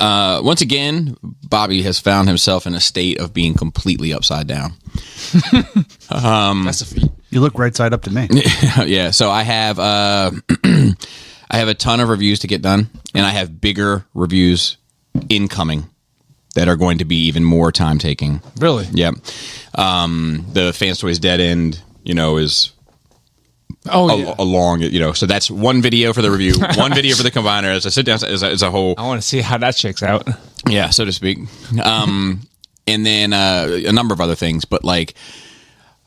Once again, Bobby has found himself in a state of being completely upside down. That's a feat. You look right side up to me. Yeah, so I have I have a ton of reviews to get done, and I have bigger reviews incoming that are going to be even more time taking. Really? Yep. The Fans Toys Dead End, is a long, so that's one video for the review, one video for the combiner as I sit down as a whole. I want to see how that checks out. Yeah, so to speak. And then a number of other things, but like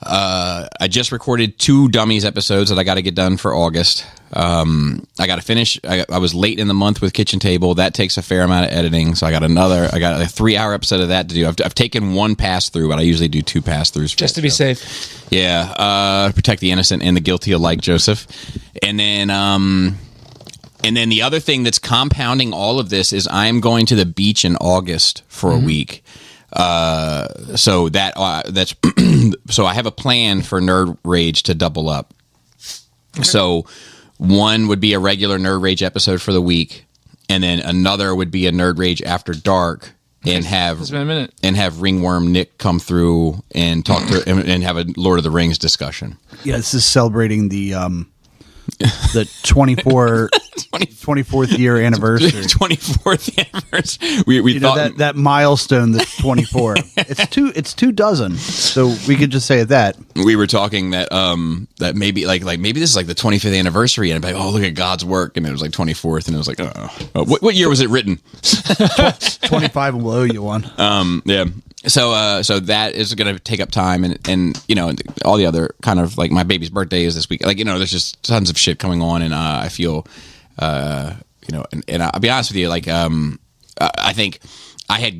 I just recorded 2 Dummies episodes that I got to get done for August. I got to finish. I was late in the month with Kitchen Table. That takes a fair amount of editing, so I got a 3-hour episode of that to do. I've taken 1 pass through, but I usually do 2 pass throughs Just to be safe. Yeah, protect the innocent and the guilty alike, Joseph. And then the other thing that's compounding all of this is I'm going to the beach in August for a week. So that's so I have a plan for Nerd Rage to double up. Okay. So one would be a regular Nerd Rage episode for the week, and then another would be a Nerd Rage After Dark, and have it's been a minute. And have Ringworm Nick come through and talk to and have a Lord of the Rings discussion. Yeah, this is celebrating the 24th year anniversary. 24th anniversary. We thought that milestone that's 24. It's 2 dozen. So we could just say that. We were talking that that maybe maybe this is like the 25th anniversary, and I'd be like, oh, look at God's work, and it was like 24th, and it was like, what year was it written? 25, and we'll owe you one. Yeah. So that is going to take up time, and all the other kind of like my baby's birthday is this week. There's just tons of shit going on, and I feel, and I'll be honest with you, I think I had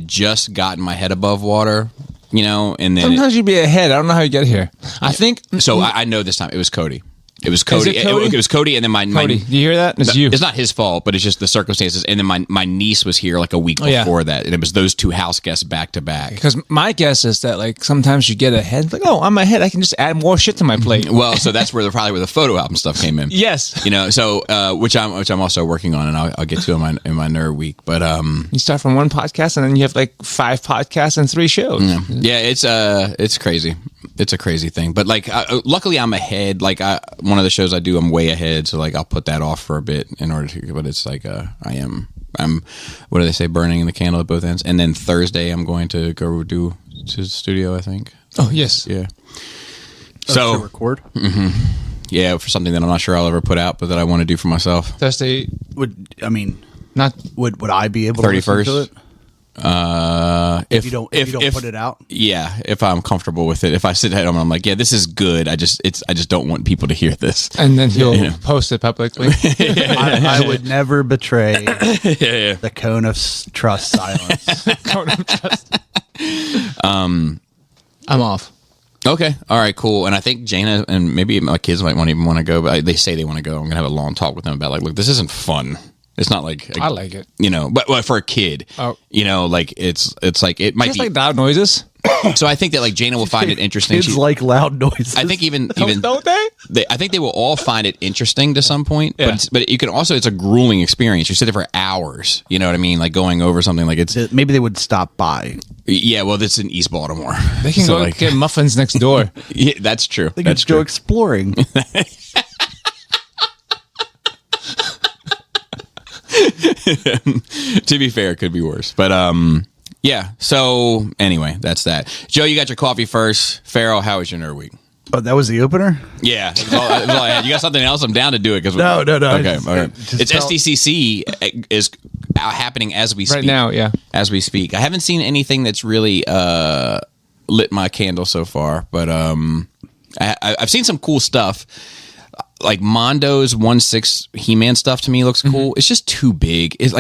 just gotten my head above water, and then sometimes you'd be ahead. I don't know how you get here. I think so. I know this time it was Cody. It was Cody. It was Cody, and then my Cody. Do you hear that? It's you. It's not his fault, but it's just the circumstances. And then my niece was here like a week before that, and it was those 2 house guests back to back. Because my guess is that sometimes you get ahead, I'm ahead. I can just add more shit to my plate. Well, so that's where the photo album stuff came in. Yes. So which I'm also working on, and I'll get to in my nerd week. But you start from 1 podcast, and then you have 5 podcasts and 3 shows. Yeah, it's crazy. It's a crazy thing, but luckily I'm ahead. One of the shows I do, I'm way ahead, so I'll put that off for a bit in order to. But it's I'm what do they say, burning the candle at both ends. And then Thursday I'm going to go to the studio, I think. Oh yes, yeah. So to record. Mm-hmm. Yeah, for something that I'm not sure I'll ever put out, but that I want to do for myself. Thursday would I be able 31st. to listen to it? If you don't put it out, yeah. If I'm comfortable with it, if I sit at home and I'm like, yeah, this is good. I just don't want people to hear this. And then he'll post it publicly. I would never betray the cone of trust silence. Cone of trust. I'm off. Okay. All right. Cool. And I think Jana and maybe my kids might want to go, but they say they want to go. I'm gonna have a long talk with them about look, this isn't fun. It's not I like it, but for a kid, it's like it might just be like loud noises. So I think that Jana will find it interesting. Kids like loud noises. I think even don't they? I think they will all find it interesting to some point. Yeah. But you can also, it's a grueling experience. You sit there for hours. You know what I mean? Going over something it's. Maybe they would stop by. Yeah, well, it's in East Baltimore. They can go get muffins next door. Yeah, that's true. They could go exploring. To be fair, it could be worse. But yeah. So anyway, that's that. Joe, you got your coffee first. Farrell, how was your nerd week? Oh, that was the opener? Yeah, that was all I had. You got something else? I'm down to do it. No. Okay, all right. It's SDCC is happening as we speak. Right now, yeah. As we speak. I haven't seen anything that's really lit my candle so far, but I've seen some cool stuff. Like Mondo's 1/6 He-Man stuff to me looks cool. It's just too big. It's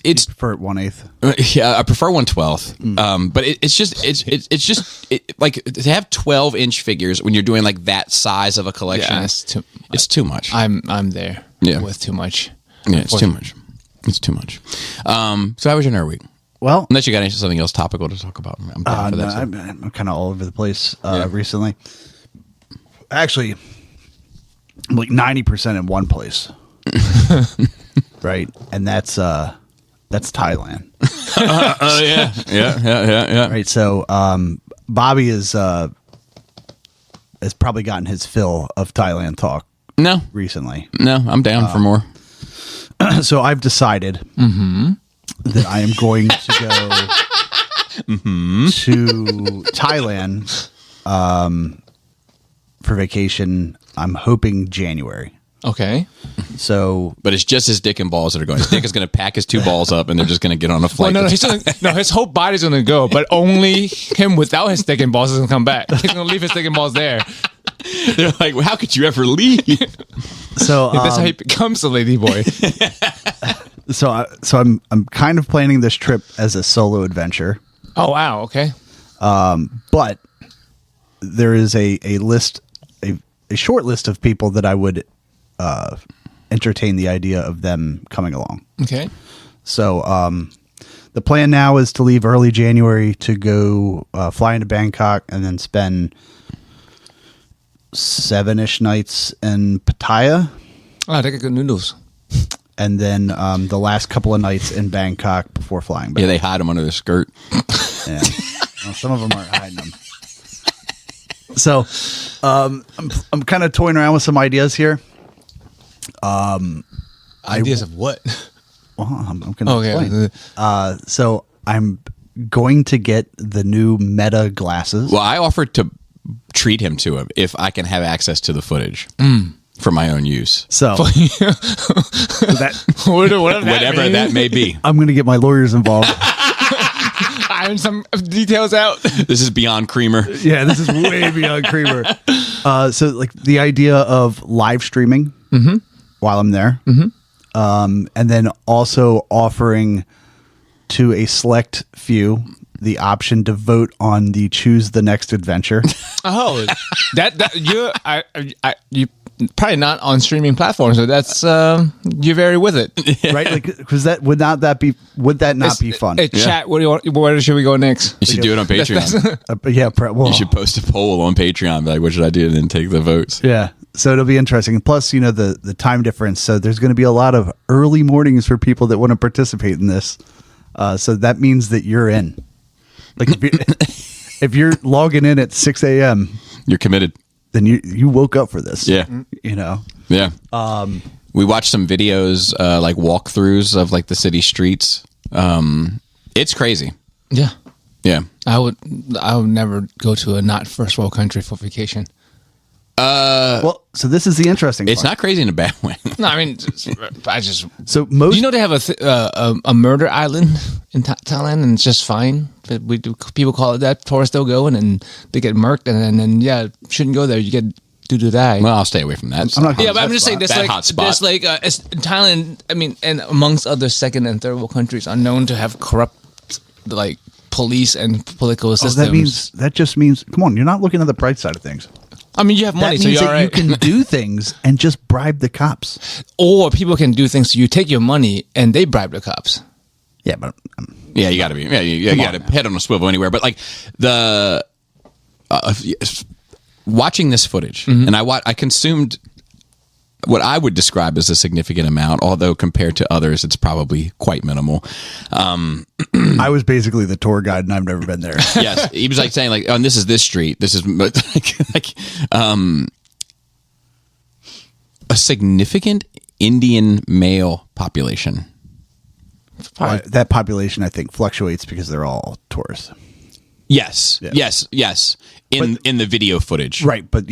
you prefer it 1/8. Yeah, I prefer 1/12. But it's just to have 12-inch figures when you're doing that size of a collection. Yeah, it's too much. I'm there. Yeah. With too much. Yeah, it's too much. It's too much. So how was your nerd week? Well, unless you got into something else topical to talk about, I'm down for that. I'm kind of all over the place recently. Actually, I'm 90% in one place. right? And that's Thailand. Yeah. Right. So Bobby has probably gotten his fill of Thailand talk No, recently. no, I'm down for more. So I've decided that I am going to go to Thailand for vacation. I'm hoping January. Okay. So, But it's just his dick and balls that are going. His dick is going to pack his 2 balls up, and they're just going to get on a flight. Well, his whole body's gonna go, but only him without his stick and balls is gonna come back. He's gonna leave his stick and balls there. They're like, well, how could you ever leave? so That's how he becomes a lady boy. so I'm kind of planning this trip as a solo adventure. Oh wow. Okay. But there is a list, a short list of people that I would entertain the idea of them coming along. Okay. So the plan now is to leave early January to go fly into Bangkok and then spend 7-ish nights in Pattaya. Oh, they got good noodles. And then the last couple of nights in Bangkok before flying back. Yeah, they hide them under their skirt. Yeah. Well, some of them aren't hiding them. So I'm kind of toying around with some ideas here. Ideas of what? Well, I'm going to Okay. explain. So I'm going to get the new Meta glasses. Well, I offered to treat him to him if I can have access to the footage for my own use. So that, Whatever that may be. I'm going to get my lawyers involved. Iron some details out. This is beyond creamer. Yeah, this is way beyond creamer. So like the idea of live streaming while I'm there. And then also offering to a select few the option to vote on the choose the next adventure. Oh, that you probably not on streaming platforms, so that's you're very with it. Right? Like, because would that not be fun? Hey, chat. What do you want? Where should we go next? You should do it on Patreon. Yeah, well, You should post a poll on Patreon. Be like, what should I do? And then take the votes. yeah. So it'll be interesting. Plus, the time difference. So there's going to be a lot of early mornings for people that want to participate in this. So that means that you're in. Like if you're logging in at 6 a.m., You're committed. then you woke up for this. Yeah. Yeah. We watched some videos, like walkthroughs of like the city streets. It's crazy. Yeah, Yeah. I would never go to a not first world country for vacation. Well, so this is the interesting It's part. not crazy in a bad way. No, I mean, I just. So most Do you know they have a murder island in Thailand, and it's just fine. But people call it that. Tourists don't go, and they get murked, and then shouldn't go there. You get to die. Well, I'll stay away from that. I'm not- Yeah, but I'm just saying That hot spot. there's like in Thailand. I mean, and amongst other second and third world countries are known to have corrupt like police and political systems. that just means come on, you're not looking at the bright side of things. I mean, you have money, That so means you're that all right. you can do things and just bribe the cops. Or people can do things. So you take your money and they bribe the cops. Yeah, but Yeah, you got to be. Yeah, you got to head on a swivel anywhere. But like the watching this footage, and I consumed what I would describe as a significant amount, although compared to others, it's probably quite minimal. I was basically the tour guide, and I've never been there. Yes, he was like saying like, "Oh, and this is this street. This is a significant Indian male population." That population, I think, fluctuates because they're all tourists. Yes, yes. In the video footage, Right, but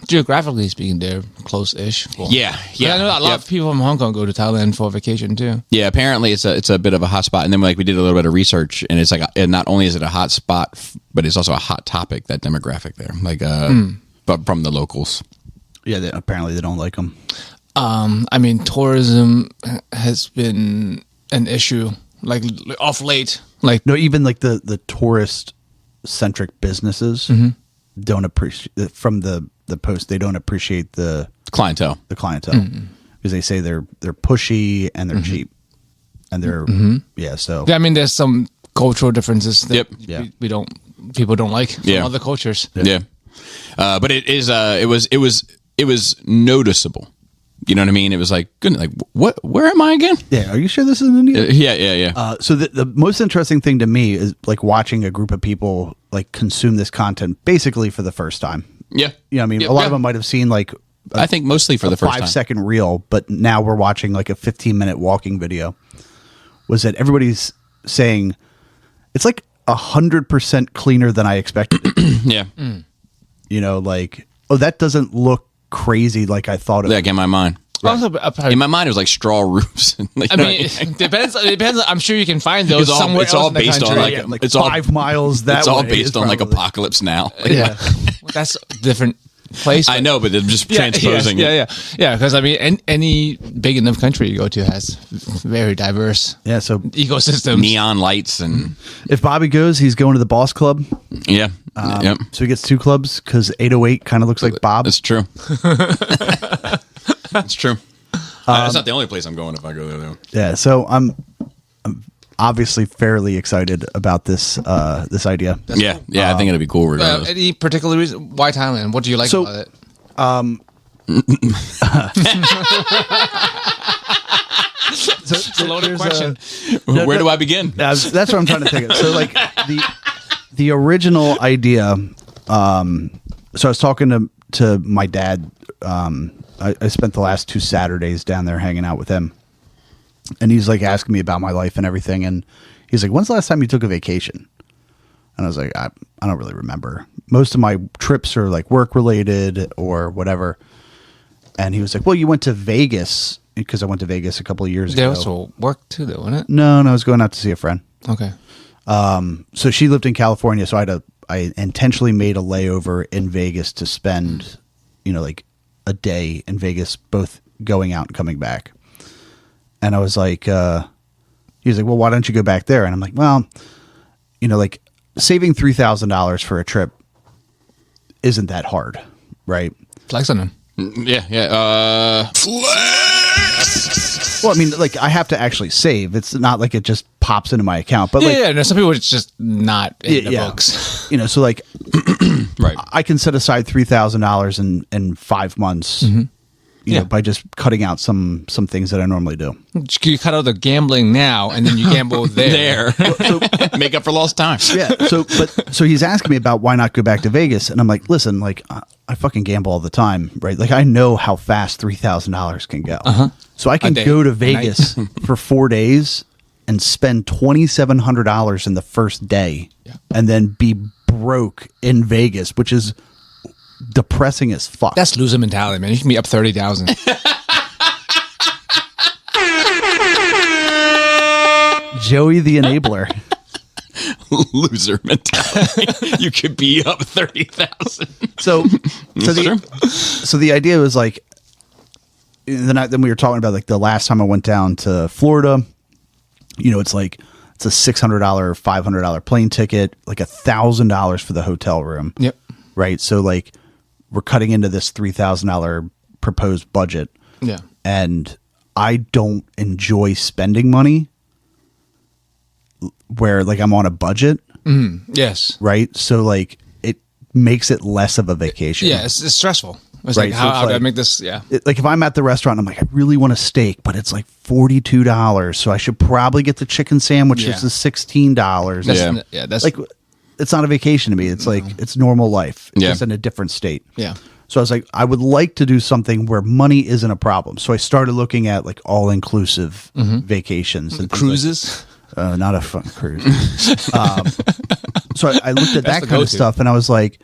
Geographically speaking, they're close-ish. Yeah. I know a lot of people from Hong Kong go to Thailand for vacation too. Yeah, apparently it's a bit of a hot spot, and then like we did a little bit of research, and it's like and not only is it a hot spot, but it's also a hot topic. That demographic there, like but from the locals. yeah, apparently they don't like them. I mean, tourism has been an issue like off late. Like No, even like the tourist centric businesses don't appreciate from the post. They don't appreciate the Clientele. clientele because they say they're pushy and they're cheap and they're So I mean, there's some cultural differences that Yep. Yeah. people don't like from Yeah. other cultures. Yeah, but it is. It was noticeable You know what I mean? It was like, goodness, like what? Where am I again? Yeah, are you sure this is India? Yeah. So the most interesting thing to me is like watching a group of people like consume this content basically for the first time. Yeah. You know what I mean? Yeah, a lot yeah. of them might have seen like I think mostly for the first 5-second reel, but now we're watching like a 15-minute walking video. Was that everybody's saying it's like 100% cleaner than I expected it. Yeah. You know, like, oh, that doesn't look crazy like I thought it Like in my mind. Also, In my mind, it was like straw roofs. Like, I mean, it depends. It depends. I'm sure you can find those It's all- somewhere it's else all in the based on, country. like, Yeah, like it's all- 5 miles that it's all way based is on like probably- Apocalypse Now. Like, Yeah, that's a different place. I know, but they're just Yeah, transposing it. Yeah. Because I mean, any big enough country you go to has very diverse Yeah, so ecosystems. Neon lights and if Bobby goes, he's going to the Boss Club. yeah. Yep. So he gets 2 clubs because 808 kind of looks like Bob. That's true. That's true. That's not the only place I'm going if I go there, though. Yeah, so I'm obviously fairly excited about this this idea. Yeah, I think it'd be cool regardless. Any particular reason why Thailand? What do you like So, about it? It's a loaded question. Where do I begin? That's what I'm trying to think of. So like the original idea. So I was talking to my dad. I spent the last 2 Saturdays down there hanging out with him, and he's like asking me about my life and everything. And he's like, "When's the last time you took a vacation?" And I was like, I don't really remember. Most of my trips are like work related or whatever. And he was like, "Well, you went to Vegas," because I went to Vegas a couple of years They ago. also work too, though, wasn't it? No, I was going out to see a friend. Okay. So she lived in California, so I intentionally made a layover in Vegas to spend, like a day in Vegas, both going out and coming back. And I was like, he was like, "Well, why don't you go back there?" And I'm like, "Well, like saving $3,000 for a trip isn't that hard, right?" Flex on them. Yeah. Well, I mean, like I have to actually save. It's not like it just pops into my account, but like, Yeah. No, some people it's just not in the yeah. books. So like Right. I can set aside $3,000 in 5 months, Yeah. by just cutting out some things that I normally do. You cut out the gambling now, and then you gamble there. Make up for lost time. Yeah. So he's asking me about why not go back to Vegas, and I'm like, listen, like I fucking gamble all the time, right? Like I know how fast $3,000 can go. So I can day. go to A Vegas for 4 days and spend $2,700 in the first day, and then be broke in Vegas, which is depressing as fuck. That's loser mentality, man. You can be up 30,000. Joey the enabler. Loser mentality. You could be up 30,000. So the idea was like, then we were talking about like the last time I went down to Florida. It's like it's a $600, $500 plane ticket, like $1,000 for the hotel room. Yep. Right. So like we're cutting into this $3,000 proposed budget. Yeah. And I don't enjoy spending money where like I'm on a budget. Yes. Right. So like it makes it less of a vacation. Yeah, it's stressful. It's Right, like, so it's how do I like- make this? Yeah. Like if I'm at the restaurant, I'm like, I really want a steak, but it's like $42. So I should probably get the chicken sandwich. Yeah. It's the $16. Yeah. That's Like it's not a vacation to me. It's like it's normal life. It's Yeah. just in a different state. yeah. So I was like, I would like to do something where money isn't a problem. So I started looking at like all inclusive vacations and things like- Cruises. not a fun cruise. So I looked at that the kind of go-to. stuff, and I was like,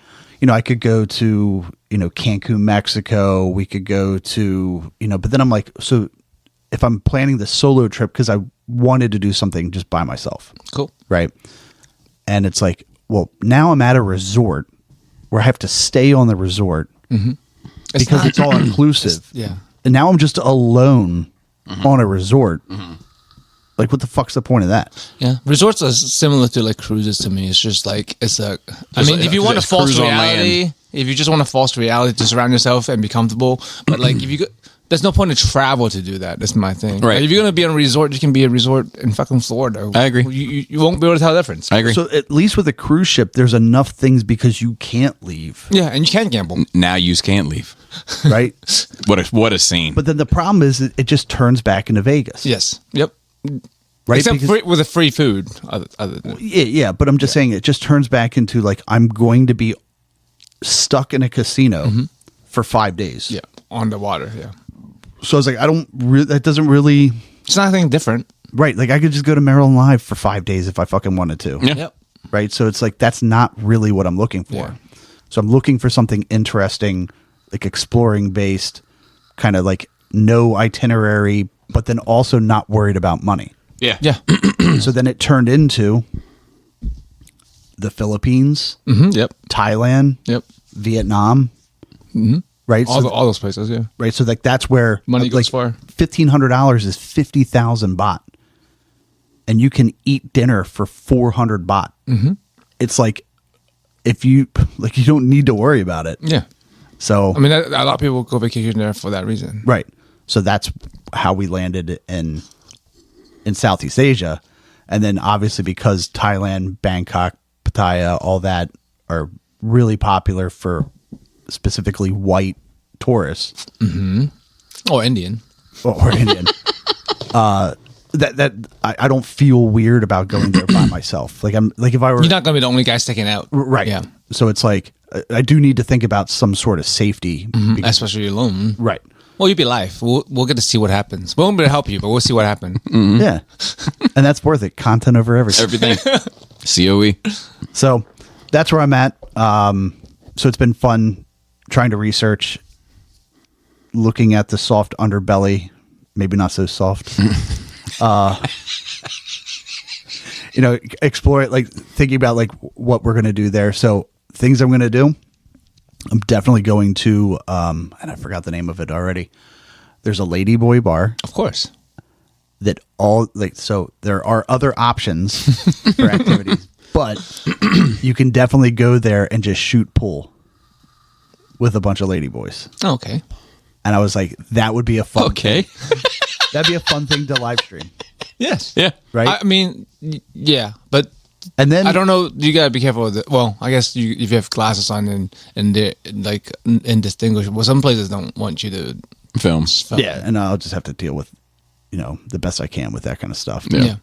I could go to Cancun, Mexico. We could go to but then I'm like, so if I'm planning the solo trip because I wanted to do something just by myself, Cool. right? And it's like, well, now I'm at a resort where I have to stay on the resort because it's all inclusive. Yeah. And now I'm just alone on a resort. Like, what the fuck's the point of that? Yeah, resorts are similar to like cruises to me. It's just like I mean, if you want a it's false cruise on reality, land. if you just want a false reality to surround yourself and be comfortable, but like if you go, there's no point to travel to do that. That's my thing. Right. Like, if you're gonna be on a resort, you can be a resort in fucking Florida. I agree. You won't be able to tell the difference. I agree. So at least with a cruise ship, there's enough things because you can't leave, Yeah, and you can gamble. Now you can't leave. right? What a scene. But then the problem is it just turns back into Vegas. Yes. Yep. Right. Except Because- with the free food. Other than yeah, but I'm just saying it just turns back into like I'm going to be stuck in a casino for 5 days. yeah, on the water. Yeah, So I was like, that doesn't really, it's nothing different. right. Like I could just go to Maryland Live for 5 days if I fucking wanted to. Yeah. Yep. Right. So it's like, that's not really what I'm looking for. Yeah. So I'm looking for something interesting, like exploring based, kind of like no itinerary, but then also not worried about money. Yeah. Yeah. So then it turned into the Philippines, Yep. Thailand, Yep. Vietnam, right? All So, all those places. Yeah. right. So like that's where Money goes far. $1,500 is 50,000 baht, and you can eat dinner for 400 baht. It's like if you like, you don't need to worry about it. Yeah. So I mean, a lot of people go vacation there for that reason. right. So that's how we landed in Southeast Asia, and then obviously because Thailand, Bangkok, Pattaya, all that are really popular for specifically white tourists Or Indian. or Indian. That I don't feel weird about going there by myself. Like I'm like if I were You're not gonna be the only guy sticking out. right. Yeah. So it's like I do need to think about some sort of safety. because- Especially alone. right. Well, you'll be live. We'll get to see what happens. We won't be able to help you, but we'll see what happens. Yeah. And that's worth it. Content over everything. Everything. COE. So that's where I'm at. So it's been fun trying to research, looking at the soft underbelly, maybe not so soft. Explore it, like thinking about like what we're going to do there. So things I'm going to do, I'm definitely going to, and I forgot the name of it already. There's a Ladyboy bar Of course. that so there are other options for activities, but you can definitely go there and just shoot pool with a bunch of ladyboys. Oh, okay. And I was like, that would be a fun Okay. that'd be a fun thing to live stream. Yes. Yeah. Right. I mean, yeah, but And then I don't know. You gotta be careful with it. Well, I guess if you have glasses on and they're like indistinguishable. Some places don't want you to Films. yeah, and I'll just have to deal with, the best I can with that kind of stuff. Yeah.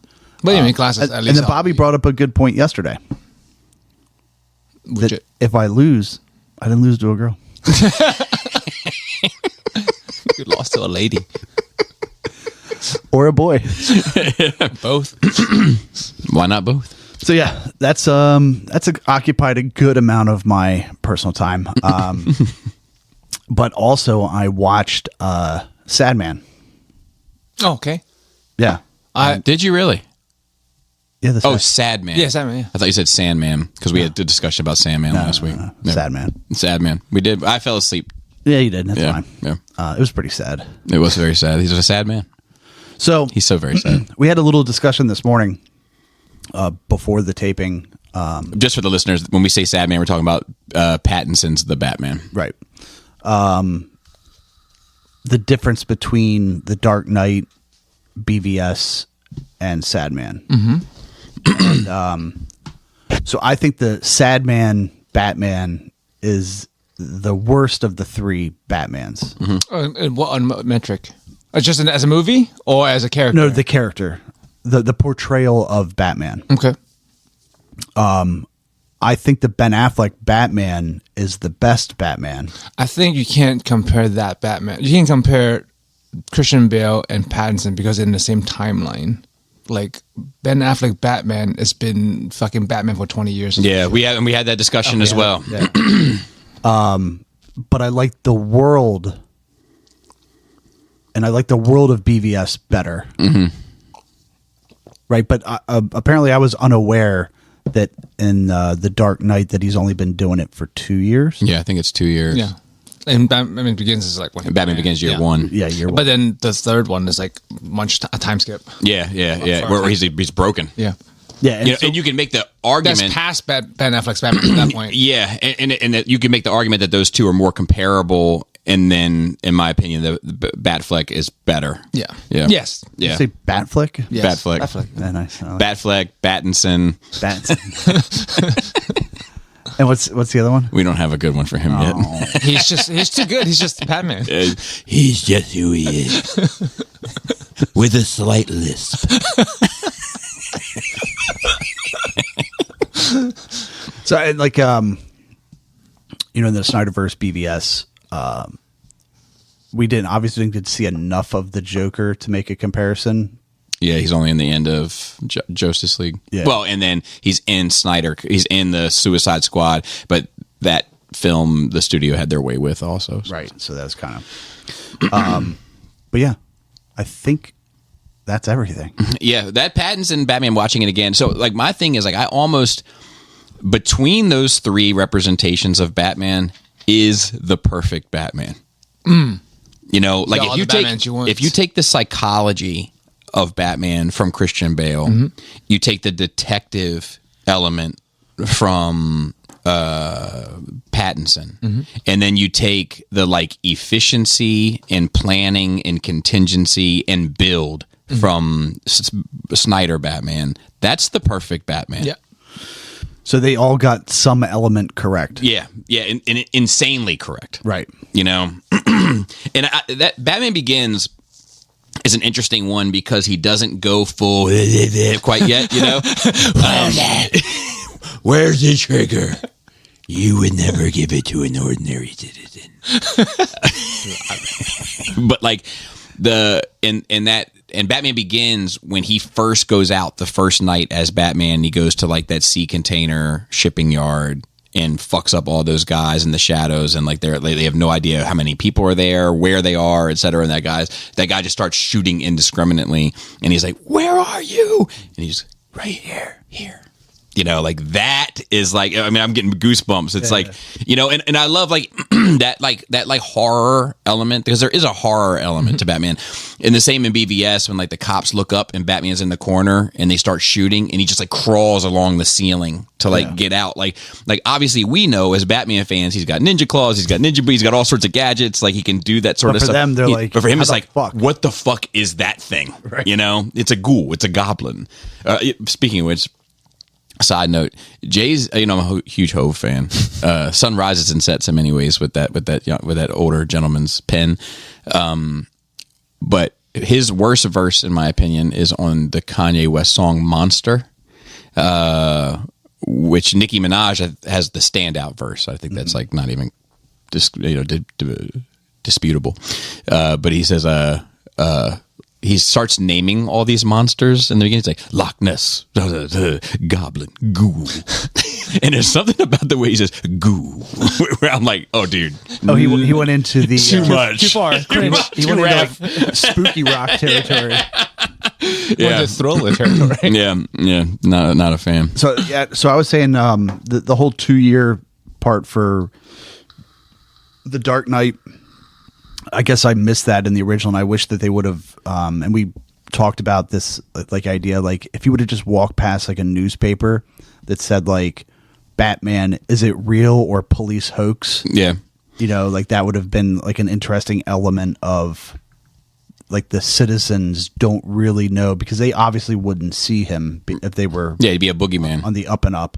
But anyway, glasses at And least. then Bobby brought up a good point yesterday. That if I lose, I didn't lose to a girl. you lost to a lady. Or a boy. Both. Why not both? So yeah, that's occupied a good amount of my personal time. But also I watched Sad Man. Oh, okay. Yeah. Did you really? Yeah, the Oh, Sad, Sad Man. Yeah, Sad Man, yeah. I thought you said Sandman because we had a discussion about Sandman last week. No. Sad Man. Sad Man. We did. I fell asleep. Yeah, you did. That's Yeah. fine. Yeah. It was pretty sad. It was very sad. He's a sad man. So He's so very sad. we had a little discussion this morning before the taping. Just for the listeners, when we say sad man, we're talking about Pattinson's The Batman. Right. The difference between The Dark Knight, BVS, and Sad Man. And, so I think the Sad Man Batman is the worst of the three Batmans. And what on metric? Just as a movie or as a character? No, the character, the portrayal of Batman. Okay. I think the Ben Affleck Batman is the best Batman. I think you can't compare that Batman. You can compare Christian Bale and Pattinson because they're in the same timeline. Like Ben Affleck Batman has been fucking Batman for 20 years. Yeah, we had that discussion as well. Yeah. But I like the world, and I like the world of BVS better. Right, but apparently I was unaware that in The Dark Knight that he's only been doing it for 2 years. Yeah, I think it's 2 years. Yeah. And Batman Begins is like when Batman Begins year one. Yeah, year one. But then the third one is like a time skip. Yeah. Where he's broken. Yeah. Yeah, and And you can make the argument. That's past Ben Affleck's Batman at that point. Yeah, and that you can make the argument that those two are more comparable and then, in my opinion, the Batfleck is better. Yeah. Yeah. Yes. Yeah. You say Batflick? Yes. Batfleck. Batfleck. Yeah, nice. I like Batfleck, Battinson. Batson. And what's the other one? We don't have a good one for him yet. He's too good. He's just Batman. He's just who he is, with a slight lisp. So, like, in the Snyderverse BVS, we obviously didn't get to see enough of the Joker to make a comparison. Yeah, he's only in the end of Justice League. Yeah. Well, and then he's in Snyder. He's in the Suicide Squad, but that film the studio had their way with also. Right. So that's kind of. But yeah, I think that's everything. Yeah, that Pattinson Batman, watching it again. So, like, my thing is, like, I almost, between those three representations of Batman, is the perfect Batman. You know, like, all the Batmans you want. if you take the psychology of Batman from Christian Bale, you take the detective element from Pattinson, and then you take the, like, efficiency and planning and contingency and build from Snyder Batman. That's the perfect Batman. Yeah. So they all got some element correct. Yeah, and insanely correct. Right. You know, and that Batman Begins is an interesting one because he doesn't go full quite yet. You know, where's the trigger? You would never give it to an ordinary citizen. But, like, and Batman Begins, when he first goes out the first night as Batman, he goes to, like, that sea container shipping yard and fucks up all those guys in the shadows, and, like, they have no idea how many people are there, where they are, etc. And that guy just starts shooting indiscriminately, and he's like, "Where are you?" And he's right here. You know, like, that is, like, I mean, I'm getting goosebumps. It's like, you know, and I love, like, that horror element, because there is a horror element to Batman. And the same in BVS, when, like, the cops look up and Batman's in the corner and they start shooting and he just, like, crawls along the ceiling to, like, get out. Like obviously we know as Batman fans, he's got ninja claws, he's got ninja boots, he's got all sorts of gadgets. Like, he can do that sort of for stuff. them, they're like, but for him, how it's the like, fuck? what the fuck is that thing? Right. You know, it's a ghoul, it's a goblin. Speaking of which, side note, Jay's, you know, I'm a huge Hove fan. Sun rises and sets him anyways with that older gentleman's pen. But his worst verse, in my opinion, is on the Kanye West song "Monster," which Nicki Minaj has the standout verse. I think that's, like, not even disputable. But he says, he starts naming all these monsters in the beginning. He's like, Loch Ness, Goblin, Ghoul. And there's something about the way he says ghoul where I'm like, oh, dude. Oh, he went into the Too much. Too far. Cringe. He went into, like, spooky rock territory. Yeah. The thriller territory. Yeah. Not a fan. So I was saying the whole 2-year part for The Dark Knight, I guess I missed that in the original, and I wish that they would have. And we talked about this, like, idea, like, if you would have just walked past, like, a newspaper that said, like, Batman, is it real or police hoax? Yeah. You know, like, that would have been, like, an interesting element of, like, the citizens don't really know, because they obviously wouldn't see him if they were Yeah, he'd be a boogeyman. on the up and up,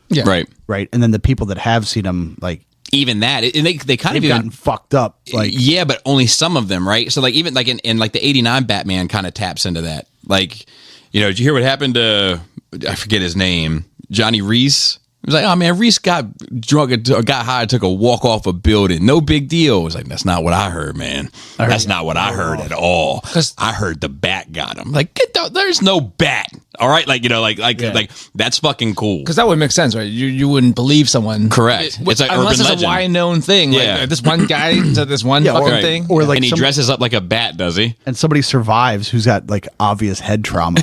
Yeah. Right. and then the people that have seen him, like, Even that, and they kind they've of gotten fucked up, like, yeah, but only some of them, right? So, like, even like in like the '89 Batman kind of taps into that. Like, you know, did you hear what happened to, I forget his name, Johnny Reese? It was like, oh man, Reese got drunk, got high, took a walk off a building. No big deal. It was like, that's not what I heard, man. That's not what I heard at all. Because I heard the bat got him. Like, there's no bat. All right, like, you know, like that's fucking cool. Because that would make sense, right? You wouldn't believe someone. Correct. It's like unless urban it's legend. a wide known thing. Yeah. Like, this one guy said this one Yeah, fucking Right. thing. or like and he dresses up like a bat, does he? and somebody survives who's got, like, obvious head trauma.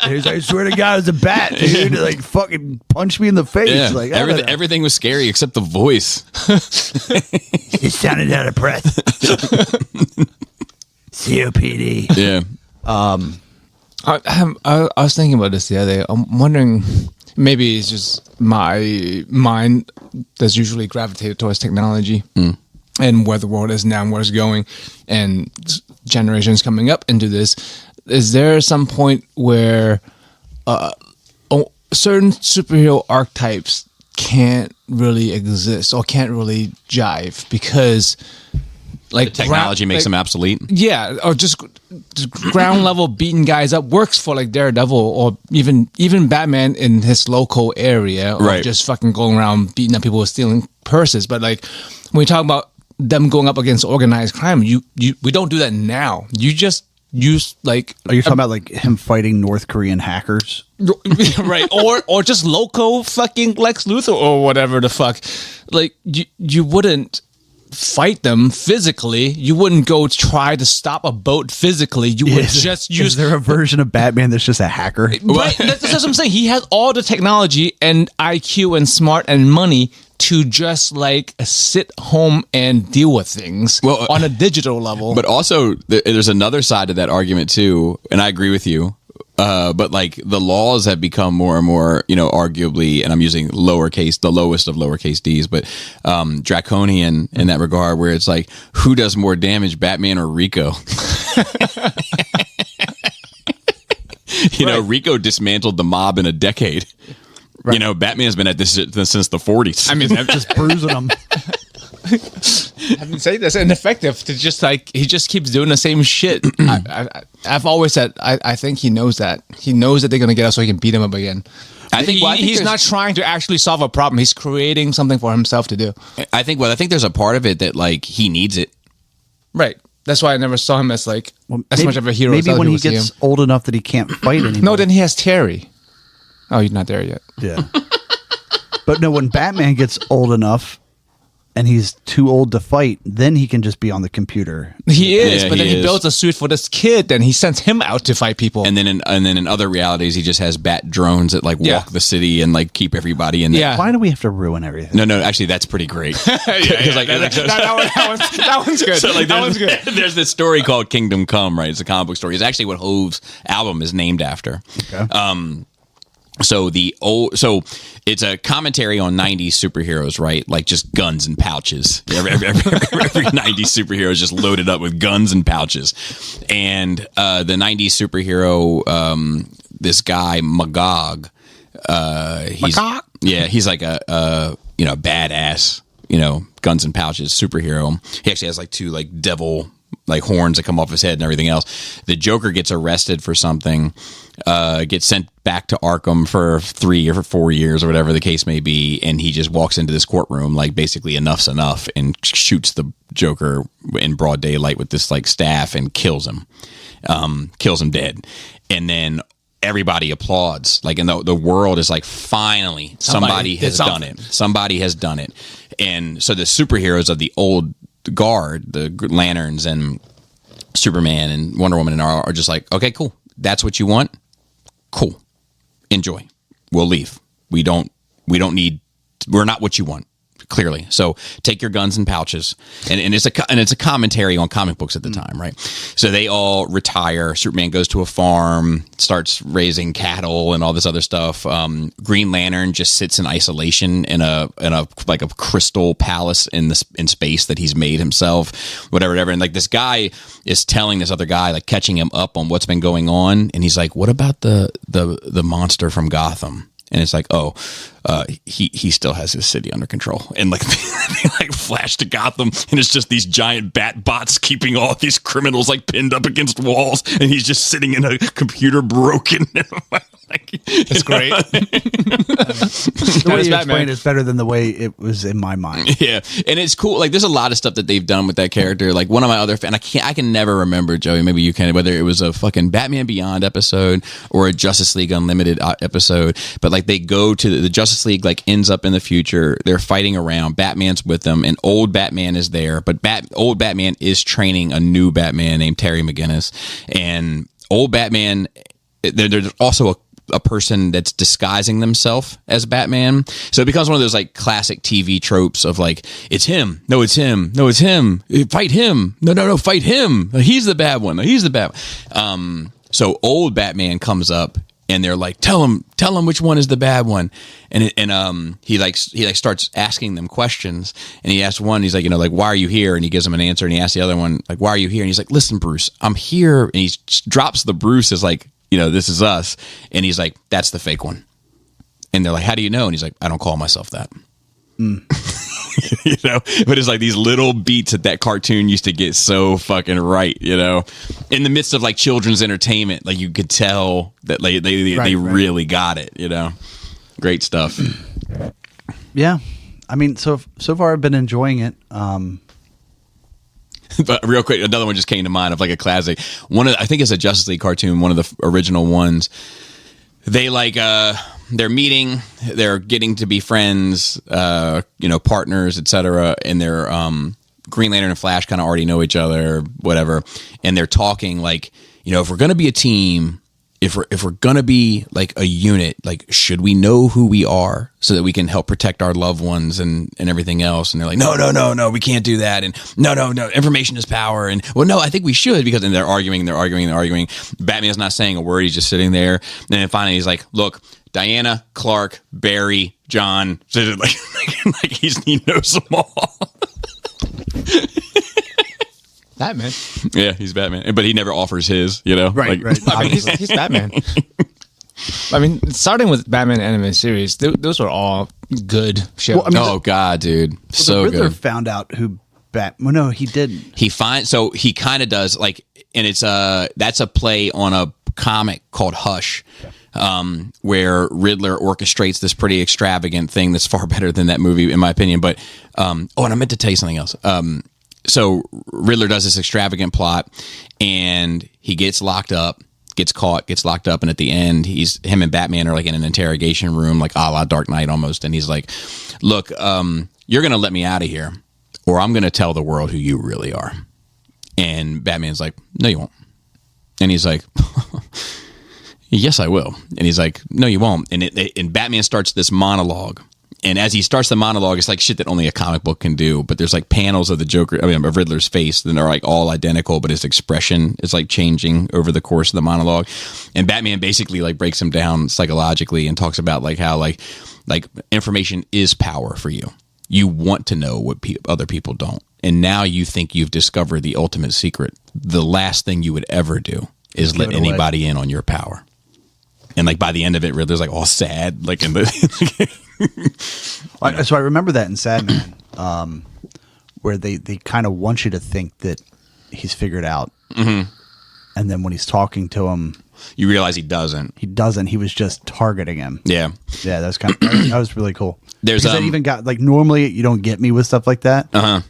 He's like, I swear to God, it's a bat, dude. Like, fucking punch me in the face. Yeah. Like, I don't know. Everything was scary except the voice. It sounded out of breath. COPD. Yeah. I was thinking about this the other day. I'm wondering, maybe it's just my mind that's usually gravitated towards technology. and where the world is now and where it's going, and generations coming up into this, is there some point where certain superhero archetypes can't really exist or can't really jive because like The technology makes them obsolete. yeah, or just ground level beating guys up works for like Daredevil or even Batman in his local area, or Right. just fucking going around beating up people stealing purses. But like when we talk about them going up against organized crime, we don't do that now. You just use like Are you talking about like him fighting North Korean hackers? right, or just local fucking Lex Luthor or whatever the fuck. Like you wouldn't fight them physically. You wouldn't go try to stop a boat physically. You would just use. Is there a version of Batman that's just a hacker? Right, that's what I'm saying. He has all the technology and IQ and smart and money to just like sit home and deal with things on a digital level. But also, there's another side to that argument too, and I agree with you. But like the laws have become more and more, arguably, and I'm using the lowest of lowercase d's, but draconian in that regard, where it's like, who does more damage, Batman or Rico? Rico dismantled the mob in a decade. Right. Batman's been at this since the 40s. I mean, I'm Just bruising them. I've been saying that's ineffective to just like he just keeps doing the same shit. I've always said I think he knows that they're gonna get us so he can beat him up again. I think he's not trying to actually solve a problem. He's creating something for himself to do. I think there's a part of it that like he needs it. Right. That's why I never saw him as like as much of a hero. Maybe as when he people see gets him. old enough that he can't fight anymore. No, then he has Terry. Oh, you're not there yet. Yeah. But no, when Batman gets old enough and he's too old to fight, then he can just be on the computer. He is, Yeah, but then he he is. builds a suit for this kid, then he sends him out to fight people. And then in other realities, he just has bat drones that like walk the city and like keep everybody in there. Yeah. Why do we have to ruin everything? No, actually, that's pretty great. that one's good. So like that one's good. there's this story called Kingdom Come, right? It's a comic book story. It's actually what Hove's album is named after. Okay. So it's a commentary on 90s superheroes, right? Like just guns and pouches. Every 90s superhero is just loaded up with guns and pouches. And the 90s superhero, this guy Magog, he's like a badass, guns and pouches superhero. He actually has like two like devil like horns that come off his head and everything else. The Joker gets arrested for something, gets sent back to Arkham for 3 or 4 years or whatever the case may be, and he just walks into this courtroom like basically enough's enough and shoots the Joker in broad daylight with this like staff and kills him dead. And then everybody applauds, like, and the world is like, finally somebody has done it. Somebody has done it. And so the superheroes of the old guard, the Lanterns and Superman and Wonder Woman and are just like, okay, cool, that's what you want, cool, enjoy, we'll leave, we're not what you want, clearly, so take your guns and pouches. And it's a commentary on comic books at the time, right? So they all retire. Superman goes to a farm, starts raising cattle and all this other stuff. Green Lantern just sits in isolation in a like a crystal palace in space that he's made himself, whatever. And like this guy is telling this other guy, like catching him up on what's been going on, and he's like, what about the monster from Gotham? And it's like, he still has his city under control. And like they like flash to Gotham, and it's just these giant bat bots keeping all these criminals like pinned up against walls, and he's just sitting in a computer broken. That's great. The way you explained it's better than the way it was in my mind. Yeah, and it's cool. Like, there's a lot of stuff that they've done with that character. Like, one of my other I can never remember, Joey. Maybe you can. Whether it was a fucking Batman Beyond episode or a Justice League Unlimited episode, but like they go to the Justice League, like ends up in the future. They're fighting around. Batman's with them, and old Batman is there. But old Batman is training a new Batman named Terry McGinnis, and old Batman. There's also a person that's disguising themselves as Batman. So it becomes one of those like classic TV tropes of like, it's him. No, it's him. No, it's him. Fight him. No, fight him. He's the bad one. He's the bad one. So old Batman comes up and they're like, tell him which one is the bad one. And he starts asking them questions, and he asks one, he's like, like, why are you here? And he gives him an answer, and he asks the other one, like, why are you here? And he's like, listen, Bruce, I'm here. And he drops the Bruce as like, this is us. And he's like, that's the fake one. And they're like, how do you know? And he's like, I don't call myself that. But it's like these little beats that cartoon used to get so fucking right, in the midst of like children's entertainment, like you could tell that like they really got it, great stuff. Yeah, I mean, so far I've been enjoying it. But real quick, another one just came to mind of like a classic. I think it's a Justice League cartoon, one of the original ones. They they're meeting, they're getting to be friends, partners, etc. And they're Green Lantern and Flash kind of already know each other, whatever. And they're talking like, if we're gonna be a team, if we're gonna be like a unit, like should we know who we are so that we can help protect our loved ones and everything else? And they're like, no, we can't do that. And no, information is power. And well, no, I think we should, because then they're arguing. Batman's not saying a word. He's just sitting there. And then finally he's like, look, Diana, Clark, Barry, John, like he knows them all. Batman. Yeah, he's Batman, but he never offers his, Right. I mean, he's Batman. I mean, starting with Batman animated series, those were all good shows. Well, I mean, oh God, dude, so the Riddler good. found out who Well, no, he didn't. He kind of does like, and it's that's a play on a comic called Hush. Where Riddler orchestrates this pretty extravagant thing that's far better than that movie, in my opinion. But and I meant to tell you something else. So Riddler does this extravagant plot, and he gets locked up, gets caught, gets locked up, and at the end, him and Batman are like in an interrogation room, like a la Dark Knight almost, and he's like, "Look, you're gonna let me out of here, or I'm gonna tell the world who you really are." And Batman's like, "No, you won't." And he's like, "Yes, I will." And he's like, "No, you won't." And Batman starts this monologue. And as he starts the monologue, it's like shit that only a comic book can do. But there's like panels of of Riddler's face, and they're like all identical, but his expression is like changing over the course of the monologue. And Batman basically like breaks him down psychologically and talks about like how like information is power for you. You want to know what other people don't. And now you think you've discovered the ultimate secret. The last thing you would ever do is let anybody in on your power. And like by the end of it, Riddler's like all sad, like in the. So I remember that in Sadman, where they kind of want you to think that he's figured out, and then when he's talking to him, you realize he doesn't. He doesn't. He was just targeting him. Yeah, yeah. That's kind of that was really cool. There's that even got like normally you don't get me with stuff like that. Right.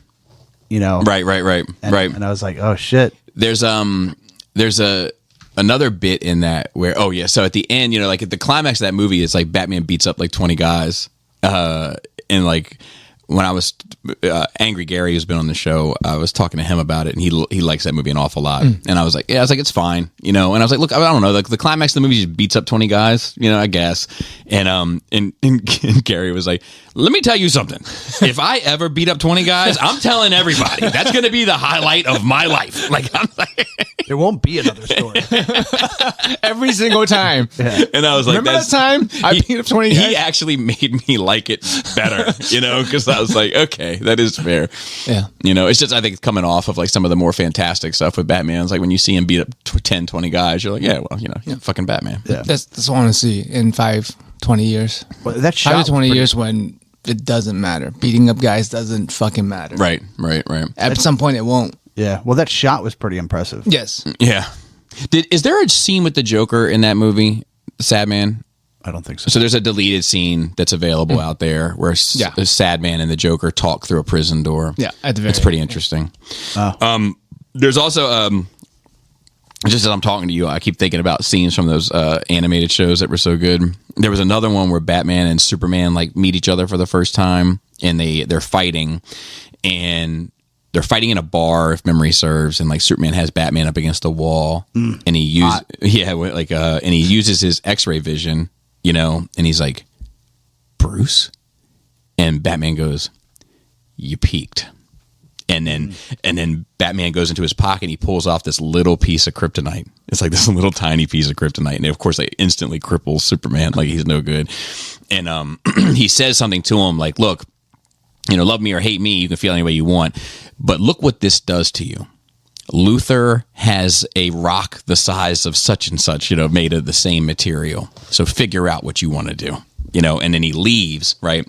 And I was like, oh shit. There's another bit in that where, so at the end, like at the climax of that movie, it's like Batman beats up like 20 guys. And like when I was Angry Gary, who's been on the show, I was talking to him about it, and he likes that movie an awful lot. And I was like, it's fine, and I was like, look, I don't know, like the climax of the movie just beats up 20 guys, I guess. And Gary was like, let me tell you something. If I ever beat up 20 guys, I'm telling everybody. That's going to be the highlight of my life. Like, I'm like, there won't be another story. Every single time. Yeah. And I was like, remember that time I beat up 20 guys? He actually made me like it better, because I was like, okay, that is fair. Yeah. It's just, I think it's coming off of like some of the more fantastic stuff with Batman. It's like when you see him beat up 10, 20 guys, you're like, yeah, well, fucking Batman. Yeah. That's what I want to see in 20 years. Well, that shot 5 to 20 years when it doesn't matter. Beating up guys doesn't fucking matter. Right. At some point, it won't. Yeah. Well, that shot was pretty impressive. Yes. Yeah. Is there a scene with the Joker in that movie, Sadman? I don't think so. So there's a deleted scene that's available out there where Sadman and the Joker talk through a prison door. Yeah, at the very it's pretty interesting. There's also just as I'm talking to you, I keep thinking about scenes from those animated shows that were so good. There was another one where Batman and Superman like meet each other for the first time, and they're fighting, and they're fighting in a bar, if memory serves, and like Superman has Batman up against the wall, and he and he uses his X-ray vision, and he's like, Bruce, and Batman goes, you peaked. And then Batman goes into his pocket and he pulls off this little piece of kryptonite. It's like this little tiny piece of kryptonite. And of course, like instantly cripples Superman. Like he's no good. And he says something to him like, look, love me or hate me. You can feel any way you want. But look what this does to you. Luthor has a rock the size of such and such, made of the same material. So figure out what you want to do. And then he leaves, right?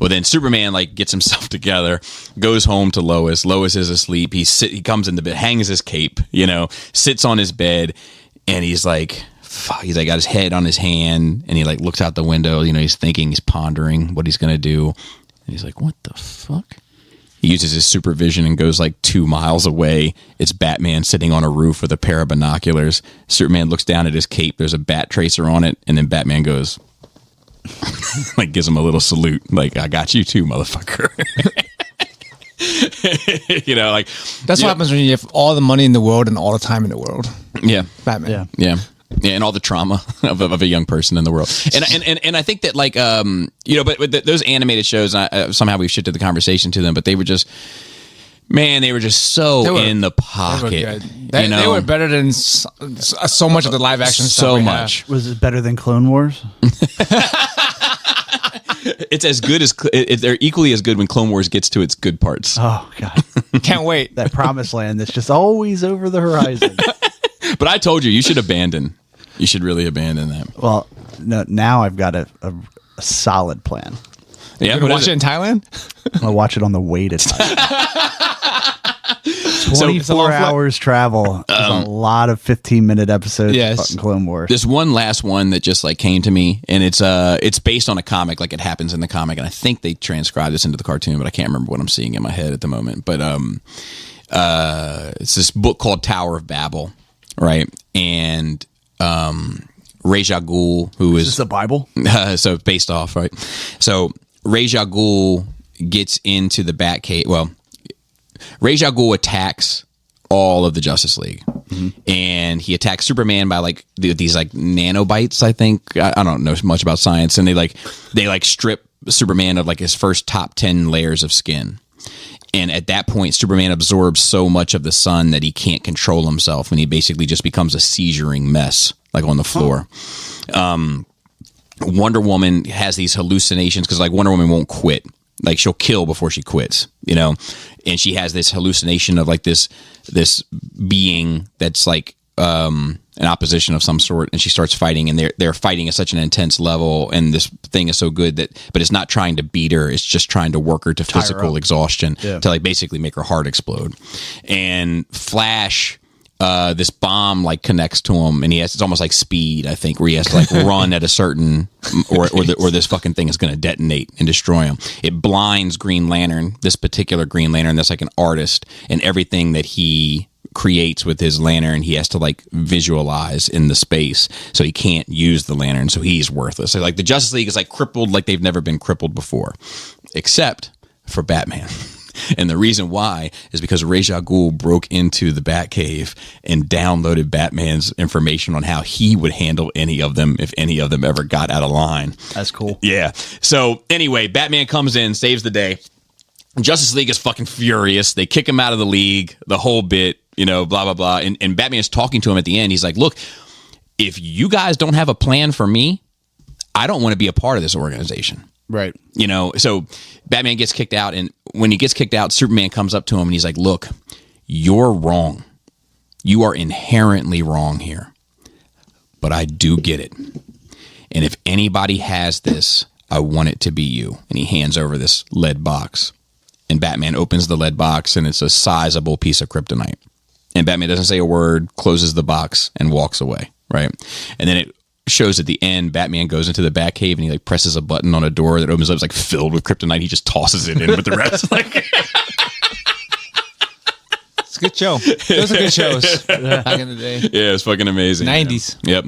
Well, then Superman gets himself together, goes home to Lois. Lois is asleep. He comes in the bed, hangs his cape, sits on his bed, and he's like, fuck, he's got his head on his hand, and he looks out the window. He's thinking, he's pondering what he's gonna do, and he's like, what the fuck? He uses his supervision and goes 2 miles away. It's Batman sitting on a roof with a pair of binoculars. Superman looks down at his cape. There's a bat tracer on it, and then Batman goes. Gives him a little salute, I got you too, motherfucker. That's what happens when you have all the money in the world and all the time in the world. Yeah, Batman. Yeah, and all the trauma of a young person in the world. And I think that but those animated shows, somehow we've shifted the conversation to them, but they were just. Man, they were just so in the pocket. They were better than so much of the live action stuff. So much. Was it better than Clone Wars? It's as good as they're equally as good when Clone Wars gets to its good parts. Oh God, can't wait. That promised land that's just always over the horizon. But I told you should abandon. You should really abandon that. Well, no, now I've got a solid plan. Yeah, you watch it in Thailand. I'm gonna watch it on the way to Thailand. 24 hours travel. A lot of 15-minute episodes of fucking Clone Wars. There's one last one that just came to me, and it's based on a comic, it happens in the comic, and I think they transcribed this into the cartoon, but I can't remember what I'm seeing in my head at the moment. But it's this book called Tower of Babel, right? And Ra's al Ghul, who is this the Bible? So based off, right? So Ra's al Ghul gets into the Batcave. Well, Ra's al Ghul attacks all of the Justice League, and he attacks Superman by these nanobites. I think I don't know much about science, and they strip Superman of his first top 10 layers of skin. And at that point, Superman absorbs so much of the sun that he can't control himself, and he basically just becomes a seizuring mess, on the floor. Wonder Woman has these hallucinations because Wonder Woman won't quit. She'll kill before she quits, and she has this hallucination of this being that's an opposition of some sort, and she starts fighting, and they're fighting at such an intense level, and this thing is so good but it's not trying to beat her, it's just trying to work her to physical exhaustion to basically make her heart explode. And Flash, this bomb connects to him, and it's almost like Speed, I think, where he has to run at a certain or this fucking thing is going to detonate and destroy him. It blinds Green Lantern, this particular Green Lantern that's an artist, and everything that he creates with his lantern he has to visualize in the space, so he can't use the lantern, so he's worthless. So the Justice League is crippled like they've never been crippled before, except for Batman. And the reason why is because Ra's al Ghul broke into the Batcave and downloaded Batman's information on how he would handle any of them if any of them ever got out of line. That's cool. Yeah. So anyway, Batman comes in, saves the day. Justice League is fucking furious. They kick him out of the league, the whole bit, blah, blah, blah. And Batman's talking to him at the end. He's like, look, if you guys don't have a plan for me, I don't want to be a part of this organization. Right. So Batman gets kicked out, and when he gets kicked out, Superman comes up to him and he's like, look, you're wrong. You are inherently wrong here. But I do get it. And if anybody has this, I want it to be you. And he hands over this lead box. And Batman opens the lead box, and it's a sizable piece of kryptonite. And Batman doesn't say a word, closes the box, and walks away, right? And then it shows at the end, Batman goes into the Batcave and he presses a button on a door that opens up. It's filled with kryptonite. He just tosses it in with the rest. It's a good show. Those are good shows back in the day. Yeah, it's fucking amazing. 90s. Yep.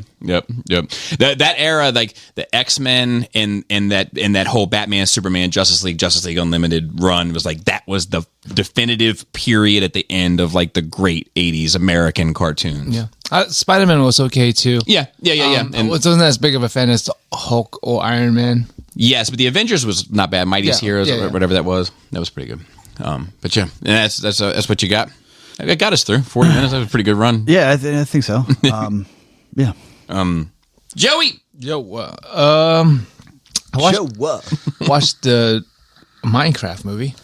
That era, the X-Men and that whole Batman, Superman, Justice League Unlimited run was that was the definitive period at the end of the great 80s American cartoons. Yeah. Spider-Man was okay too. Yeah. And I wasn't as big of a fan as Hulk or Iron Man. Yes, but the Avengers was not bad. Mightiest Heroes, or whatever that was. That was pretty good. But yeah, and that's what you got. It got us through 40 minutes. That was a pretty good run. Yeah, I think so. Yeah. Joey. Yo, I watched the Minecraft movie.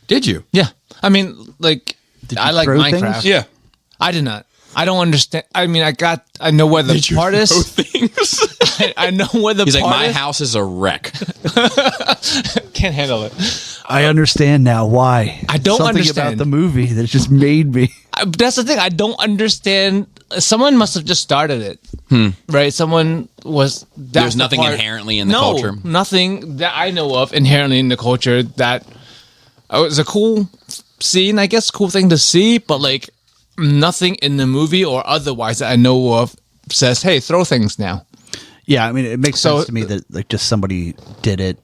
Did you? Yeah, I mean, like, I like throw Minecraft. things? Yeah. I did not. I don't understand. I mean, I know where the part is. Things? I know where the He's like, part my is. house is a wreck. Can't handle it. I understand now why. I don't Something understand. about the movie that just made me. That's the thing. I don't understand. Someone must have just started it, right? Someone was. There's nothing inherently in the culture. Nothing that I know of inherently in the culture that it was a cool scene, I guess, cool thing to see, but like nothing in the movie or otherwise that I know of says, "Hey, throw things now." Yeah, I mean, it makes sense to me that like just somebody did it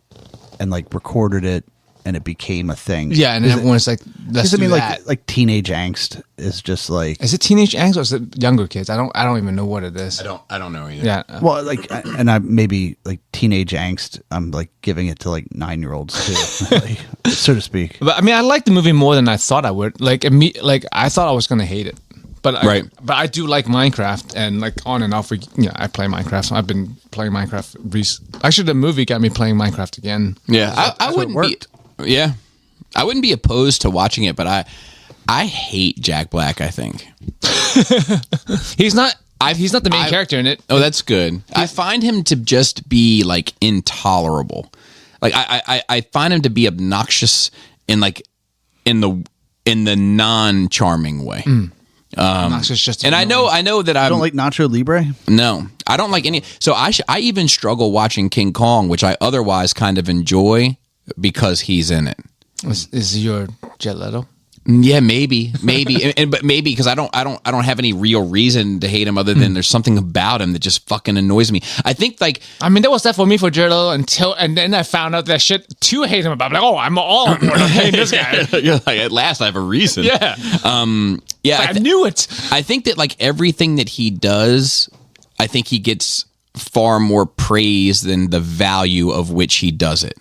and like recorded it and it became a thing. Yeah, and everyone's like, "Let's do that." like teenage angst is just like. Is it teenage angst or is it younger kids? I don't even know what it is. I don't know either. Yeah. Well, like, and I maybe like teenage angst. I'm like giving it to like 9-year-olds too, like, so to speak. But I mean, I liked the movie more than I thought I would. Like I thought I was gonna hate it, but but I do like Minecraft, and like on and off. I play Minecraft. So I've been playing Minecraft. Actually, the movie got me playing Minecraft again. Yeah, I wouldn't be. Yeah, I wouldn't be opposed to watching it, but I hate Jack Black. I think he's not the main character in it. Oh, that's good. I find him to just be like intolerable. Like I find him to be obnoxious in like in the non-charming way. Obnoxious, just and annoying. I know that I don't like Nacho Libre. No, I don't like any. So I even struggle watching King Kong, which I otherwise kind of enjoy because he's in it. Is your Jet Leto? Yeah, maybe, but maybe because I don't have any real reason to hate him other than there's something about him that just fucking annoys me. I think like I mean, that was that for me for Jet Leto and then I found out that shit to hate him about. I'm like, oh, I'm all on board. I'm hating this guy. You're like, at last I have a reason. Yeah, yeah. I knew it. I think that like everything that he does, I think he gets far more praise than the value of which he does it.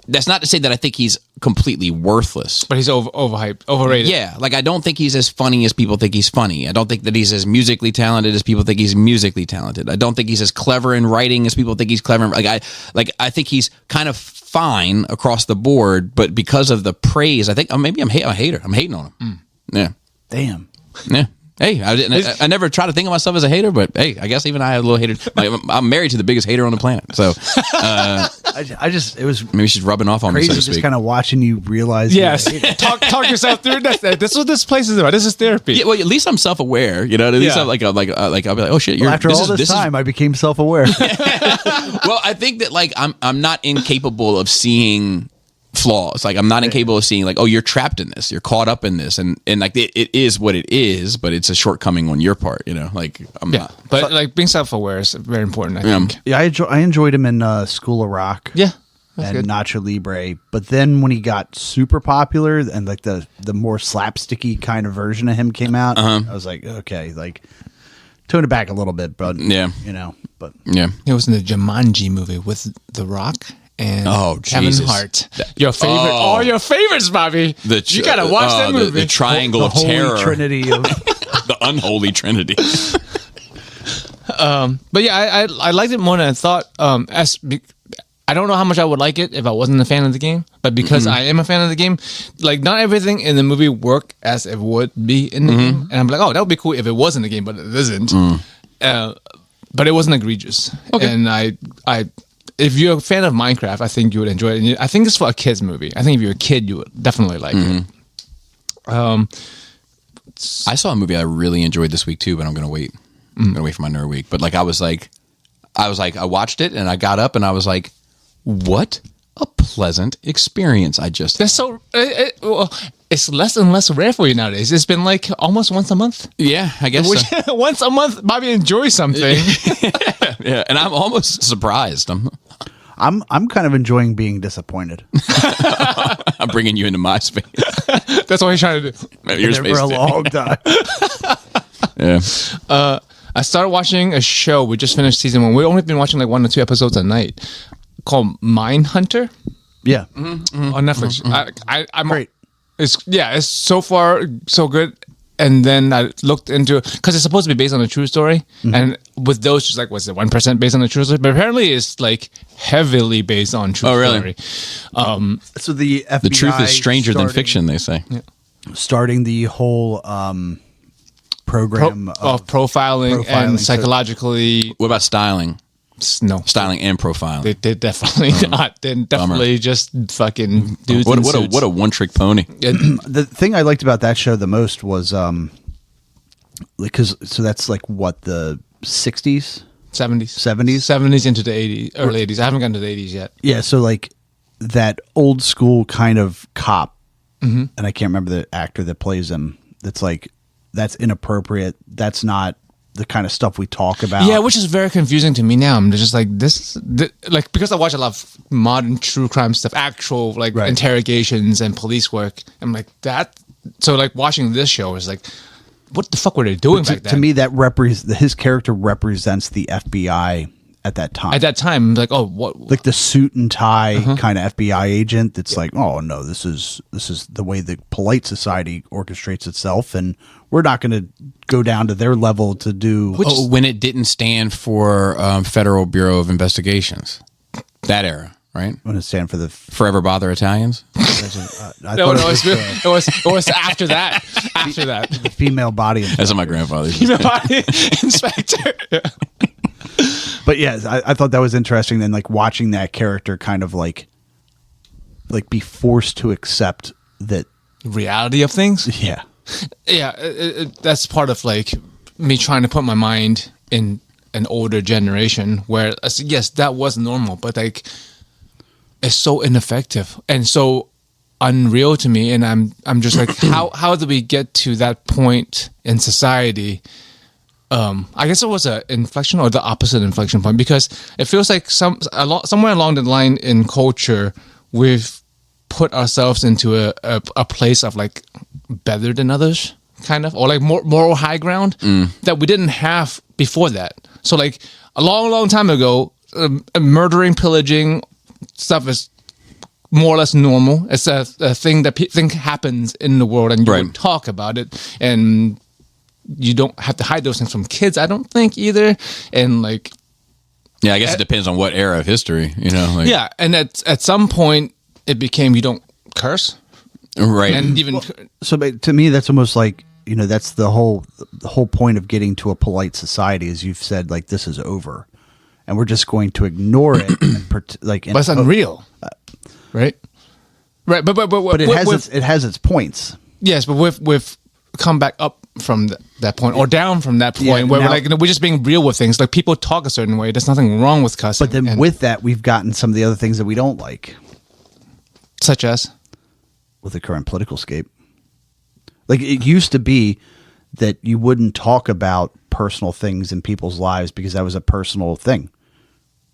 That's not to say that I think he's completely worthless. But he's overhyped, overrated. Yeah, like I don't think he's as funny as people think he's funny. I don't think that he's as musically talented as people think he's musically talented. I don't think he's as clever in writing as people think he's clever. I think he's kind of fine across the board, but because of the praise, I think maybe I'm a hater. I'm hating on him. Yeah. Damn. Yeah. Hey, I never try to think of myself as a hater, but hey, I guess even I have a little hater. I'm married to the biggest hater on the planet, so it was maybe she's rubbing off on me, crazy so to just speak. kind of watching you realize. Yes. talk yourself through this. This is what this place is about. This is therapy. Yeah, well, at least I'm self-aware. You know, at least Yeah. I'm like I'll be like, oh shit. Well, after all this time, I became self-aware. Well, I think that like I'm not incapable of seeing flaws. Like I'm not incapable of seeing like, oh, you're trapped in this, you're caught up in this, and like it is what it is, but it's a shortcoming on your part. You know, like I'm not. But like being self-aware is very important. I think. Yeah, I enjoyed him in School of Rock. Yeah. And Good. Nacho Libre, but then when he got super popular and like the more slapsticky kind of version of him came out, I was like, okay, like tone it back a little bit, but Yeah. you know, but Yeah. It was in the Jumanji movie with The Rock and Kevin Jesus. Hart. Your favorite, all your favorites, Bobby. You gotta watch that movie. The triangle the of holy terror, trinity of the unholy trinity. But yeah, I liked it more than I thought. I don't know how much I would like it if I wasn't a fan of the game, but because I am a fan of the game, like not everything in the movie worked as it would be in the game, and I'm like, oh, that would be cool if it was in the game, but it isn't. But it wasn't egregious, and I if you're a fan of Minecraft, I think you would enjoy it. And I think it's for a kids movie. I think if you're a kid, you would definitely like it. I saw a movie I really enjoyed this week too, but I'm gonna wait. I'm gonna wait for my nerd week. But like I watched it and I got up and I was like, what a pleasant experience I just had. That's so. Well, it's less and less rare for you nowadays. It's been like almost once a month. Yeah, I guess so. Once a month, Bobby enjoys something. Yeah, and I'm almost surprised. I'm kind of enjoying being disappointed. I'm bringing you into my space. That's what he's trying to do. Your For space a too. long time. Yeah. I started watching a show. We just finished season 1. We've only been watching like 1 or 2 episodes a night, called Mindhunter Yeah. on Netflix. I'm Great. It's so far so good. And then I looked into it because it's supposed to be based on a true story, and with those, just like, was it 1% based on a true story? But apparently, it's like heavily based on true really? story. So the FBI The truth is stranger than fiction, they say. Starting the whole program of profiling and psychologically. What about styling? No, Styling and profiling. they definitely not. They definitely just fucking dudes. What a one trick pony. The thing I liked about that show the most was because that's like what, the 60s, 70s into the 80s, early 80s. I haven't gotten to the 80s yet. Yeah, so like that old school kind of cop, and I can't remember the actor that plays him. That's like, that's inappropriate. That's not the kind of stuff we talk about. Yeah, which is very confusing to me now. I'm just like, like, because I watch a lot of modern true crime stuff, actual like interrogations and police work. I'm like that. So like watching this show is like, what the fuck were they doing back then? To me, that his character represents the FBI at that time. At that time, like, oh, what? Like the suit and tie kind of FBI agent that's like, oh no, this is the way the polite society orchestrates itself, and we're not going to go down to their level to do. When it didn't stand for Federal Bureau of Investigations, that era, right? When it stand for the Forever Bother Italians. No, it was after that. After that, the female body. That's what my grandfather used to female body inspector. Yeah. But yeah, I thought that was interesting. And like watching that character kind of like be forced to accept that reality of things. Yeah. Yeah. That's part of like me trying to put my mind in an older generation where, yes, that was normal, but like it's so ineffective and so unreal to me. And I'm just like, how do we get to that point in society? I guess it was an inflection or the opposite inflection point, because it feels like somewhere along the line in culture, we've put ourselves into a place of like better than others, kind of, or like more moral high ground that we didn't have before that. So like a long time ago, murdering, pillaging stuff is more or less normal. It's a thing that think happens in the world, and you would talk about it, and you don't have to hide those things from kids, I don't think, either. And like, yeah, I guess it depends on what era of history, you know. Like, yeah, and at some point it became you don't curse, right? And even so, to me, that's almost like, you know, that's the whole point of getting to a polite society, is you've said like, this is over, and we're just going to ignore it. But it's unreal, right? Right, but it has its points. Yes, but we've come back up from that point, or down from that point, where we're just being real with things. Like, people talk a certain way. There's nothing wrong with cussing. But then with that, we've gotten some of the other things that we don't like, such as with the current political scape. Like, it used to be that you wouldn't talk about personal things in people's lives because that was a personal thing,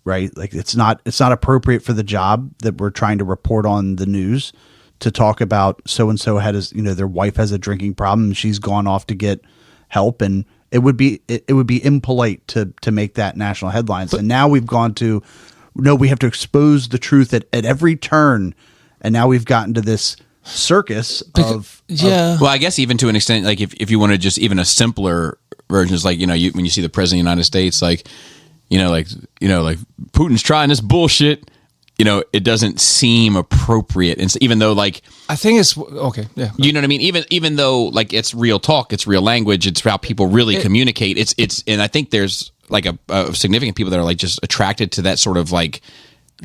right? Like, it's not appropriate for the job that we're trying to report on the news to talk about so-and-so their wife has a drinking problem and she's gone off to get help, and it would be impolite to make that national headlines. And now we've gone to, no, we have to expose the truth at every turn, and now we've gotten to this circus of well, I guess even to an extent, like if you want to just even a simpler version is like, when you see the president of the United States, like Putin's trying this bullshit, it doesn't seem appropriate. And even though, like, I think it's okay. Yeah. You know what I mean? Even though, like, it's real talk, it's real language, it's how people really communicate. It's, and I think there's like a significant people that are like just attracted to that sort of like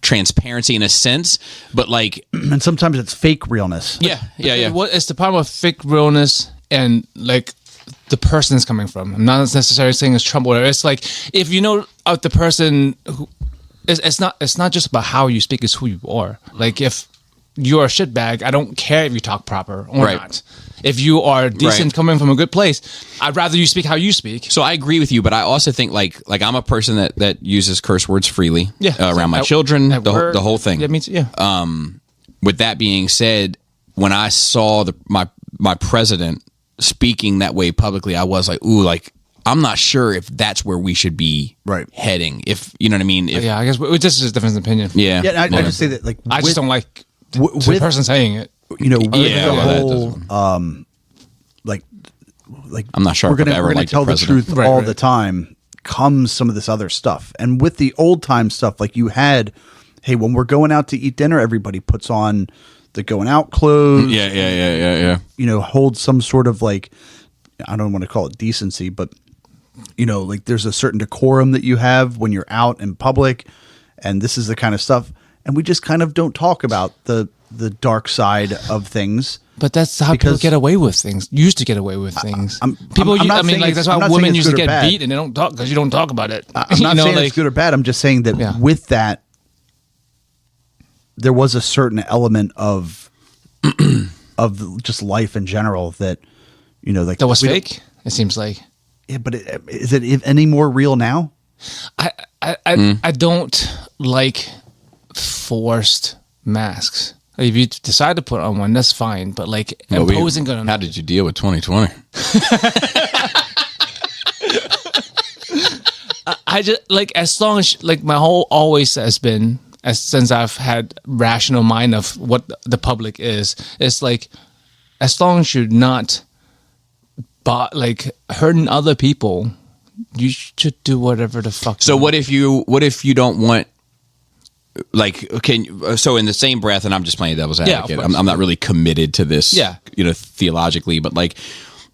transparency in a sense, but like, and sometimes it's fake realness. Yeah. What is the problem with fake realness and like the person is coming from? I'm not necessarily saying it's Trump or whatever. It's like, if you know of the person who, it's not just about how you speak, it's who you are. Like, if you're a shitbag, I don't care if you talk proper or not. If you are decent, coming from a good place, I'd rather you speak how you speak. So I agree with you, but I also think like I'm a person that uses curse words freely around my children, the whole thing. Yeah, me too. Yeah. With that being said, when I saw my president speaking that way publicly, I was like, ooh, like, I'm not sure if that's where we should be heading. If you know what I mean. I guess this is a different opinion. Yeah. I just say that, like, I just don't like the person saying it. Yeah, the well, whole like I'm not sure we're if I've gonna, ever we're gonna liked tell the the president. truth Right, all right. the time comes some of this other stuff. And with the old time stuff, like you had, hey, when we're going out to eat dinner, everybody puts on the going out clothes. Yeah. Hold some sort of like, I don't want to call it decency, but like there's a certain decorum that you have when you're out in public, and this is the kind of stuff. And we just kind of don't talk about the dark side of things. But that's how people get away with things. Used to get away with things. I'm not saying that's I'm why not women saying it's used to good or get bad. beat, and they don't talk because you don't talk about it. I'm not saying it's good or bad. I'm just saying that Yeah. with that, there was a certain element of just life in general that like that was we don't- fake. It seems like. Yeah, but is it any more real now? I don't like forced masks. If you decide to put on one, that's fine. But like imposing on How did you deal with 2020? I just like as long as like my whole always has been since I've had rational mind of what the public is. It's like as long as you're not, like hurting other people, you should do whatever the fuck. So what if you don't want, like, so in the same breath, and I'm just playing devil's Yeah, of advocate. course. I'm not really committed to this, Yeah. theologically, but like,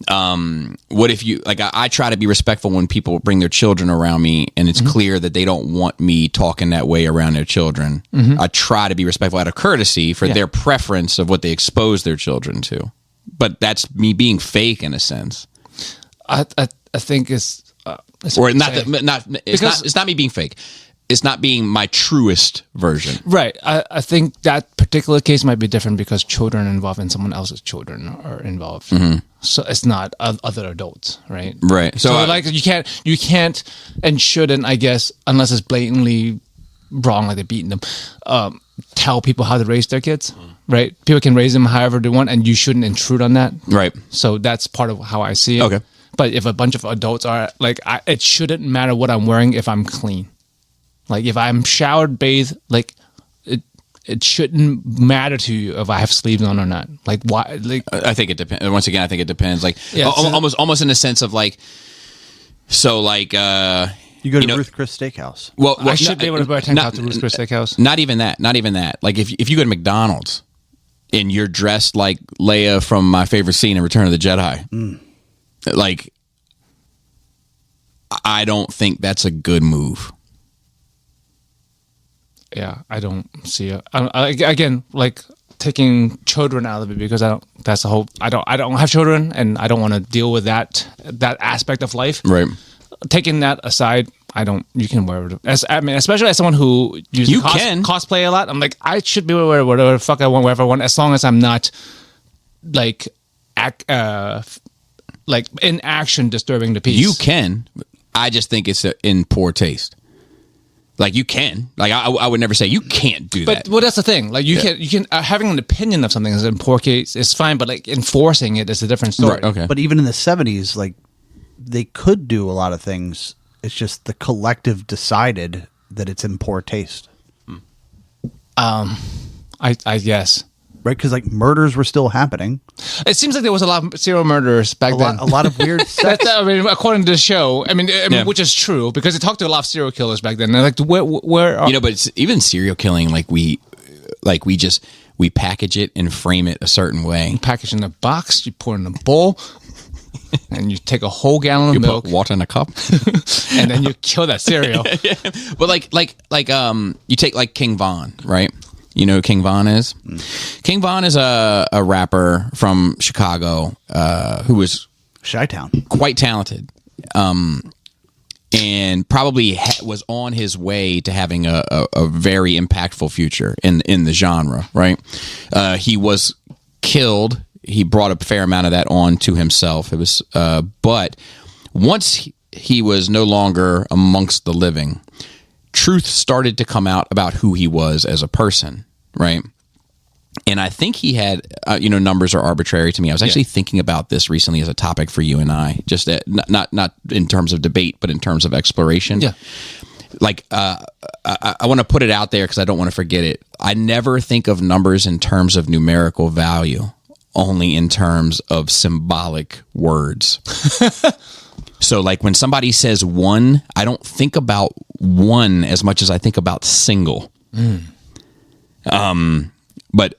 what if you, like, I try to be respectful when people bring their children around me and it's clear that they don't want me talking that way around their children. I try to be respectful out of courtesy for their preference of what they expose their children to. But that's me being fake in a sense. I think it's Or it's not me being fake. It's not being my truest version. right. I think that particular case might be different because children involved and someone else's children are involved. So it's not other adults, right? Right. So like you can't and shouldn't, I guess, unless it's blatantly wrong, like they're beating them, tell people how to raise their kids, right? People can raise them however they want, and you shouldn't intrude on that. Right. So that's part of how I see it. Okay. But if a bunch of adults are like, it shouldn't matter what I'm wearing if I'm clean. Like if I'm showered, bathed, like it shouldn't matter to you if I have sleeves on or not. Like why? Like I think it depends. Once again, I think it depends. Like Yeah, almost in the sense of like, so like You go to Ruth Chris Steakhouse. well, I should be able to buy a tank out to Ruth's Chris Steakhouse. Not even that. Like if you go to McDonald's and you're dressed like Leia from my favorite scene in Return of the Jedi, like I don't think that's a good move. Yeah, I don't see it. Again, like taking children out of it because I don't. That's the whole. I don't have children, and I don't want to deal with that aspect of life. Right. Taking that aside, I don't. You can wear it. Especially as someone who uses cosplay a lot. I'm like, I should be able to wear whatever the fuck I want, wherever I want, as long as I'm not like like in action disturbing the peace. You can. I just think it's in poor taste. Like you can. Like I would never say you can't do that. But well, that's the thing. Like you can having an opinion of something is in poor case is fine, but like enforcing it is a different story. Right. Okay. But even in the 70s, like they could do a lot of things. It's just the collective decided that it's in poor taste. I guess. Right? Because like murders were still happening. It seems like there was a lot of serial murderers back then. A lot of weird sex. I mean, according to the show, I mean, which is true because they talked to a lot of serial killers back then. They're like, where are but it's, even serial killing, like we package it and frame it a certain way. packaged in a box? You pour it in a bowl, and you take a whole gallon of milk, Put water in a cup. and then you kill that cereal. But like you take like King Von, right? You know who King Von is? King Von is a rapper from Chicago who was Chi-Town. quite talented, and probably was on his way to having a very impactful future in the genre. Right? He was killed. He brought a fair amount of that on to himself. It was, but once he was no longer amongst the living, truth started to come out about who he was as a person, right? And I think he had, numbers are arbitrary to me. I was actually thinking about this recently as a topic for you and I, just that, not in terms of debate, but in terms of exploration. Yeah. like I want to put it out there because I don't want to forget it. I never think of numbers in terms of numerical value, only in terms of symbolic words. So like when somebody says one, I don't think about one as much as I think about single. But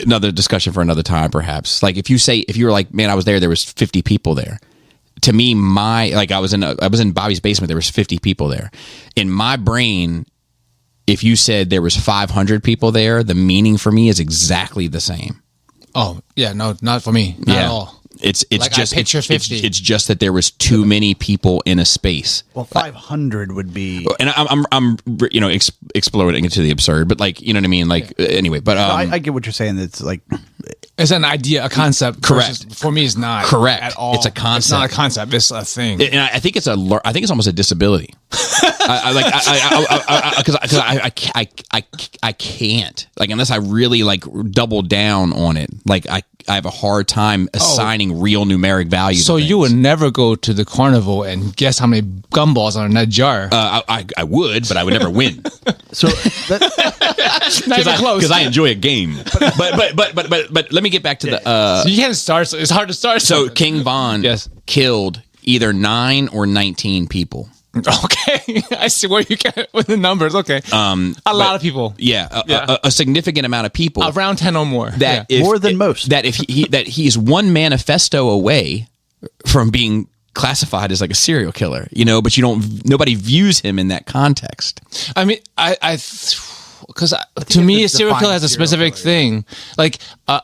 another discussion for another time, perhaps. Like if you were like, man, I was there was 50 people there. To me, I was in Bobby's basement, there was 50 people there. In my brain, if you said there was 500 people there, the meaning for me is exactly the same. Oh, yeah, no, not for me. Not at all. It's Like, just I picture 50. It's just that there was too many people in a space. Well, 500 would be. And I'm exploding into the absurd, but like, you know what I mean? Like, anyway, but I get what you're saying. It's like, It's an idea, a concept. Correct. Versus, for me, it's not Correct. at all. It's a concept. It's not a concept. It's a thing. and I think it's almost a disability. I can't, like, unless I really like double down on it. Like I have a hard time assigning real numeric value. So to you would things. never go to the carnival and guess how many gumballs are in that jar. I would, but I would never win. so that, Not even close. Because I enjoy a game. But let me get back to the. So you can't start. So it's hard to start. So something. King Von killed either 9 or 19 people. Okay, I see where you get with the numbers. Okay, a lot of people. Yeah, a significant amount of people. Around 10 or more. That Yeah. if, More than most. That if he's one manifesto away from being classified as like a serial killer, but nobody views him in that context. I mean, because to me, a serial killer has a specific thing. Like a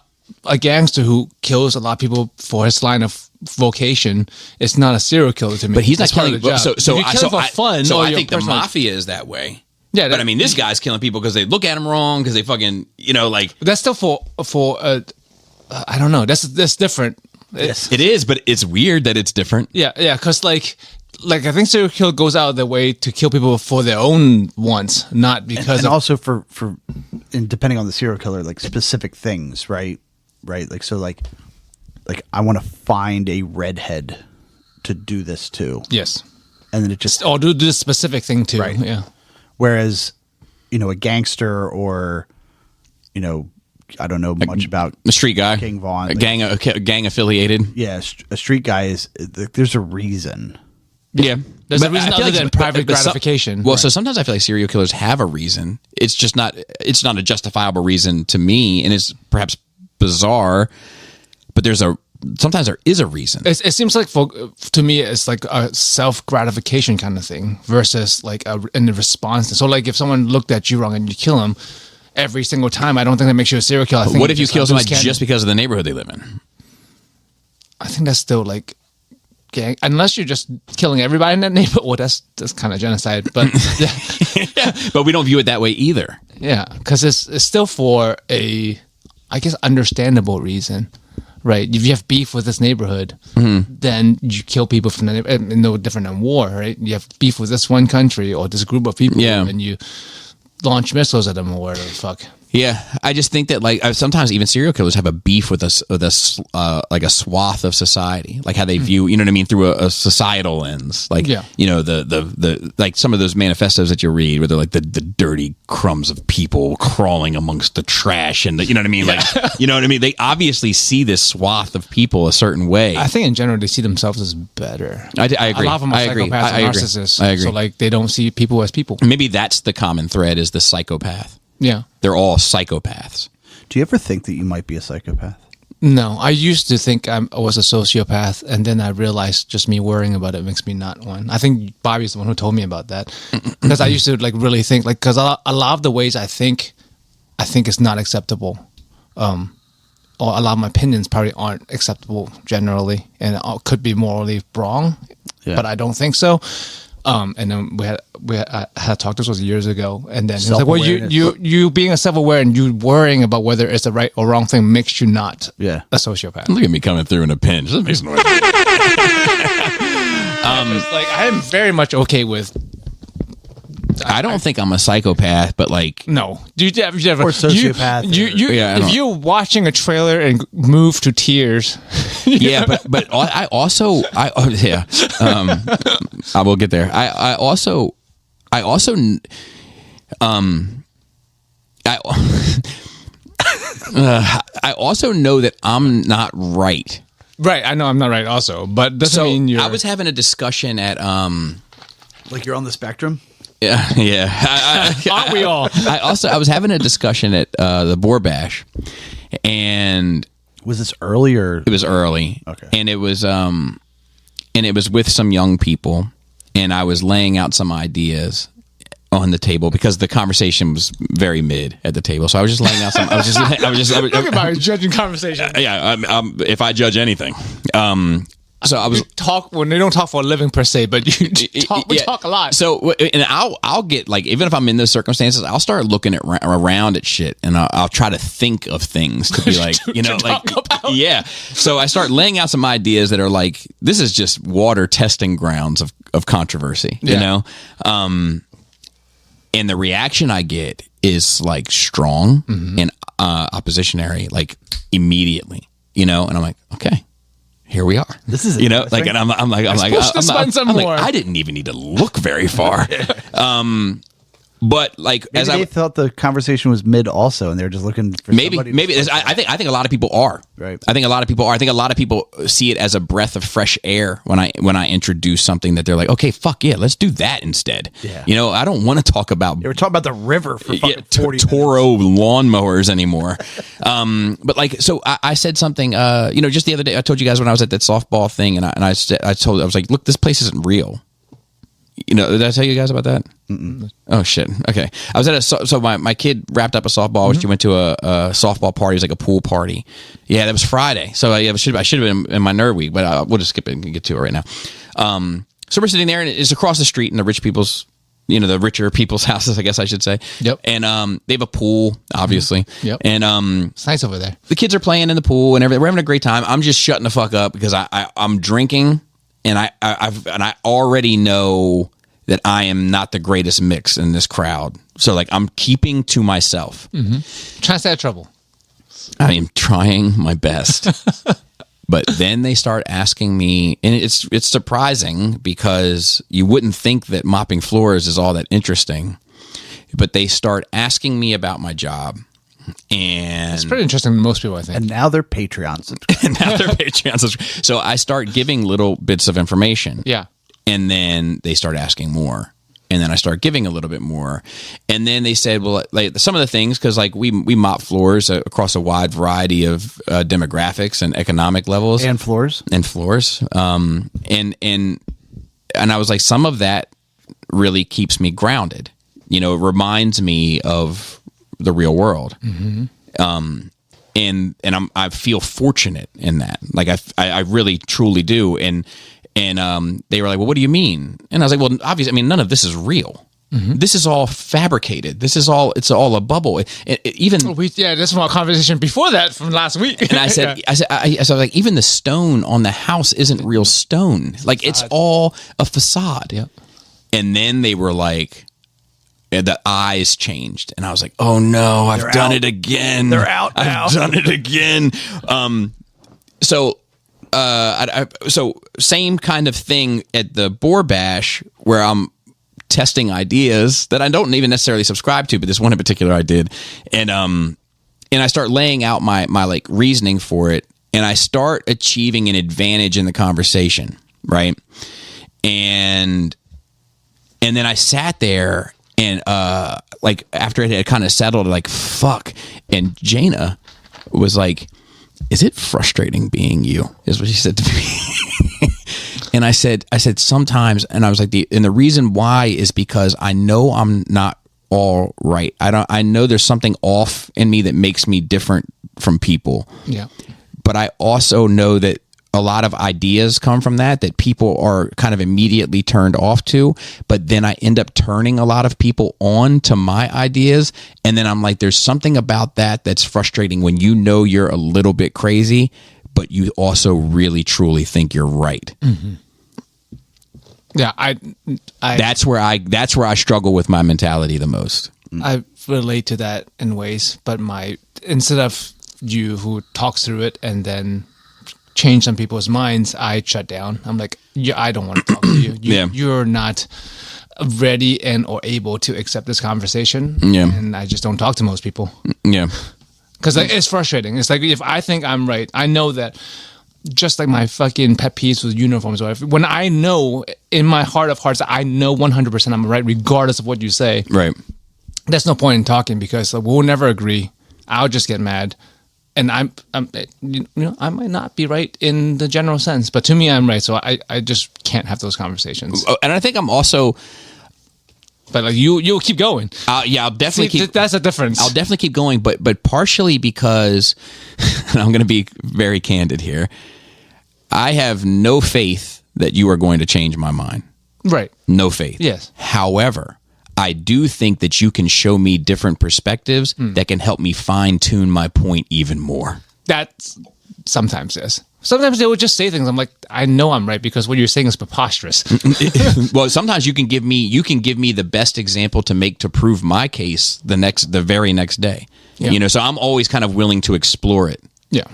gangster who kills a lot of people for his line of vocation, it's not a serial killer to me. But he's not It's part of killing. the job. If you kill for fun. So or I your think the personal- mafia is that way. Yeah, But I mean, this guy's killing people because they look at him wrong, because they fucking, like. That's still for I don't know. That's different. yes. It is, but it's weird that it's different. Yeah, because like I think serial killer goes out of their way to kill people for their own wants, not because and of also and depending on the serial killer, like specific things, right? Like, so like I want to find a redhead to do this to. yes. And then it just, Or do this specific thing too. Right. Yeah. whereas, a gangster or, I don't know much about A street guy, King Von, a gang affiliated. yeah, a street guy is, there's a reason. Yeah, There's a But reason I feel other than private but some- gratification. Well, Right. so sometimes I feel like serial killers have a reason. It's just not. It's not a justifiable reason to me, and it's perhaps bizarre. But sometimes there is a reason. It seems like to me it's like a self gratification kind of thing versus like in the response. So like if someone looked at you wrong and you kill him every single time, I don't think that makes you a serial killer. I think What if you kill somebody just just because of the neighborhood they live in? I think that's still like gang, unless you're just killing everybody in that neighborhood. Well, that's kind of genocide, but But we don't view it that way either. yeah, because it's still for a, I guess, understandable reason. Right, if you have beef with this neighborhood, then you kill people from the neighborhood. No different than war, right? You have beef with this one country or this group of people, Yeah. and you launch missiles at them or whatever the fuck. Yeah, I just think that like sometimes even serial killers have a beef with like a swath of society, like how they view, you know what I mean, through a societal lens. Like, Yeah. the like some of those manifestos that you read where they're like the dirty crumbs of people crawling amongst the trash, and you know what I mean, like you know what I mean. They obviously see this swath of people a certain way. I think in general they see themselves as better. I agree. A lot of them are I agree. psychopaths I and agree. narcissists. I agree. So like they don't see people as people. Maybe that's the common thread: is the psychopath. Yeah. They're all psychopaths. Do you ever think that you might be a psychopath? No, I used to think I was a sociopath, and then I realized just me worrying about it makes me not one. I think Bobby's the one who told me about that, because I used to like really think like, because a lot of the ways I think is not acceptable, or a lot of my opinions probably aren't acceptable generally, and could be morally wrong, Yeah. but I don't think so. And then I had talked, this was years ago, and then he was like, well, you being a self-aware and you worrying about whether it's a right or wrong thing makes you not a sociopath. Look at me coming through in a pinch. That makes noise. Like I am very much okay with. I don't think I'm a psychopath, but like, No, you ever Or sociopath Yeah, I don't- if you're watching a trailer and move to tears, yeah, but I will get there. I I also, I, I also know that I'm not right. Right, I know I'm not right also, but doesn't mean you're... I was having a discussion at Like you're on the spectrum? yeah. Aren't we all? I was having a discussion at the Boar Bash, and Was this earlier? it was early. Okay. And it was with some young people, and I was laying out some ideas on the table because the conversation was very mid at the table. So I was just laying out some. I was Look at my judging conversation. yeah. If I judge anything, so I was talk when they don't talk for a living per se, but you talk. We talk a lot. So, and I'll get like, even if I'm in those circumstances, I'll start looking around at shit, and I'll try to think of things to be like, yeah. So I start laying out some ideas that are like, this is just water testing grounds of controversy, you know. And the reaction I get is like strong and oppositionary, like immediately, you know. And I'm like, okay, here we are. This is, you know, like, and I'm like, I didn't even need to look very far. But like, Maybe they thought the conversation was mid also, and they're just looking for maybe. somebody I think a lot of people are. Right. I think a lot of people are. I think a lot of people see it as a breath of fresh air when I introduce something that they're like, okay, fuck yeah, let's do that instead. Yeah. You know, I don't want to talk about. They were talking about the river for fucking 40 Toro lawnmowers anymore. But like, so I said something. You know, just the other day, I told you guys when I was at that softball thing, and I was like, look, this place isn't real. You know, did I tell you guys about that? Mm-mm. Oh shit. Okay, I was at so my kid wrapped up a softball. She went to a softball party. It was like a pool party. Yeah, that was Friday. So I should have been in my nerd week, but we'll just skip it and get to it right now. So we're sitting there, and it's across the street in the rich people's, you know, the richer people's houses, I guess I should say. Yep. And they have a pool, obviously. Yep. And it's nice over there. the kids are playing in the pool and everything. We're having a great time. I'm just shutting the fuck up because I'm drinking. And I already know that I am not the greatest mix in this crowd. So like, I'm keeping to myself. Trying to stay out of trouble. I am trying my best. But then they start asking me, and it's surprising because you wouldn't think that mopping floors is all that interesting. But they start asking me about my job. And it's pretty interesting to most people, I think. And now they're Patreon subscribers. So I start giving little bits of information. Yeah. And then they start asking more. And then I start giving a little bit more. And then they said, well, like some of the things, because like we mop floors across a wide variety of demographics and economic levels. And floors. And floors. And I was like, some of that really keeps me grounded. You know, it reminds me of the real world. Mm-hmm. And I feel fortunate in that. Like I really truly do. And they were like, well, what do you mean? And I was like, well, obviously, I mean, none of this is real. Mm-hmm. This is all fabricated. It's all a bubble. This was our conversation before that from last week. And I said, I was like, even the stone on the house isn't real stone. Like it's all a facade. Yep. And then they were like, the eyes changed, and I was like, "Oh no, I've done it again. They're out now. I've done it again." So same kind of thing at the Boar Bash where I'm testing ideas that I don't even necessarily subscribe to, but this one in particular I did, and I start laying out my like reasoning for it, and I start achieving an advantage in the conversation, right? And then I sat there. And like after it had kind of settled, like fuck. And Jaina was like, "Is it frustrating being you?" Is what she said to me. And I said sometimes. And I was like, the reason why is because I know I'm not all right. I know there's something off in me that makes me different from people. Yeah. But I also know that a lot of ideas come from that people are kind of immediately turned off to, but then I end up turning a lot of people on to my ideas. And then I'm like, there's something about that that's frustrating when you know you're a little bit crazy, but you also really truly think you're right. Mm-hmm. Yeah. I that's where I struggle with my mentality the most. I relate to that in ways, but instead of you who talks through it and then change some people's minds, I shut down. I'm like, I don't want to talk to you. You're not ready and or able to accept this conversation. Yeah. And I just don't talk to most people. Yeah. Because it's frustrating. It's like if I think I'm right, I know that just like my fucking pet peeves with uniforms, or when I know in my heart of hearts, I know 100% I'm right, regardless of what you say. Right. There's no point in talking because we'll never agree. I'll just get mad. And I might not be right in the general sense, but to me, I'm right. So I just can't have those conversations. And I think I'm also... But like you'll keep going. Yeah, I'll definitely keep. That's a difference. I'll definitely keep going, but partially because, and I'm going to be very candid here, I have no faith that you are going to change my mind. Right. No faith. Yes. However, I do think that you can show me different perspectives that can help me fine tune my point even more. That's sometimes, yes. Sometimes they would just say things. I'm like, I know I'm right because what you're saying is preposterous. Well, sometimes you can give me the best example to prove my case the very next day. Yeah. So I'm always kind of willing to explore it. Yeah.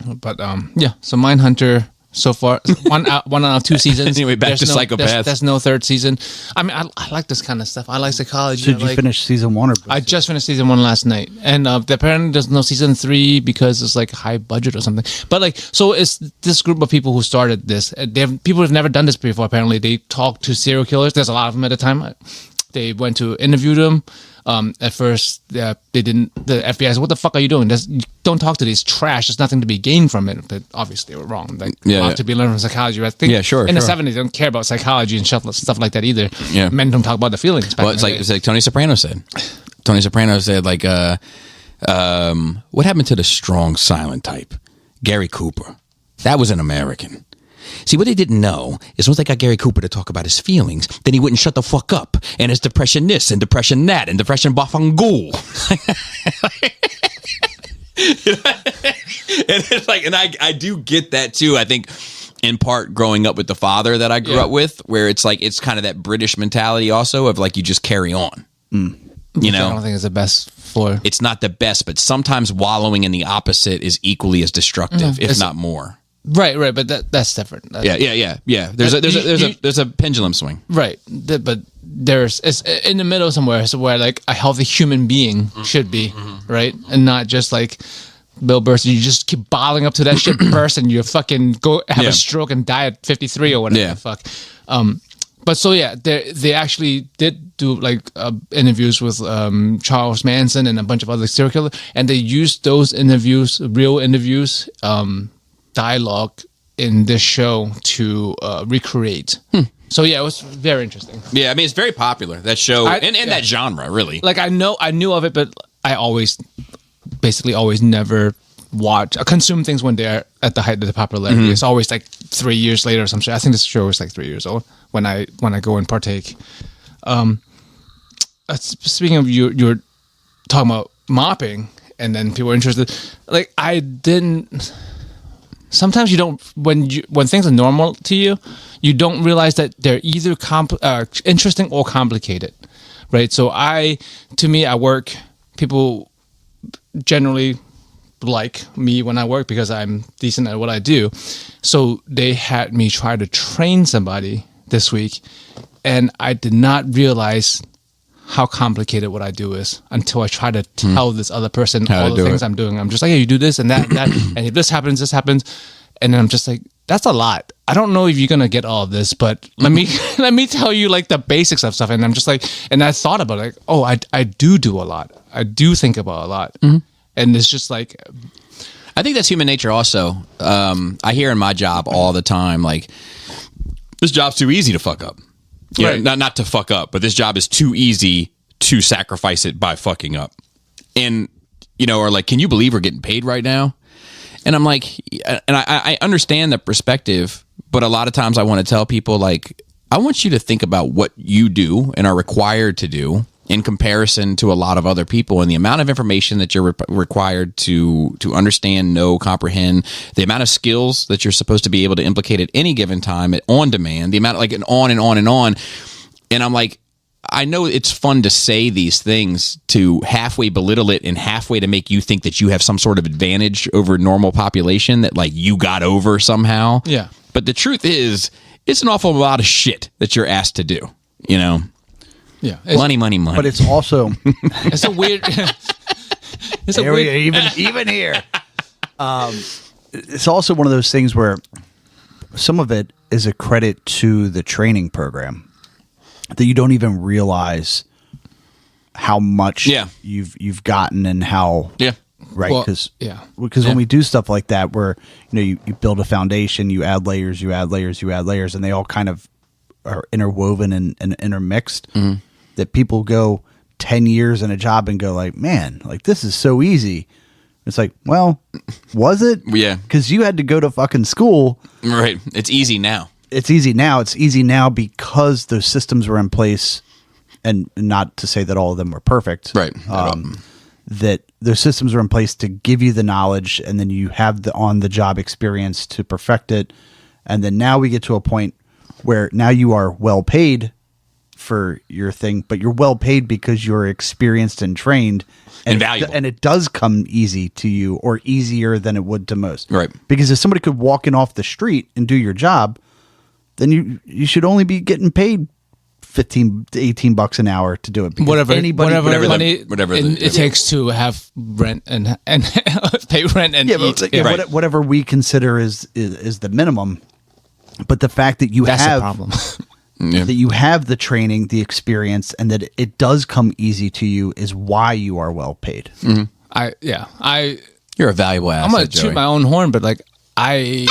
But yeah. So Mindhunter so far, one out of 2 seasons. Anyway, back to Psychopath. There's no 3rd season. I mean, I like this kind of stuff. I like psychology. Did you finish season 1 or? I just finished season 1 last night, and apparently there's no season 3 because it's like high budget or something. But like, so it's this group of people who started this. People who've never done this before. Apparently, they talk to serial killers. There's a lot of them at a time. They went to interview them. At first, they didn't. The FBI said, "What the fuck are you doing? Don't talk to these trash. There's nothing to be gained from it." But obviously, they were wrong. Like, a lot to be learned from psychology. I think. Yeah, sure. In the '70s, they don't care about psychology and stuff like that either. Yeah. Men don't talk about the feelings. Well, it's like Tony Soprano said. Tony Soprano said, like, what happened to the strong, silent type? Gary Cooper. That was an American. See, what they didn't know is once they got Gary Cooper to talk about his feelings, then he wouldn't shut the fuck up. And his depression this and depression that and depression bafangul. And it's like, and I do get that too. I think in part growing up with the father that I grew up with, where it's like, it's kind of that British mentality also of like, you just carry on. I don't think it's the best for. It's not the best, but sometimes wallowing in the opposite is equally as destructive, if not more. Right, but that's different. Yeah. There's a pendulum swing. Right, but it's in the middle somewhere, so where like a healthy human being should be, right, and not just like Bill Burr. You just keep bottling up to that shit burst, and you fucking go have a stroke and die at 53 or whatever the fuck. But so yeah, they actually did do like interviews with Charles Manson and a bunch of other serial killers, and they used those interviews, real interviews. Dialogue in this show to recreate. So yeah, it was very interesting. Yeah, I mean it's very popular, that show, and that genre, really. Like I knew of it, but I always never consume things when they're at the height of the popularity. It's always like 3 years later or some shit. I think this show was like 3 years old when I go and partake. Speaking of you're talking about mopping, and then people are interested. Like I didn't. Sometimes you don't, when things are normal to you, you don't realize that they're either interesting or complicated, right? So to me, I work, people generally like me when I work because I'm decent at what I do. So they had me try to train somebody this week, and I did not realize how complicated what I do is until I try to tell this other person all the things I'm doing. I'm just like, hey, you do this and that and that, and if this happens, and then I'm just like, that's a lot. I don't know if you're gonna get all of this, but let me tell you like the basics of stuff. And I'm just like, and I thought about it, like, oh, I do a lot. I do think about a lot, and it's just like, I think that's human nature also. I hear in my job all the time, like, this job's too easy to fuck up. Yeah, right. Not to fuck up, but this job is too easy to sacrifice it by fucking up. And, or like, can you believe we're getting paid right now? And I'm like, and I understand the perspective, but a lot of times I want to tell people, like, I want you to think about what you do and are required to do in comparison to a lot of other people, and the amount of information that you're required to understand, know, comprehend, the amount of skills that you're supposed to be able to implicate at any given time on demand, the amount, like, and on and on and on. And I'm like, I know it's fun to say these things to halfway belittle it and halfway to make you think that you have some sort of advantage over normal population that, like, you got over somehow. Yeah. But the truth is, it's an awful lot of shit that you're asked to do. You know, Yeah. money. But it's also It's a weird. It's a There we weird. go, even here. It's also one of those things where some of it is a credit to the training program that you don't even realize how much Yeah. you've gotten and how right Well, because yeah. when we do stuff like that where you build a foundation, you add layers, and they all kind of are interwoven and intermixed, that people go 10 years in a job and go like, man, like this is so easy. It's like, well, was it? Yeah. Because you had to go to fucking school. Right. It's easy now. It's easy now. It's easy now because those systems were in place, and not to say that all of them were perfect. Right. That those systems are in place to give you the knowledge, and then you have the on-the-job experience to perfect it. And then now we get to a point where now you are well paid for your thing, but you're well paid because you're experienced and trained And valuable. and it does come easy to you, or easier than it would to most. Right. Because if somebody could walk in off the street and do your job, then you should only be getting paid $15 to $18 an hour to do it. Because Whatever whatever it takes to have rent and pay rent and yeah, eat. but, yeah, whatever we consider is the minimum. But the fact that you That's have the problem. that you have the training, the experience, and that it does come easy to you is why you are well paid. You're a valuable asset. I'm gonna Joey. toot my own horn, but like I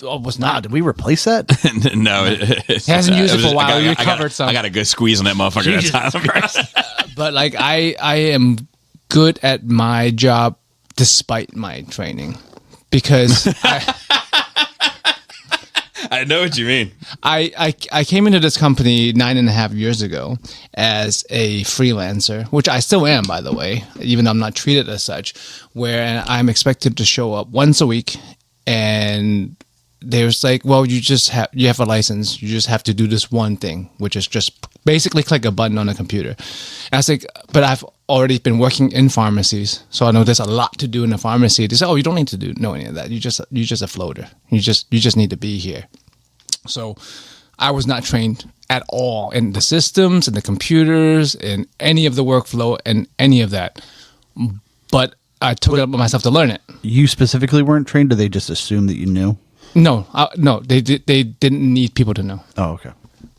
was not. Did we replace that? No, it hasn't used it for a while. I We got- recovered some. I got a good squeeze on that motherfucker. Jesus That time. But like I am good at my job despite my training, because I know what you mean. I came into this company 9.5 years ago as a freelancer, which I still am, by the way, even though I'm not treated as such, where I'm expected to show up once a week, and there's like, well, you have a license, you just have to do this one thing, which is just basically click a button on a computer. And I was like, but I've already been working in pharmacies, so I know there's a lot to do in a pharmacy. They say, oh, you don't need to know any of that. You're just a floater. You just need to be here. So I was not trained at all in the systems and the computers and any of the workflow and any of that. But I took it upon myself to learn it. You specifically weren't trained, or they just assumed that you knew? No, they didn't need people to know. Oh, okay.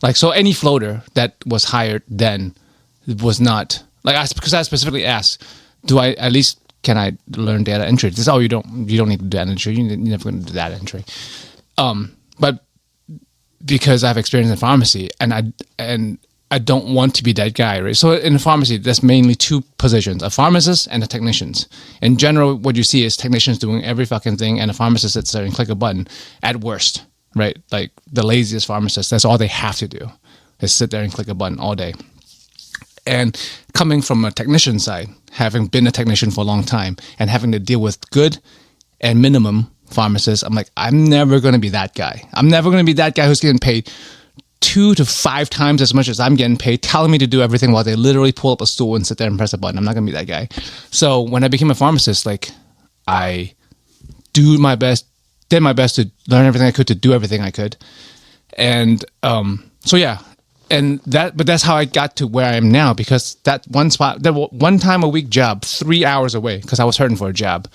Like, so any floater that was hired then was not like because I specifically asked, can I learn data entry? They said, oh, you don't need to do data entry. You're never going to do data entry. But because I have experience in pharmacy and I don't want to be that guy, right? So in a pharmacy, there's mainly two positions, a pharmacist and a technicians. In general, what you see is technicians doing every fucking thing, and a pharmacist sits there and click a button at worst, right? Like the laziest pharmacist, that's all they have to do is sit there and click a button all day. And coming from a technician side, having been a technician for a long time and having to deal with good and minimum pharmacists, I'm like, I'm never going to be that guy. I'm never going to be that guy who's getting paid 2 to 5 times as much as I'm getting paid, telling me to do everything while they literally pull up a stool and sit there and press a button. I'm not going to be that guy. So when I became a pharmacist, like I did my best to learn everything I could, to do everything I could. And so yeah. But that's how I got to where I am now, because that one spot, that one time a week job, 3 hours away, because I was hurting for a job.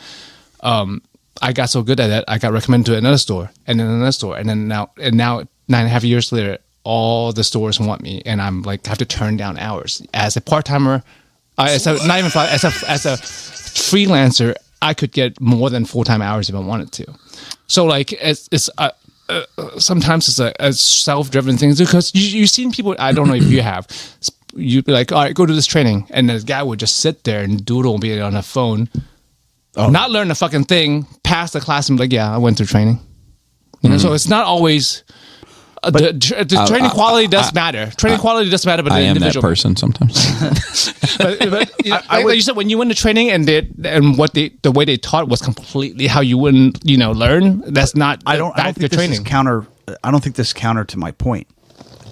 I got so good at it, I got recommended to another store, and then another store, and then now 9.5 years later, all the stores want me, and I'm like, have to turn down hours as a part-timer. As a freelancer, I could get more than full-time hours if I wanted to. So like it's sometimes it's a self-driven thing, because you've seen people, I don't know if you have, you'd be like, all right, go to this training, and this guy would just sit there and doodle, be on a phone, not learn a fucking thing, pass the class, and be like, yeah, I went through training. You know, so it's not always the training quality does matter. Training quality does matter, but I the am that individual person sometimes. but you know, like you said, when you went to training and the way they taught was completely how you wouldn't learn. That's not. I don't think this is counter. I don't think this is counter to my point,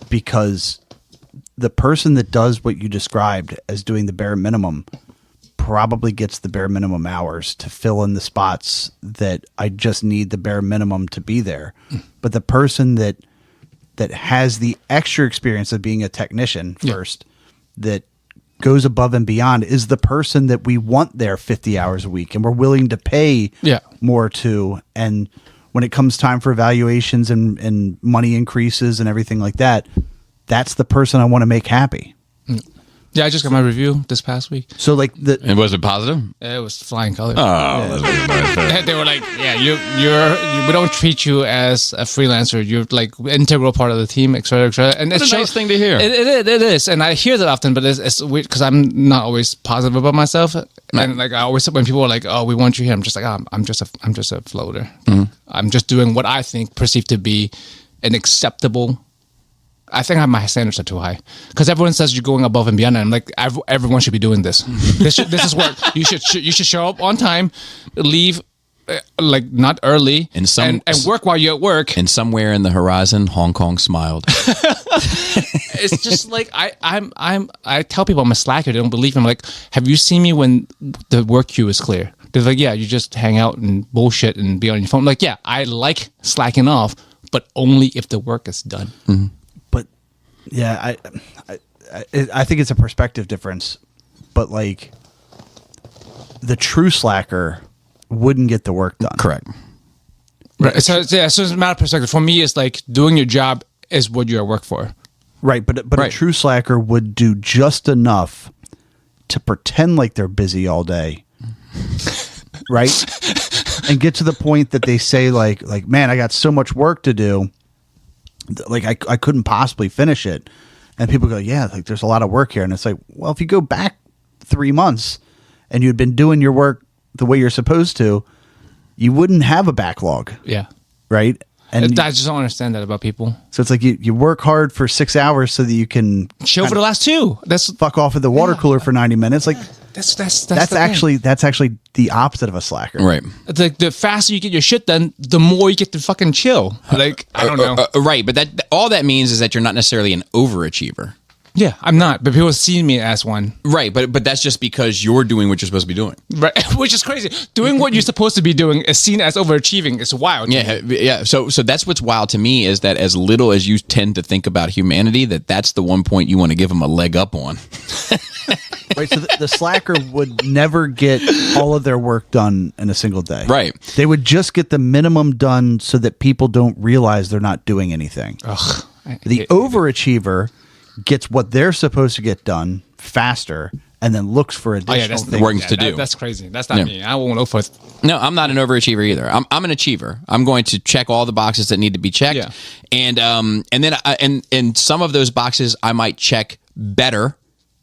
because the person that does what you described as doing the bare minimum probably gets the bare minimum hours to fill in the spots that I just need the bare minimum to be there. But the person that that has the extra experience of being a technician first, that goes above and beyond, is the person that we want there 50 hours a week and we're willing to pay more to. And when it comes time for evaluations and money increases and everything like that, that's the person I want to make happy. Yeah, I just got my review this past week. So like And was it positive? It was flying colors. Oh, that's They were like, "Yeah, we don't treat you as a freelancer. You're like integral part of the team, et cetera, et cetera." And What a nice thing to hear. It is, and I hear that often, but it's weird because I'm not always positive about myself. And like I always, when people are like, "Oh, we want you here," I'm just like, I'm just a floater. I'm just doing what I think perceived to be an acceptable. I think my standards are too high because everyone says you're going above and beyond, and I'm like, everyone should be doing this. This is work. You should show up on time, leave like not early, and work while you're at work. And somewhere in the horizon, Hong Kong smiled. It's just like I tell people I'm a slacker. They don't believe me. I'm like, have you seen me when the work queue is clear? They're like, yeah, you just hang out and bullshit and be on your phone. I'm like, yeah, I like slacking off, but only if the work is done. Mm-hmm. Yeah, I think it's a perspective difference, but like the true slacker wouldn't get the work done. Correct. Right. So it's a matter of perspective. For me, it's like doing your job is what you're at work for. Right, but Right. a true slacker would do just enough to pretend like they're busy all day, right? And get to the point that they say like, man, I got so much work to do. Like I couldn't possibly finish it. And people go, yeah, like there's a lot of work here. And it's like, well, if you go back 3 months and you'd been doing your work the way you're supposed to, you wouldn't have a backlog. Yeah. Right. And I just don't understand that about people. so it's like you work hard for 6 hours so that you can Chill for the last 2. That's fuck off at the water cooler for 90 minutes. Like that's that's the actually the opposite of a slacker. Right. thing. It's like the faster you get your shit done, the more you get to fucking chill. Like I don't know. Right, but that all that means is that you're not necessarily an overachiever. Yeah, I'm not, but people see me as one. Right, but that's just because you're doing what you're supposed to be doing. Right, which is crazy. Doing what you're supposed to be doing is seen as overachieving. It's wild. Yeah. So that's what's wild to me is that as little as you tend to think about humanity, that's the one point you want to give them a leg up on. Right. So the slacker would never get all of their work done in a single day. Right. They would just get the minimum done so that people don't realize they're not doing anything. Ugh. The overachiever gets what they're supposed to get done faster and then looks for additional things. work to do. That's crazy. That's not me. I won't know for it. No, I'm not an overachiever either. I'm an achiever. I'm going to check all the boxes that need to be checked, Yeah. and then some of those boxes I might check better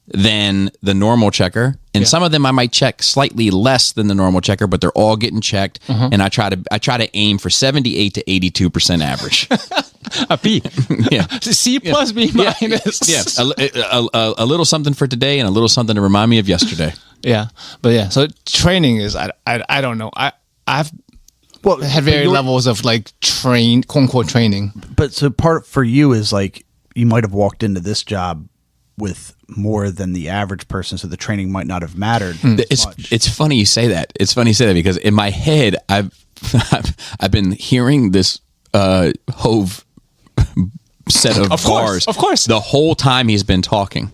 than the normal checker, and some of them I might check slightly less than the normal checker, but they're all getting checked, and I try to aim for 78 to 82% average. A B. Yeah. C plus B minus. Yeah, a little something for today and a little something to remind me of yesterday. Yeah. But yeah, so training is I don't know. I've had various levels of like quote unquote training. But so part for you is like you might have walked into this job with more than the average person, so the training might not have mattered. It's funny you say that. It's funny you say that because in my head I've been hearing this Hove set of bars, of course, the whole time he's been talking,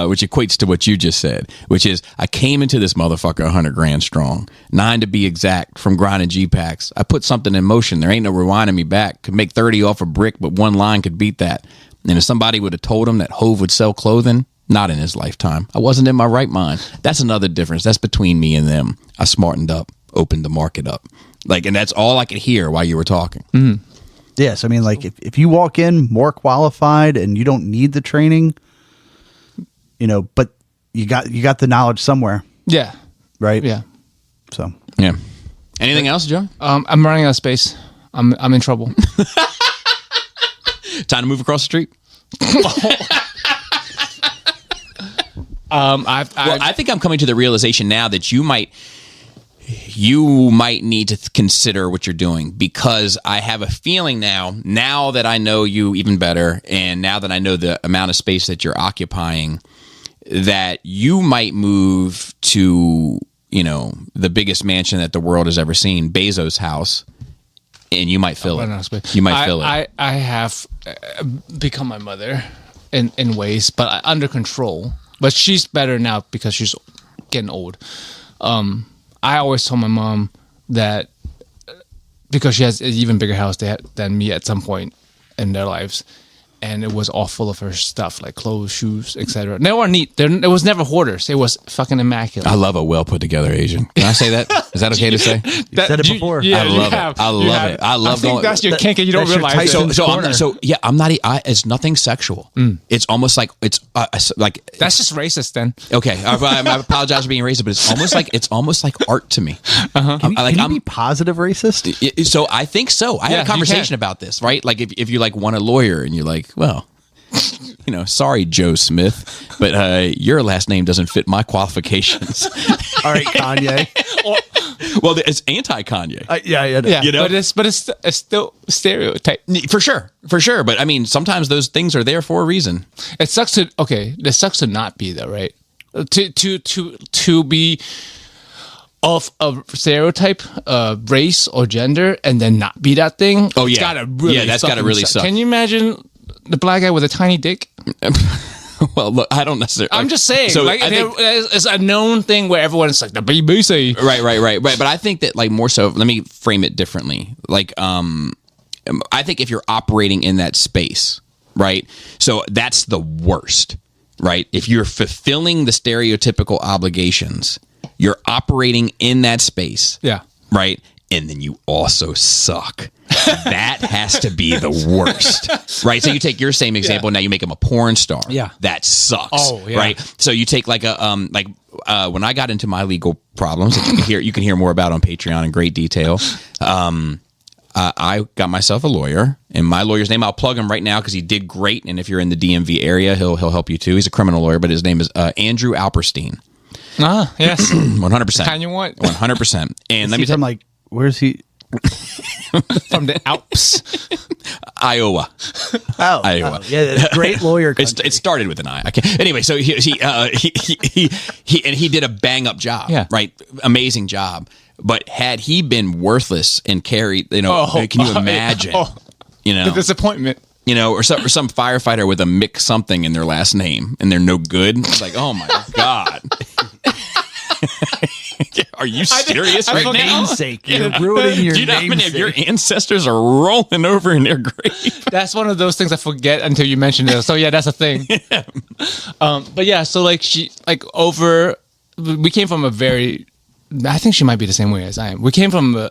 which equates to what you just said, which is I came into this motherfucker 100 grand strong, 9 to be exact, from grinding G packs. I put something in motion. There ain't no rewinding me back. Could make 30 off a brick, but one line could beat that. And if somebody would have told him that Hove would sell clothing, not in his lifetime. I wasn't in my right mind. That's another difference. That's between me and them. I smartened up, opened the market up. And that's all I could hear while you were talking. Mm-hmm. Yes, I mean, like if you walk in more qualified and you don't need the training, but you got the knowledge somewhere. Yeah. Right. Yeah. So Yeah. Anything else, Joe? I'm running out of space. I'm in trouble. Time to move across the street. I think I'm coming to the realization now that you might need to consider what you're doing, because I have a feeling now that I know you even better, and now that I know the amount of space that you're occupying, that you might move to, the biggest mansion that the world has ever seen, Bezos' house, and you might feel it. You might feel it. I have become my mother in ways, but under control. But she's better now because she's getting old. I always told my mom that because she has an even bigger house than me at some point in their lives, and it was all full of her stuff like clothes, shoes, etc. They were neat. It was never hoarders. It was fucking immaculate. I love a well put together Asian. Can I say that? Is that okay to say? You said it before. I love it. I love it. I love going. That's your kink, and you don't realize it. I'm not. It's nothing sexual. It's almost like it's like that's just racist. Then okay, I apologize for being racist, but it's almost like art to me. Can you be positive racist? So I think so. I had a conversation about this, right? Like if you like want a lawyer and you're like, well, sorry, Joe Smith, but your last name doesn't fit my qualifications. All right, Kanye. Well, it's anti-Kanye. Yeah. But it's still stereotype for sure. But I mean, sometimes those things are there for a reason. It sucks to not be though, right? To be of a stereotype, race or gender, and then not be that thing. Oh yeah, that's gotta really suck. Can you imagine the black guy with a tiny dick? Well, look, I don't necessarily. I'm just saying, so like, it's a known thing where everyone's like the BBC. Right. But I think that like more so. Let me frame it differently. Like, I think if you're operating in that space, right? So that's the worst, right? If you're fulfilling the stereotypical obligations, you're operating in that space, yeah, right? And then you also suck. That has to be the worst, right? So you take your same example, now you make him a porn star. Yeah, that sucks. Right? So you take like when I got into my legal problems, that you can hear more about on Patreon in great detail. I got myself a lawyer, and my lawyer's name, I'll plug him right now because he did great. And if you're in the DMV area, he'll help you too. He's a criminal lawyer, but his name is Andrew Alperstein. Yes, 100%. Kind you want 100%. And let me tell you, where's he? From the Alps, Iowa. Oh, Iowa. Yeah, great lawyer. It started with an I. Anyway, so he did a bang up job. Yeah. Right. Amazing job. But had he been worthless and carried, can you imagine? The disappointment. Or some firefighter with a Mick something in their last name and they're no good. It's like, oh my God. Are you serious right now? Namesake, you're ruining your Do you know how many of your ancestors are rolling over in their grave? That's one of those things I forget until you mention it. So yeah, that's a thing. Yeah. But yeah, so like we came from a very, I think she might be the same way as I am. We came from a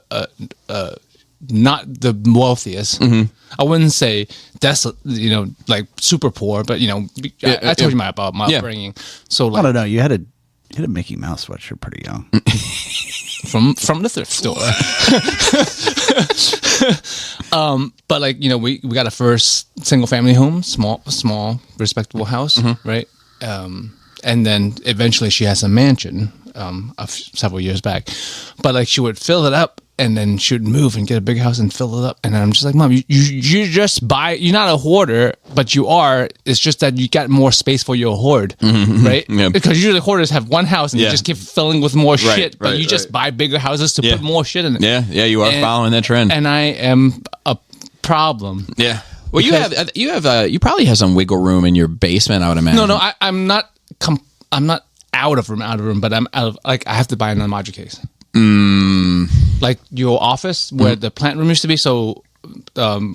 not the wealthiest. Mm-hmm. I wouldn't say that's like super poor, but I told you about my upbringing. So like, I don't know. You had a Mickey Mouse sweatshirt pretty young. from the thrift store. But like we got a first single family home, small respectable house, mm-hmm. right? And then eventually she has a mansion several years back. But like she would fill it up and then she would move and get a big house and fill it up. And I'm just like, Mom, you just buy. You're not a hoarder, but you are. It's just that you got more space for your hoard, mm-hmm. right? Yeah. Because usually hoarders have one house and they just keep filling with more shit. But you just buy bigger houses to put more shit in it. Yeah, you are following that trend. And I am a problem. Yeah. Well, you probably have some wiggle room in your basement, I would imagine. No, I'm not. I'm not out of room, but I'm out of. Like I have to buy another modular case. Like your office where the plant room used to be. So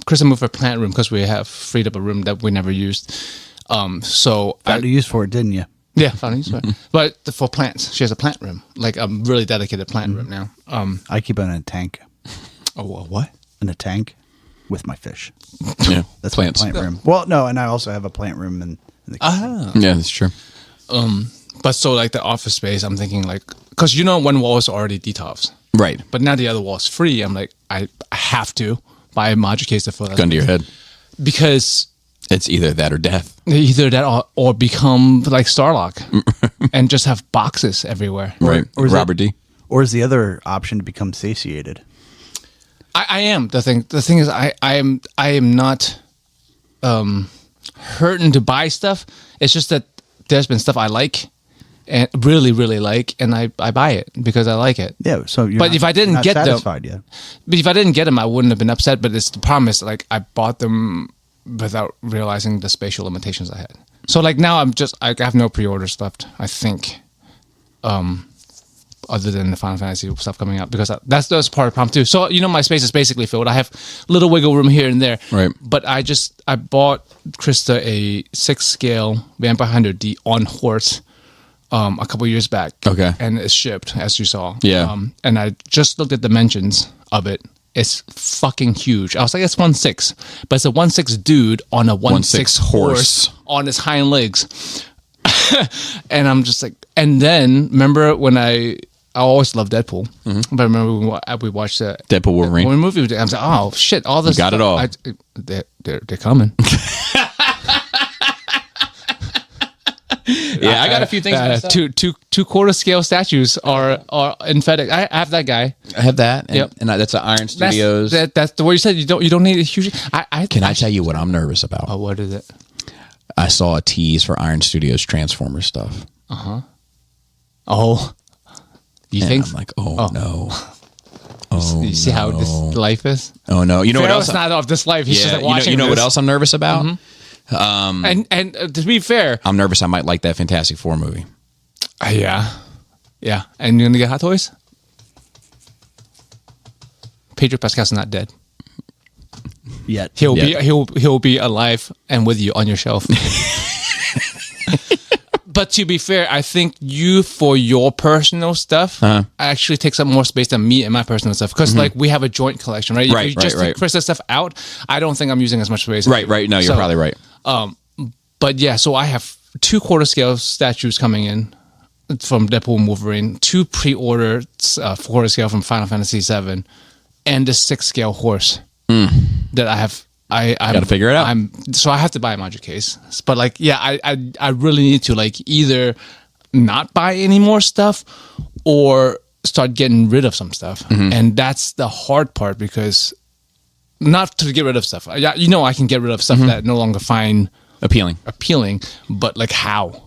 Kristen moved her plant room because we have freed up a room that we never used. So found a use for it, didn't you? Yeah, found a use for it. But for plants, she has a plant room, like a really dedicated plant room now. I keep it in a tank. Oh, what? In a tank with my fish. Yeah, that's plants. My plant room. Well, no, and I also have a plant room in the kitchen. Yeah, that's true. But so like the office space, I'm thinking like, because one wall is already detox. Right. But now the other wall is free. I'm like, I have to buy a modular case to fill that. Gun to your head. Because it's either that or death. Either that or become like Starlock and just have boxes everywhere. Right. Or Robert D. Or is the other option to become satiated? I am. The thing is I am not hurting to buy stuff. It's just that there's been stuff I like and really really like, and I buy it because I like it. Yeah. So, But if I didn't get them- satisfied yet. But if I didn't get them, I wouldn't have been upset. But it's the problem is like I bought them without realizing the spatial limitations I had. So like now I have no pre-orders left, I think, other than the Final Fantasy stuff coming out, because that's part of the problem too. So my space is basically filled. I have little wiggle room here and there. Right. But I bought Krista a 6-scale Vampire Hunter D on horse a couple years back. Okay. And it's shipped, as you saw. Yeah. And I just looked at dimensions of it. It's fucking huge. I was like, it's 1/6, but it's a 1/6 dude on a 1/6 horse on his hind legs. And I'm just like, and then remember when I always loved Deadpool, but I remember we watched the Deadpool Wolverine. When we movie. I was like, oh shit, all this. You got it all. They're coming. Yeah, I got a few things. Two quarter scale statues are in FedEx. I have that guy. I have that. And, Yep. and that's an Iron Studios. That's the way you said you don't need a huge. Can I tell you what I'm nervous about? Oh, what is it? I saw a tease for Iron Studios Transformers stuff. Oh, you And think? I'm like, no. You see how this life is? Oh no! You know what else? Pharaoh's not of this life. He's just like you know, watching. you know what this. else I'm nervous about? And to be fair, I'm nervous I might like that Fantastic Four movie. yeah. And you're gonna get Hot Toys. Pedro Pascal's not dead. Yet. He'll be alive and with you on your shelf. But to be fair, I think you, for your personal stuff, actually takes up more space than me and my personal stuff. Because like we have a joint collection, right? If you just take Krista's stuff out, I don't think I'm using as much space. Right. No, you're probably right. But yeah, so I have 2 quarter scale statues coming in from Deadpool and Wolverine, 2 pre-ordered quarter scale from Final Fantasy VII, and the 6 scale horse that I have. I got to figure it out. So I have to buy a modular case. But like, yeah, I really need to like either not buy any more stuff or start getting rid of some stuff. And that's the hard part, because not to get rid of stuff. I can get rid of stuff that I no longer find appealing, but like how?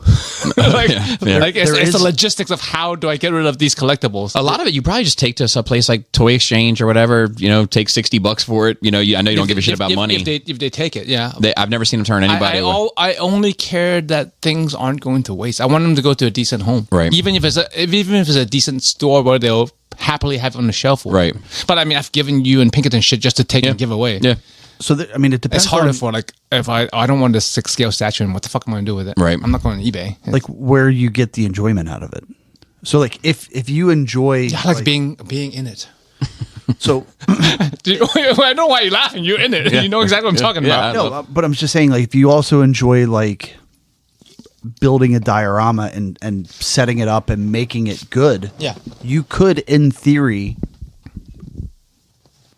It's the logistics of how do I get rid of these collectibles. A lot of it you probably just take to some place like Toy Exchange or whatever. Take $60 for it. I know you don't give a shit about money. If they take it, yeah. I've never seen them turn anybody away. I only care that things aren't going to waste. I want them to go to a decent home, right? Even if it's a decent store where they'll happily have it on the shelf, right? But I mean, I've given you and Pinkerton shit just to take and give away. Yeah. So it depends. It's harder for like if I don't want this 6 scale statue, and what the fuck am I gonna do with it? Right. I'm not going to eBay. like where you get the enjoyment out of it. So like if you enjoy, I like being in it. So I know why you're laughing. You're in it. You know exactly what I'm talking about. no, but I'm just saying, like, if you also enjoy like building a diorama and setting it up and making it good, you could, in theory,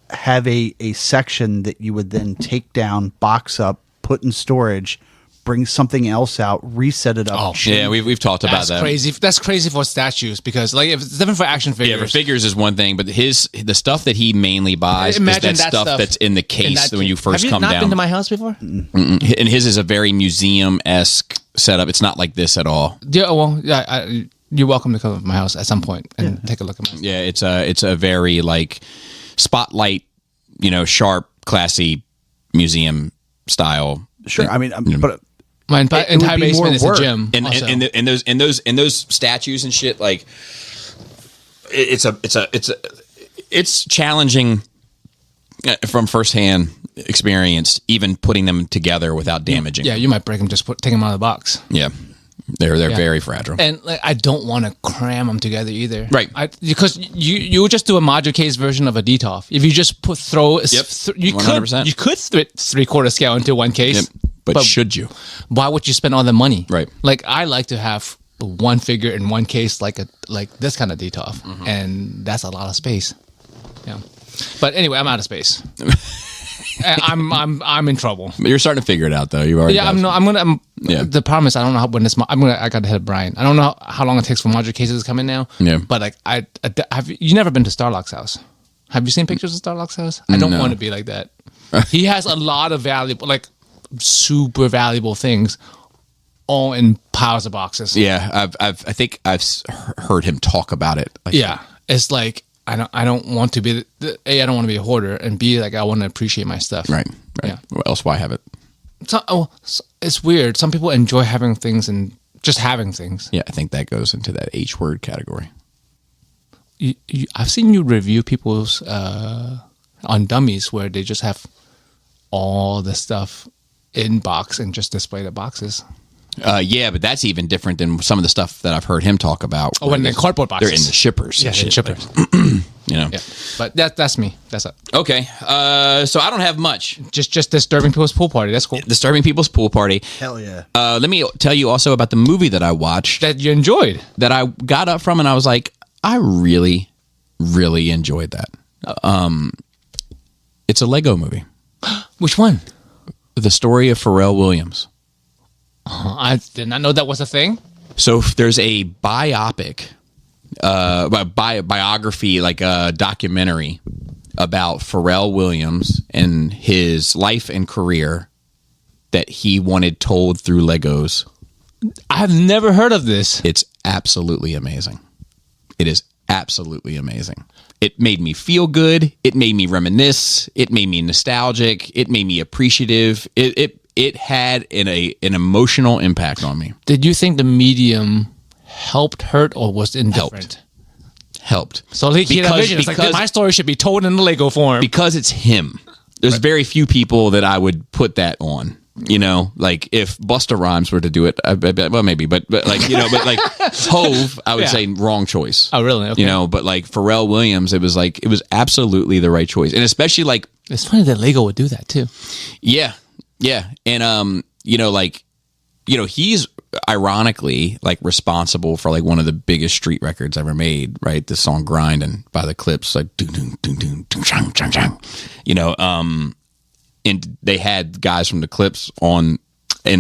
have a section that you would then take down, box up, put in storage, bring something else out, reset it up. Oh, yeah, we've talked about that. Crazy. That's crazy for statues, because like if it's different for action figures. Yeah, for figures is one thing, but the stuff that he mainly buys is that stuff that's in the case when you first come down. Have you not been to my house before? And his is a very museum-esque setup. It's not like this at all. Yeah, well, you're welcome to come to my house at some point and take a look at my stuff. Yeah, it's a very like spotlight, sharp, classy museum style. Sure, I mean, but my entire basement is a gym. And those statues and shit, like it's challenging from firsthand experience, even putting them together without damaging. Yeah, you might break them. Just take them out of the box. Yeah. They're very fragile, and like, I don't want to cram them together either, right? Because you would just do a modular case version of a DTOF. If you just you 100%. You could fit 3/4 scale into one case, but should you? Why would you spend all the money? Right. Like I like to have one figure in one case, like this kind of DTOF, and that's a lot of space. Yeah, but anyway, I'm out of space. I'm in trouble. But you're starting to figure it out, though. You already. Yeah, the problem is I don't know when this. I got to hit Brian. I don't know how long it takes for modular cases to come in now. Yeah. But like you never been to Starlock's house? Have you seen pictures of Starlock's house? I don't want to be like that. He has a lot of valuable, like super valuable things all in piles of boxes. Yeah, I think I've heard him talk about it. Like, Yeah, it's like I don't want to be A, I don't want to be a hoarder, and B, like I want to appreciate my stuff. Right. Yeah. What else? Why have it? It's weird. Some people enjoy having things and just having things. Yeah, I think that goes into that H word category. I've seen you review people's on dummies where they just have all the stuff in box and just display the boxes. Yeah, but that's even different than some of the stuff that I've heard him talk about. Oh, when they're cardboard boxes. They're in the shippers. Yeah, in shippers. You know. Yeah, but that's me. That's it. Okay, so I don't have much. Just disturbing people's pool party. That's cool. Disturbing people's pool party. Hell yeah. Let me tell you also about the movie that I watched That you enjoyed. that I got up from, and I was like, I really, really enjoyed that. It's a Lego movie. Which one? The story of Pharrell Williams. I did not know that was a thing. So there's a biopic, biography, like a documentary about Pharrell Williams and his life and career that he wanted told through Legos. I have never heard of this. It's absolutely amazing. It is absolutely amazing. It made me feel good. It made me reminisce. It made me nostalgic. It made me appreciative. It had an emotional impact on me. Did you think the medium helped, hurt, or was indifferent? Helped. So he had a vision. It's like, my story should be told in the Lego form. Because it's him. There's very few people that I would put that on. You know, like if Busta Rhymes were to do it, well, maybe, but like, you know, but like Hove, I would say wrong choice. Oh, really? Okay. You know, but like Pharrell Williams, it was absolutely the right choice. And especially like, it's funny that Lego would do that too. Yeah. Yeah. And, you know, like, you know, he's ironically like responsible for like one of the biggest street records ever made, right? The song Grindin' by the Clips, like, you know, and they had guys from the Clips in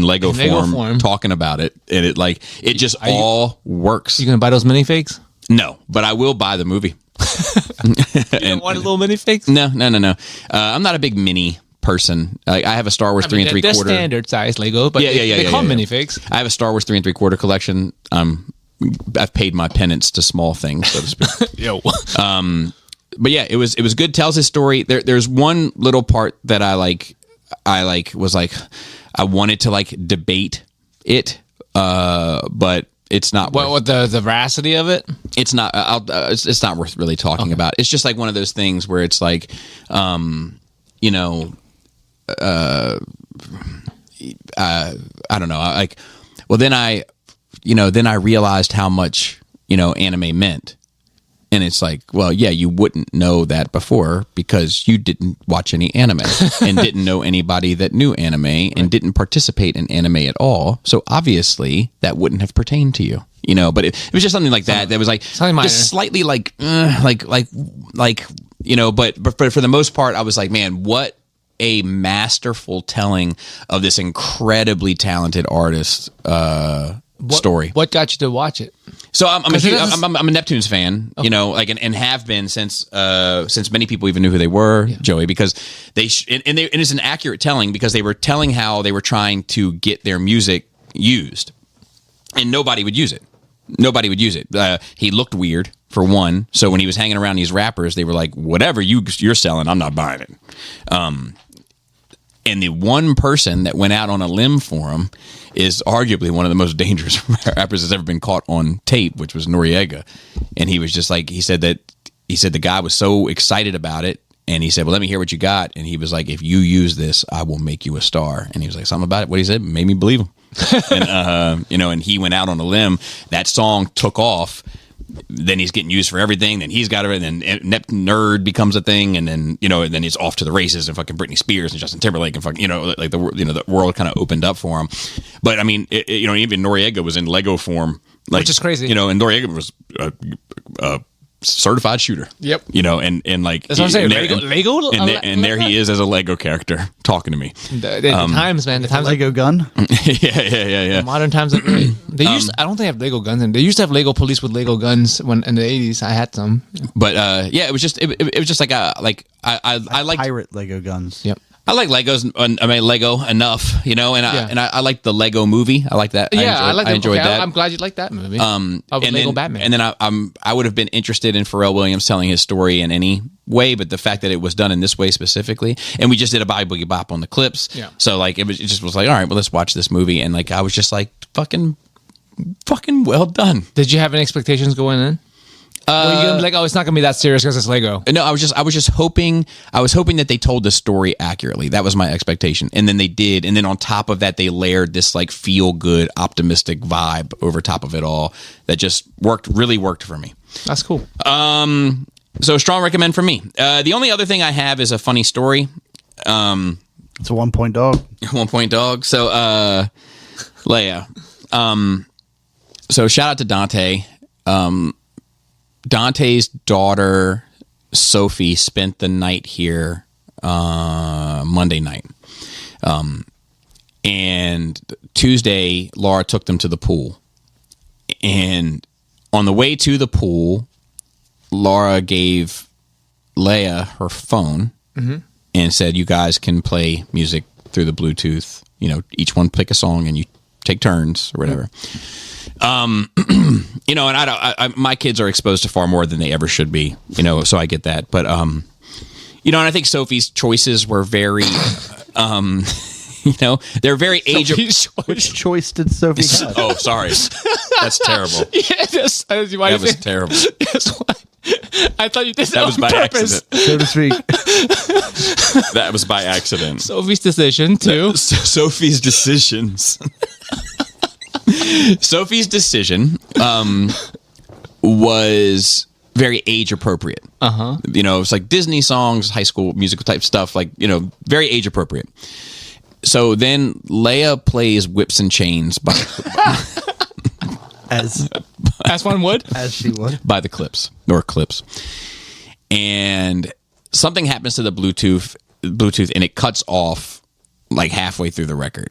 Lego form talking about it, and it just all works. You gonna buy those minifigs? No, but I will buy the movie. You don't want a little minifigs? No. I'm not a big mini person. I have a Star Wars 3 3/4. They're standard size Lego, but they call minifigs. I have a Star Wars 3 3/4 collection. I've paid my penance to small things, so to speak. Yo. But yeah, it was good. Tells his story. There's one little part that I was like, I wanted to like debate it, but it's not. What the veracity of it? It's not. It's not worth really talking about. It's just like one of those things where it's like, you know, I don't know. Like, well, then I realized how much, you know, anime meant. And it's like, well, yeah, you wouldn't know that before because you didn't watch any anime and didn't know anybody that knew anime and didn't participate in anime at all. So obviously that wouldn't have pertained to you, you know, but it was just something like that. That was like just slightly like, you know, but for the most part, I was like, man, what a masterful telling of this incredibly talented artist, story. What got you to watch it? So I'm a Neptunes fan, you know, like and have been since many people even knew who they were, Joey, because and it's an accurate telling because they were telling how they were trying to get their music used, and nobody would use it. He looked weird for one, so when he was hanging around these rappers, they were like, "Whatever you're selling, I'm not buying it." And the one person that went out on a limb for him is arguably one of the most dangerous rappers that's ever been caught on tape, which was Noriega. And he was just like, he said the guy was so excited about it. And he said, well, let me hear what you got. And he was like, if you use this, I will make you a star. And he was like, something about it. What he said made me believe him. And, you know, and he went out on a limb. That song took off. Then he's getting used for everything. Then he's got it. And then Nerd becomes a thing. And then, you know, and then he's off to the races and fucking Britney Spears and Justin Timberlake and fucking, you know, like the world kind of opened up for him. But I mean, you know, even Noriega was in Lego form, like, which is crazy. You know, and Noriega was a certified shooter. Yep. You know, and like that's what I'm saying. Lego, and there he is as a Lego character talking to me. The times, man. The times Lego gun. Yeah. Modern times are great. They used. I don't think they have Lego guns. They used to have Lego police with Lego guns when in the 80s. I had some. But yeah, it was just like I liked pirate Lego guns. Yep. I like Legos. I mean, Lego enough, and I like the Lego movie. I like that. Yeah, I enjoyed that. I'm glad you like that movie. And Lego then, Batman. And then I would have been interested in Pharrell Williams telling his story in any way, but the fact that it was done in this way specifically, and we just did a Bye Boogie Bop on the clips. Yeah. So like it just was like, all right, well, let's watch this movie, and like I was just like fucking well done. Did you have any expectations going in? Were you gonna be like, oh, it's not gonna be that serious because it's Lego? No, I was just hoping that they told the story accurately. That was my expectation, and then they did. And then on top of that, they layered this like feel good, optimistic vibe over top of it all that just really worked for me. That's cool. So strong recommend from me. The only other thing I have is a funny story. It's a 1 point dog. 1 point dog. So Leia. So shout out to Dante. Dante's daughter, Sophie, spent the night here Monday night. And Tuesday, Laura took them to the pool. And on the way to the pool, Laura gave Leia her phone and said, you guys can play music through the Bluetooth. Each one pick a song and you take turns or whatever. And my kids are exposed to far more than they ever should be, so I get that. But, and I think Sophie's choices were very, they're very age. Which choice did Sophie have? Oh, sorry. That's terrible. Yeah, that was terrible. I thought you did that was by purpose. accident. So to speak. That was by accident. Sophie's decision, too. Sophie's decisions. Sophie's decision was very age appropriate. It's like Disney songs, high school musical type stuff, like, very age appropriate. So then Leia plays Whips and Chains by As one would. As she would. By the Clips. And something happens to the Bluetooth and it cuts off like halfway through the record.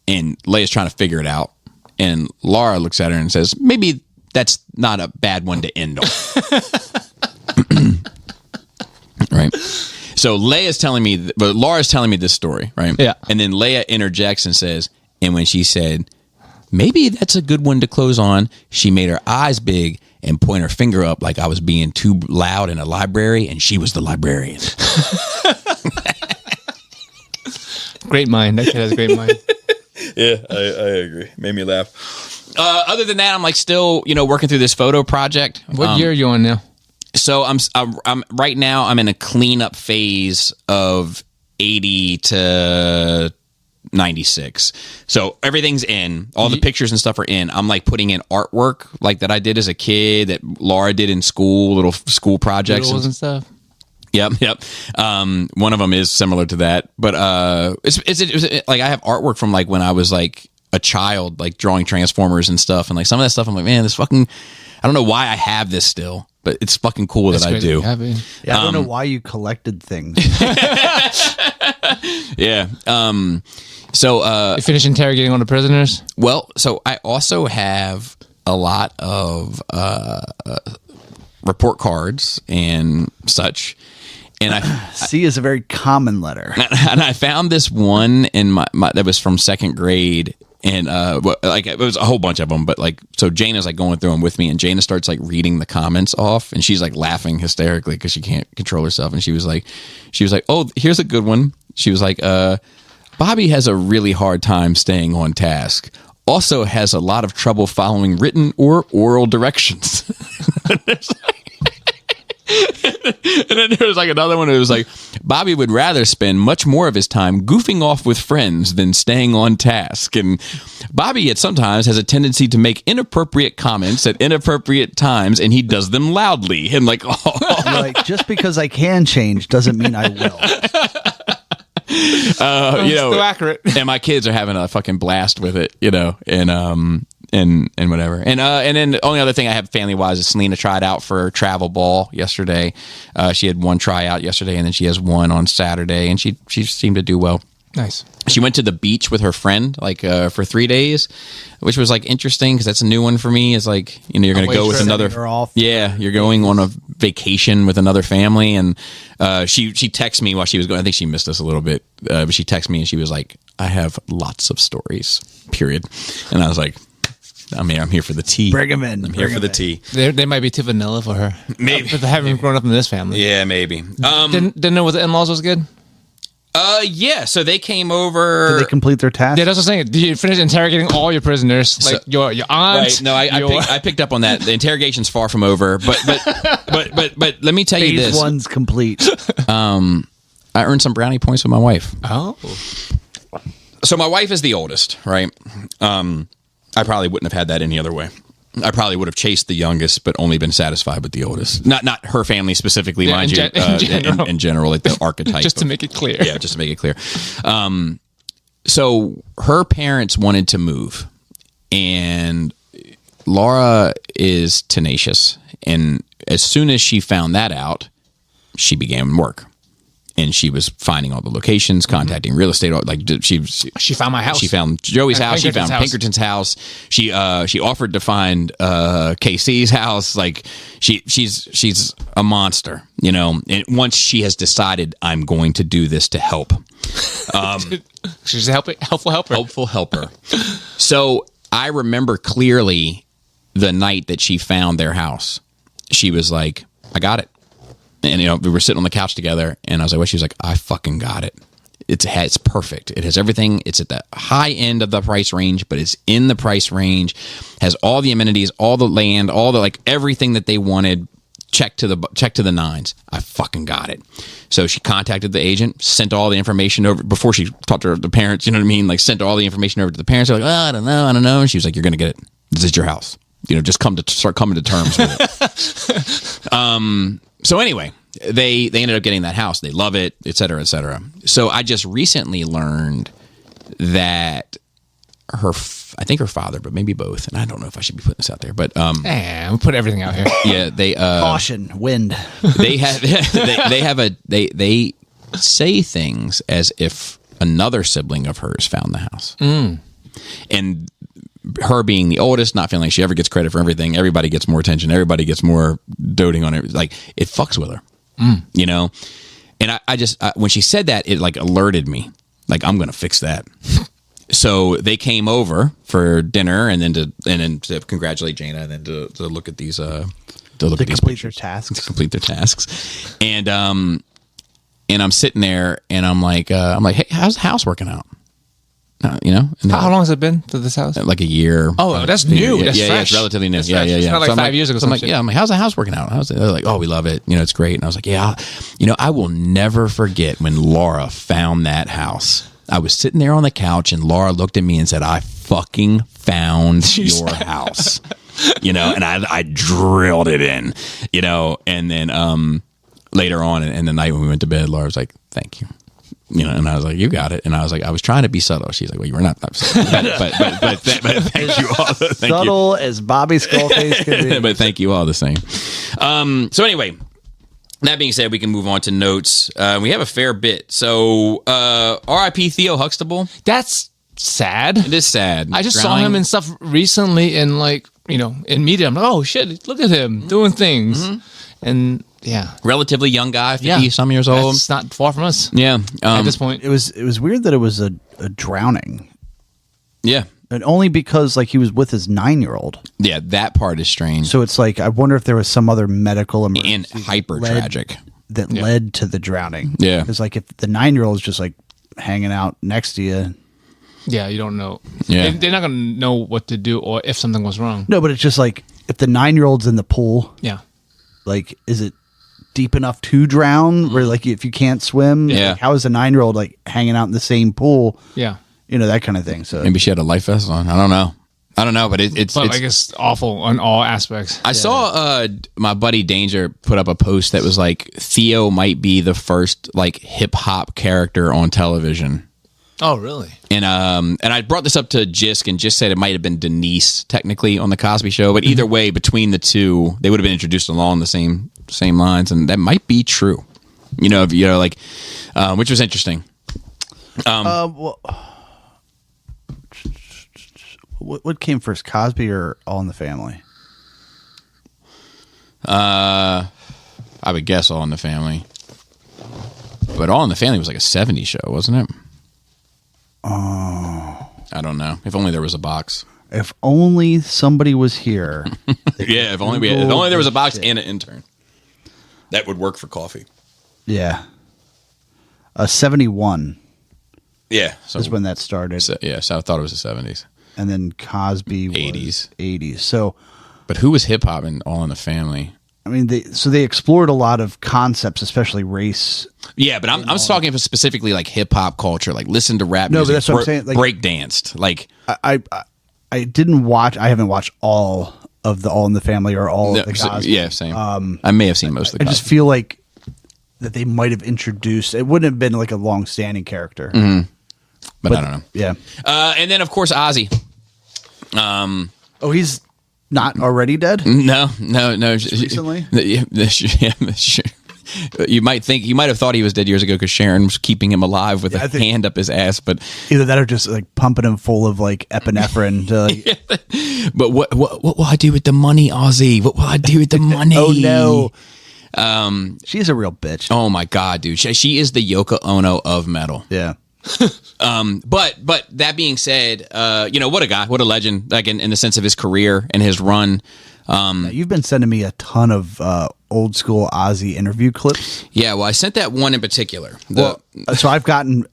And Leia's trying to figure it out. And Laura looks at her and says, maybe that's not a bad one to end on. Right? So Laura's telling me this story, right? Yeah. And then Leia interjects and says, and when she said, maybe that's a good one to close on, she made her eyes big and point her finger up like I was being too loud in a library and she was the librarian. Great mind. That kid has a great mind. Yeah, I agree. Made me laugh. Other than that, I'm like still, working through this photo project. What year are you on now? So I'm right now. I'm in a cleanup phase of 80 to 96. So everything's in. All the pictures and stuff are in. I'm like putting in artwork like that I did as a kid that Laura did in school, little school projects and stuff. Yep. One of them is similar to that, but it's like I have artwork from like when I was like a child, like drawing Transformers and stuff, and like some of that stuff. I'm like, man, this fucking. I don't know why I have this still, but it's fucking cool that I do. Yeah, I don't know why you collected things. Yeah. So you finish interrogating all the prisoners. Well, so I also have a lot of report cards and such. And C is a very common letter. And I found this one in my that was from second grade. And like it was a whole bunch of them, but like so Jana's like going through them with me, and Jana starts like reading the comments off, and she's like laughing hysterically because she can't control herself, and she was like, oh, here's a good one. She was like, Bobby has a really hard time staying on task. Also has a lot of trouble following written or oral directions. And then there was like another one that was like, Bobby would rather spend much more of his time goofing off with friends than staying on task. And Bobby at sometimes has a tendency to make inappropriate comments at inappropriate times, and he does them loudly. And like, oh. You're like, just because I can change doesn't mean I will. Still accurate. And my kids are having a fucking blast with it, and whatever. And then the only other thing I have family wise is Selena tried out for travel ball yesterday. She had one tryout yesterday, and then she has one on Saturday, and she seemed to do well. Nice. She went to the beach with her friend for 3 days, which was like interesting because that's a new one for me. Is like, you're going to go with another. Yeah, you're going on a vacation with another family, and she texted me while she was going. I think she missed us a little bit, but she texted me and she was like, "I have lots of stories." Period. And I was like, I'm here for the tea. Bring them in. I'm here for the tea. They might be too vanilla for her. Maybe. But having grown up in this family. Yeah, maybe. Dinner with the in-laws was good? Yeah. So they came over. Did they complete their task? Yeah, that's what I'm saying. Did you finish interrogating all your prisoners? Like your aunt? Right. No, I picked up on that. The interrogation's far from over. But let me tell you Phase this. one's complete. I earned some brownie points with my wife. Oh. So my wife is the oldest, right? I probably wouldn't have had that any other way. I probably would have chased the youngest, but only been satisfied with the oldest. Not her family specifically, Yeah, mind in you. general. In general, like the archetype. Just to make it clear. Yeah, just to make it clear. So her parents wanted to move, and Laura is tenacious. And as soon as she found that out, she began work. And she was finding all the locations, contacting real estate. Like She found my house. She found Joey's house. She Pinkerton's found house. Pinkerton's house. She offered to find KC's house. Like she's a monster, And once she has decided, I'm going to do this to help. She's a helpful helper. Helpful helper. So I remember clearly the night that she found their house. She was like, "I got it." And we were sitting on the couch together, and I was like, "What?" She was like, "I fucking got it. It's perfect. It has everything. It's at the high end of the price range, but it's in the price range. Has all the amenities, all the land, all the everything that they wanted. Check to the nines. I fucking got it." So she contacted the agent, sent all the information over before she talked to the parents. You know what I mean? Like sent all the information over to the parents. They're like, "Oh, I don't know." And she was like, "You're gonna get it. This is your house. Just start coming to terms with it." So anyway, they ended up getting that house. They love it, et cetera, et cetera. So I just recently learned that I think her father, but maybe both. And I don't know if I should be putting this out there, but we put everything out here. yeah, they Caution, wind. they say things as if another sibling of hers found the house, and her being the oldest, not feeling like she ever gets credit for everything. Everybody gets more attention. Everybody gets more doting on it. Like it fucks with her, And I just when she said that, it like alerted me. Like I'm gonna fix that. So they came over for dinner, and then to congratulate Jana, and then to look at these to complete their tasks. To complete their tasks, and I'm sitting there, and I'm like, hey, how's the house working out? And How long has it been to this house? like a year. Oh, that's new. Yeah, That's yeah, fresh. it's relatively new. That's Yeah, fresh. yeah, It's yeah. not like So I'm 5 years ago. So I'm like, I'm like, how's the house working out? They're like, oh, we love it. It's great. And I was like, yeah, I will never forget when Laura found that house. I was sitting there on the couch, and Laura looked at me and said, "I fucking found your house." And I drilled it in, and then later on in the night when we went to bed, Laura was like, "Thank you." And I was like, "You got it." And I was like, "I was trying to be subtle." She's like, "Well, you were not subtle." but thank you all. Thank Subtle as Bobby Skullface could be. But thank you all the same. So anyway, that being said, we can move on to notes. We have a fair bit. So R.I.P. Theo Huxtable. That's sad. It is sad. I just saw him in stuff recently in in media. I'm like, oh shit, look at him doing things. And yeah. Relatively young guy, 50-some years old. It's not far from us. Yeah. At this point. It was weird that it was a drowning. Yeah. And only because he was with his 9-year-old. Yeah, that part is strange. So it's like I wonder if there was some other medical emergency and hyper tragic that led to the drowning. Yeah. Because if the 9-year-old is just hanging out next to you. Yeah, you don't know. Yeah. They're not going to know what to do or if something was wrong. No, but it's just if the 9-year-old's in the pool. Yeah. Is it deep enough to drown? Where if you can't swim, yeah. How is a 9-year-old hanging out in the same pool? Yeah. That kind of thing. So maybe she had a life vest on. I don't know, but it's it's awful on all aspects. I saw my buddy Danger put up a post that was like Theo might be the first hip hop character on television. Oh, really? And I brought this up to Jisk, and Jisk said it might have been Denise technically on the Cosby Show, but either way, between the two, they would have been introduced along the same lines, and that might be true. Which was interesting. Well, what came first, Cosby or All in the Family? I would guess All in the Family. But All in the Family was like a 70s show, wasn't it? Oh. I don't know. If only there was a box. If only somebody was here. Yeah, if only there was a box and an intern. That would work for coffee. Yeah. 71 Yeah. So is when that started. So I thought it was the 70s. And then Cosby was 80s. 80s. So, But who was hip hop in All in the Family? I mean, they explored a lot of concepts, especially race. Yeah, but I'm talking specifically like hip hop culture. Like listen to rap No, music. but that's what I'm saying. Like, break danced. Like I didn't watch. I haven't watched all of the All in the Family or all of the Cosby. Yeah, same. I may have seen most of the I Cosby. just feel like that they might have introduced. It wouldn't have been like a long-standing character. but I don't know. Yeah. And then of course Ozzy. Oh, he's not already dead? No. recently? Sure. You might have thought he was dead years ago because Sharon was keeping him alive with I a think- hand up his ass. But Either that or just like pumping him full of like epinephrine. To, like, but what will I do with the money, Ozzy? What will I do with the money? oh no. She's a real bitch. Oh my god, dude! She is the Yoko Ono of metal. Yeah. But that being said, what a guy, what a legend, like in the sense of his career and his run. Now, you've been sending me a ton of old school Ozzy interview clips. Yeah, well, I sent that one in particular. So I've gotten,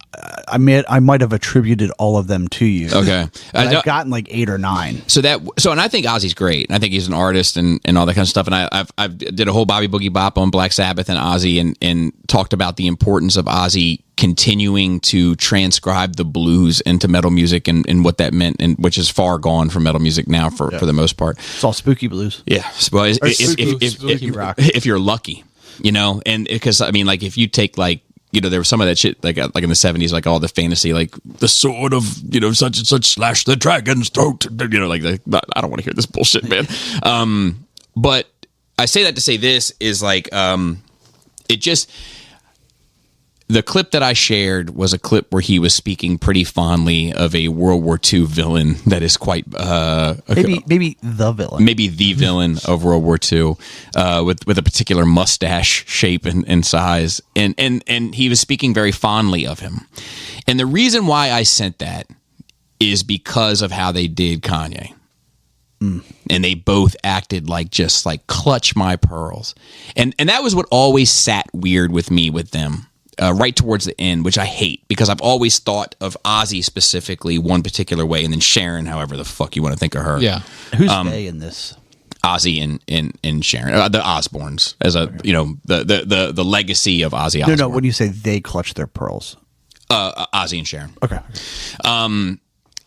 I might have attributed all of them to you. Okay. I've gotten like 8 or 9. And I think Ozzy's great. And I think he's an artist and all that kind of stuff. And I've did a whole Bobby Boogie Bop on Black Sabbath and Ozzy and talked about the importance of Ozzy continuing to transcribe the blues into metal music and what that meant, and which is far gone from metal music now for the most part. It's all spooky blues. Yeah, well, spooky rock. if you're lucky, and because I mean, like if you take like there was some of that shit like in the 70s, like all the fantasy, like the sword of such and such slash the dragon's throat, I don't want to hear this bullshit, man. But I say that to say this is like it just. The clip that I shared was a clip where he was speaking pretty fondly of a World War II villain that is quite maybe the villain, maybe the villain of World War II, with a particular mustache shape and size, and he was speaking very fondly of him. And the reason why I sent that is because of how they did Kanye. And they both acted like just like clutch my pearls, and that was what always sat weird with me with them. Right towards the end, which I hate because I've always thought of Ozzy specifically one particular way, and then Sharon, however the fuck you want to think of her. Yeah. Who's they in this? Ozzy and Sharon, the Osbournes, as the legacy of Ozzy Osbourne. No. When you say they clutch their pearls, Ozzy and Sharon. okay.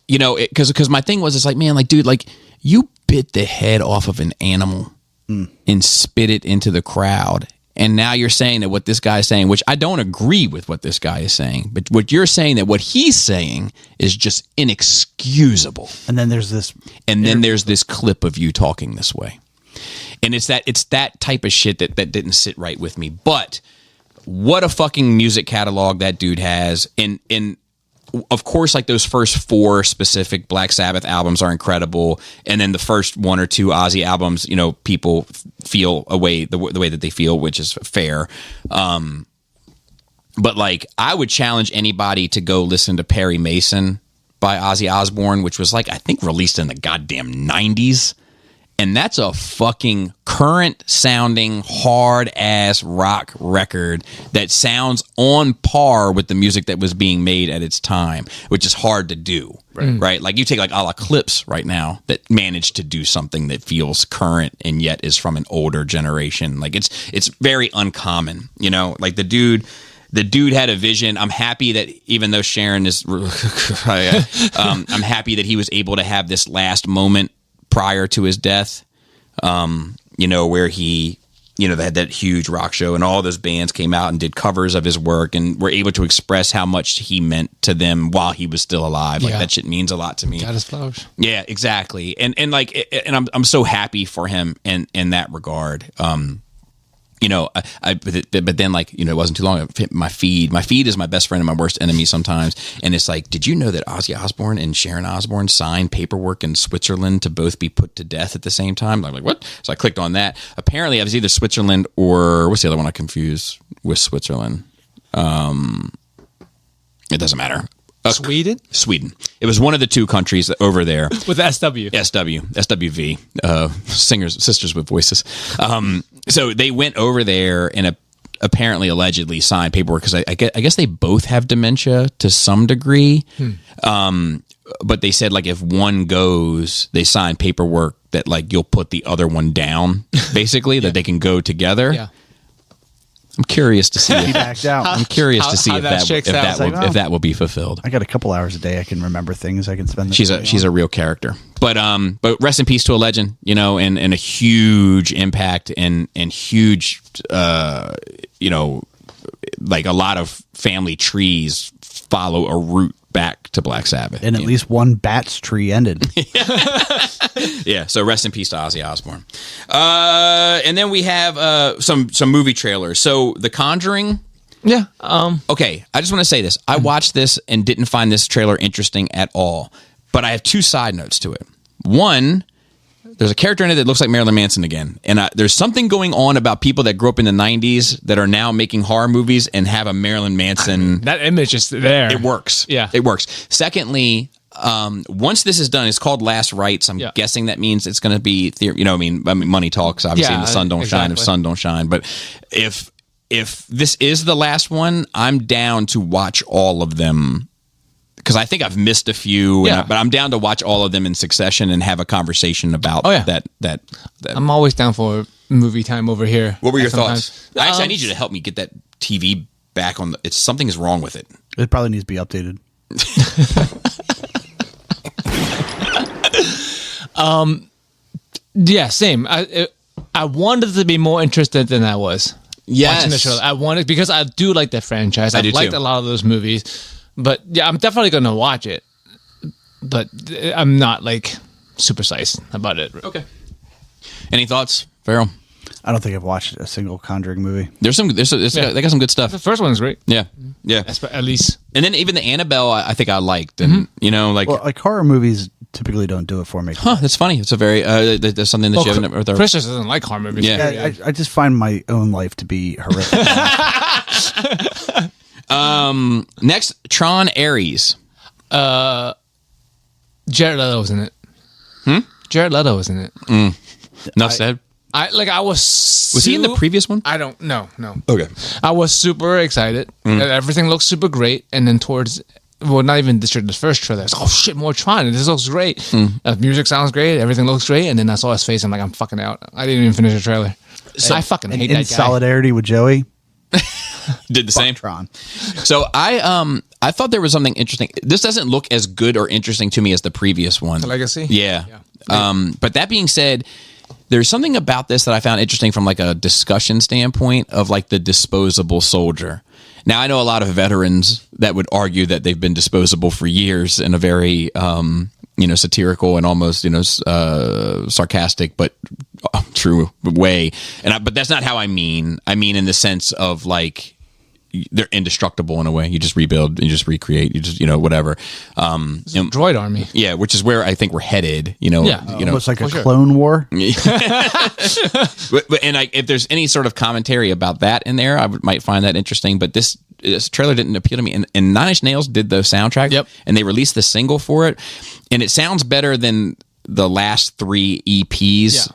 Because my thing was, it's like, man, like, dude, like you bit the head off of an animal and spit it into the crowd. And now you're saying that what this guy is saying, which I don't agree with what this guy is saying, but what you're saying that what he's saying is just inexcusable. And then there's this, there's this clip of you talking this way. And it's that type of shit that didn't sit right with me. But what a fucking music catalog that dude has. And of course, like those first 4 specific Black Sabbath albums are incredible, and then the first 1 or 2 Ozzy albums, people feel the way that they feel, which is fair. But like, I would challenge anybody to go listen to Perry Mason by Ozzy Osbourne, which was like I think released in the goddamn 90s. And that's a fucking current sounding hard ass rock record that sounds on par with the music that was being made at its time, which is hard to do, right? Like you take like a la Clips right now that managed to do something that feels current and yet is from an older generation. Like it's very uncommon, like the dude had a vision. I'm happy that even though Sharon is, I'm happy that he was able to have this last moment prior to his death, where he, they had that huge rock show and all those bands came out and did covers of his work and were able to express how much he meant to them while he was still alive. Like that shit means a lot to me. Got his flowers. Yeah, exactly. And I'm so happy for him in that regard. but then like, it wasn't too long. My feed is my best friend and my worst enemy sometimes. And it's like, did you know that Ozzy Osbourne and Sharon Osbourne signed paperwork in Switzerland to both be put to death at the same time? I'm like, what? So I clicked on that. Apparently it was either Switzerland or what's the other one I confused with Switzerland? It doesn't matter. Sweden. It was one of the two countries over there. With SWV. Sisters with Voices. So they went over there and apparently, allegedly signed paperwork because I guess they both have dementia to some degree. But they said like if one goes, they sign paperwork that like you'll put the other one down, basically, that they can go together. Yeah. I'm curious to see. He backed out. I'm curious to see how if that shakes out. if that will be fulfilled. I got a couple hours a day. I can remember things. I can spend. She's a real character, but rest in peace to a legend, and a huge impact and huge, like a lot of family trees follow a route back to Black Sabbath, and at least one Bats tree ended. Yeah, so rest in peace to Ozzy Osbourne. And then we have some movie trailers. So The Conjuring. Yeah. Okay, I just want to say this. I watched this and didn't find this trailer interesting at all. But I have two side notes to it. One, there's a character in it that looks like Marilyn Manson again. And there's something going on about people that grew up in the 90s that are now making horror movies and have a Marilyn Manson. That image is there. It works. Yeah. It works. Secondly, once this is done, it's called Last Rites. I'm guessing that means it's going to be, money talks, obviously, and the sun don't shine if sun don't shine. But if this is the last one, I'm down to watch all of them. Because I think I've missed a few, but I'm down to watch all of them in succession and have a conversation about that. I'm always down for movie time over here. What were your thoughts? Actually, I need you to help me get that TV back on. Something is wrong with it. It probably needs to be updated. Yeah, same. I wanted to be more interested than I was. Yes. Watching the show. I wanted, because I do like that franchise. I've liked too. a lot of those movies. But yeah, I'm definitely going to watch it. But I'm not like super psyched about it. Okay. Any thoughts, Farrell? I don't think I've watched a single Conjuring movie. They got some good stuff. The first one's great. Yeah. At least. And then even the Annabelle, I think I liked, and like horror movies typically don't do it for me. Huh? That's funny. It's a very there's something that you haven't. Chris just doesn't like horror movies. Yeah. I just find my own life to be horrific. Next, Tron Ares. Jared Leto was in it. Jared Leto was in it. Enough said. Was he in the previous one? I don't know. No. Okay. I was super excited. Everything looked super great, and then not even the first trailer. I was like, oh shit, more Tron. This looks great. Music sounds great. Everything looks great. And then I saw his face. I'm like, I'm fucking out. I didn't even finish the trailer. So I fucking hate that guy. In solidarity with Joey. Did the same. Tron. So I thought there was something interesting. This doesn't look as good or interesting to me as the previous one. The Legacy? Yeah. But that being said, there's something about this that I found interesting from like a discussion standpoint of like the disposable soldier. Now, I know a lot of veterans that would argue that they've been disposable for years in a very, satirical and almost, sarcastic, but true way. But that's not how I mean. I mean in the sense of like they're indestructible in a way. You just rebuild, you just recreate, you just whatever. Droid army. Yeah, which is where I think we're headed. Almost like a clone war. And if there's any sort of commentary about that in there, I might find that interesting. But this trailer didn't appeal to me. And Nine Inch Nails did the soundtrack, and they released the single for it, and it sounds better than the last 3 EPs. Yeah.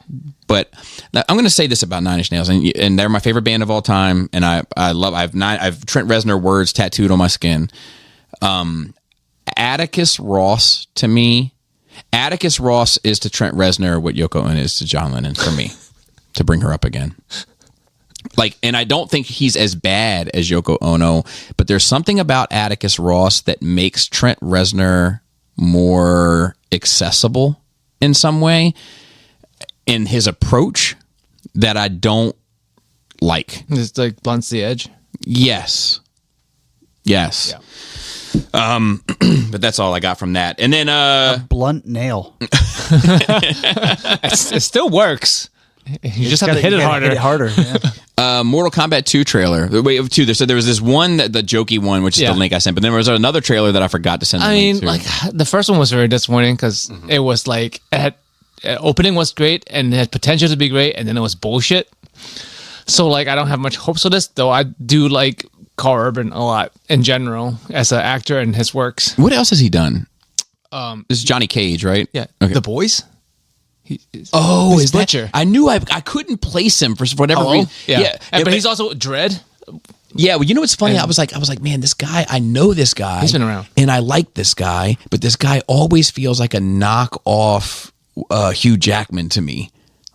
But I'm going to say this about Nine Inch Nails, and they're my favorite band of all time, and I've Trent Reznor words tattooed on my skin. Atticus Ross to me, Atticus Ross is to Trent Reznor what Yoko Ono is to John Lennon for me, to bring her up again. And I don't think he's as bad as Yoko Ono, but there's something about Atticus Ross that makes Trent Reznor more accessible in some way in his approach that I don't like. It's like blunts the edge. Yes. Yeah. But that's all I got from that. And then a blunt nail. It still works. You just have to hit it harder. Hit it harder. Yeah. Mortal Kombat 2 trailer. Wait, 2. So there was this one, the jokey one, which is Yeah. the link I sent. But then there was another trailer that I forgot to send. The link to. Like the first one was very disappointing because it was like it had opening was great and it had potential to be great, and then it was bullshit. So like I don't have much hopes for this, though. I do like Carl Urban a lot in general as an actor and his works. What else has he done? This is Johnny Cage, right? Yeah, Okay. The Boys. He's is that- Butcher. I knew I couldn't place him for whatever reason. But he's also Dread. Yeah, well, you know what's funny? I was like, man, this guy, I know this guy. He's been around. And I like this guy, but this guy always feels like a knockoff Hugh Jackman to me.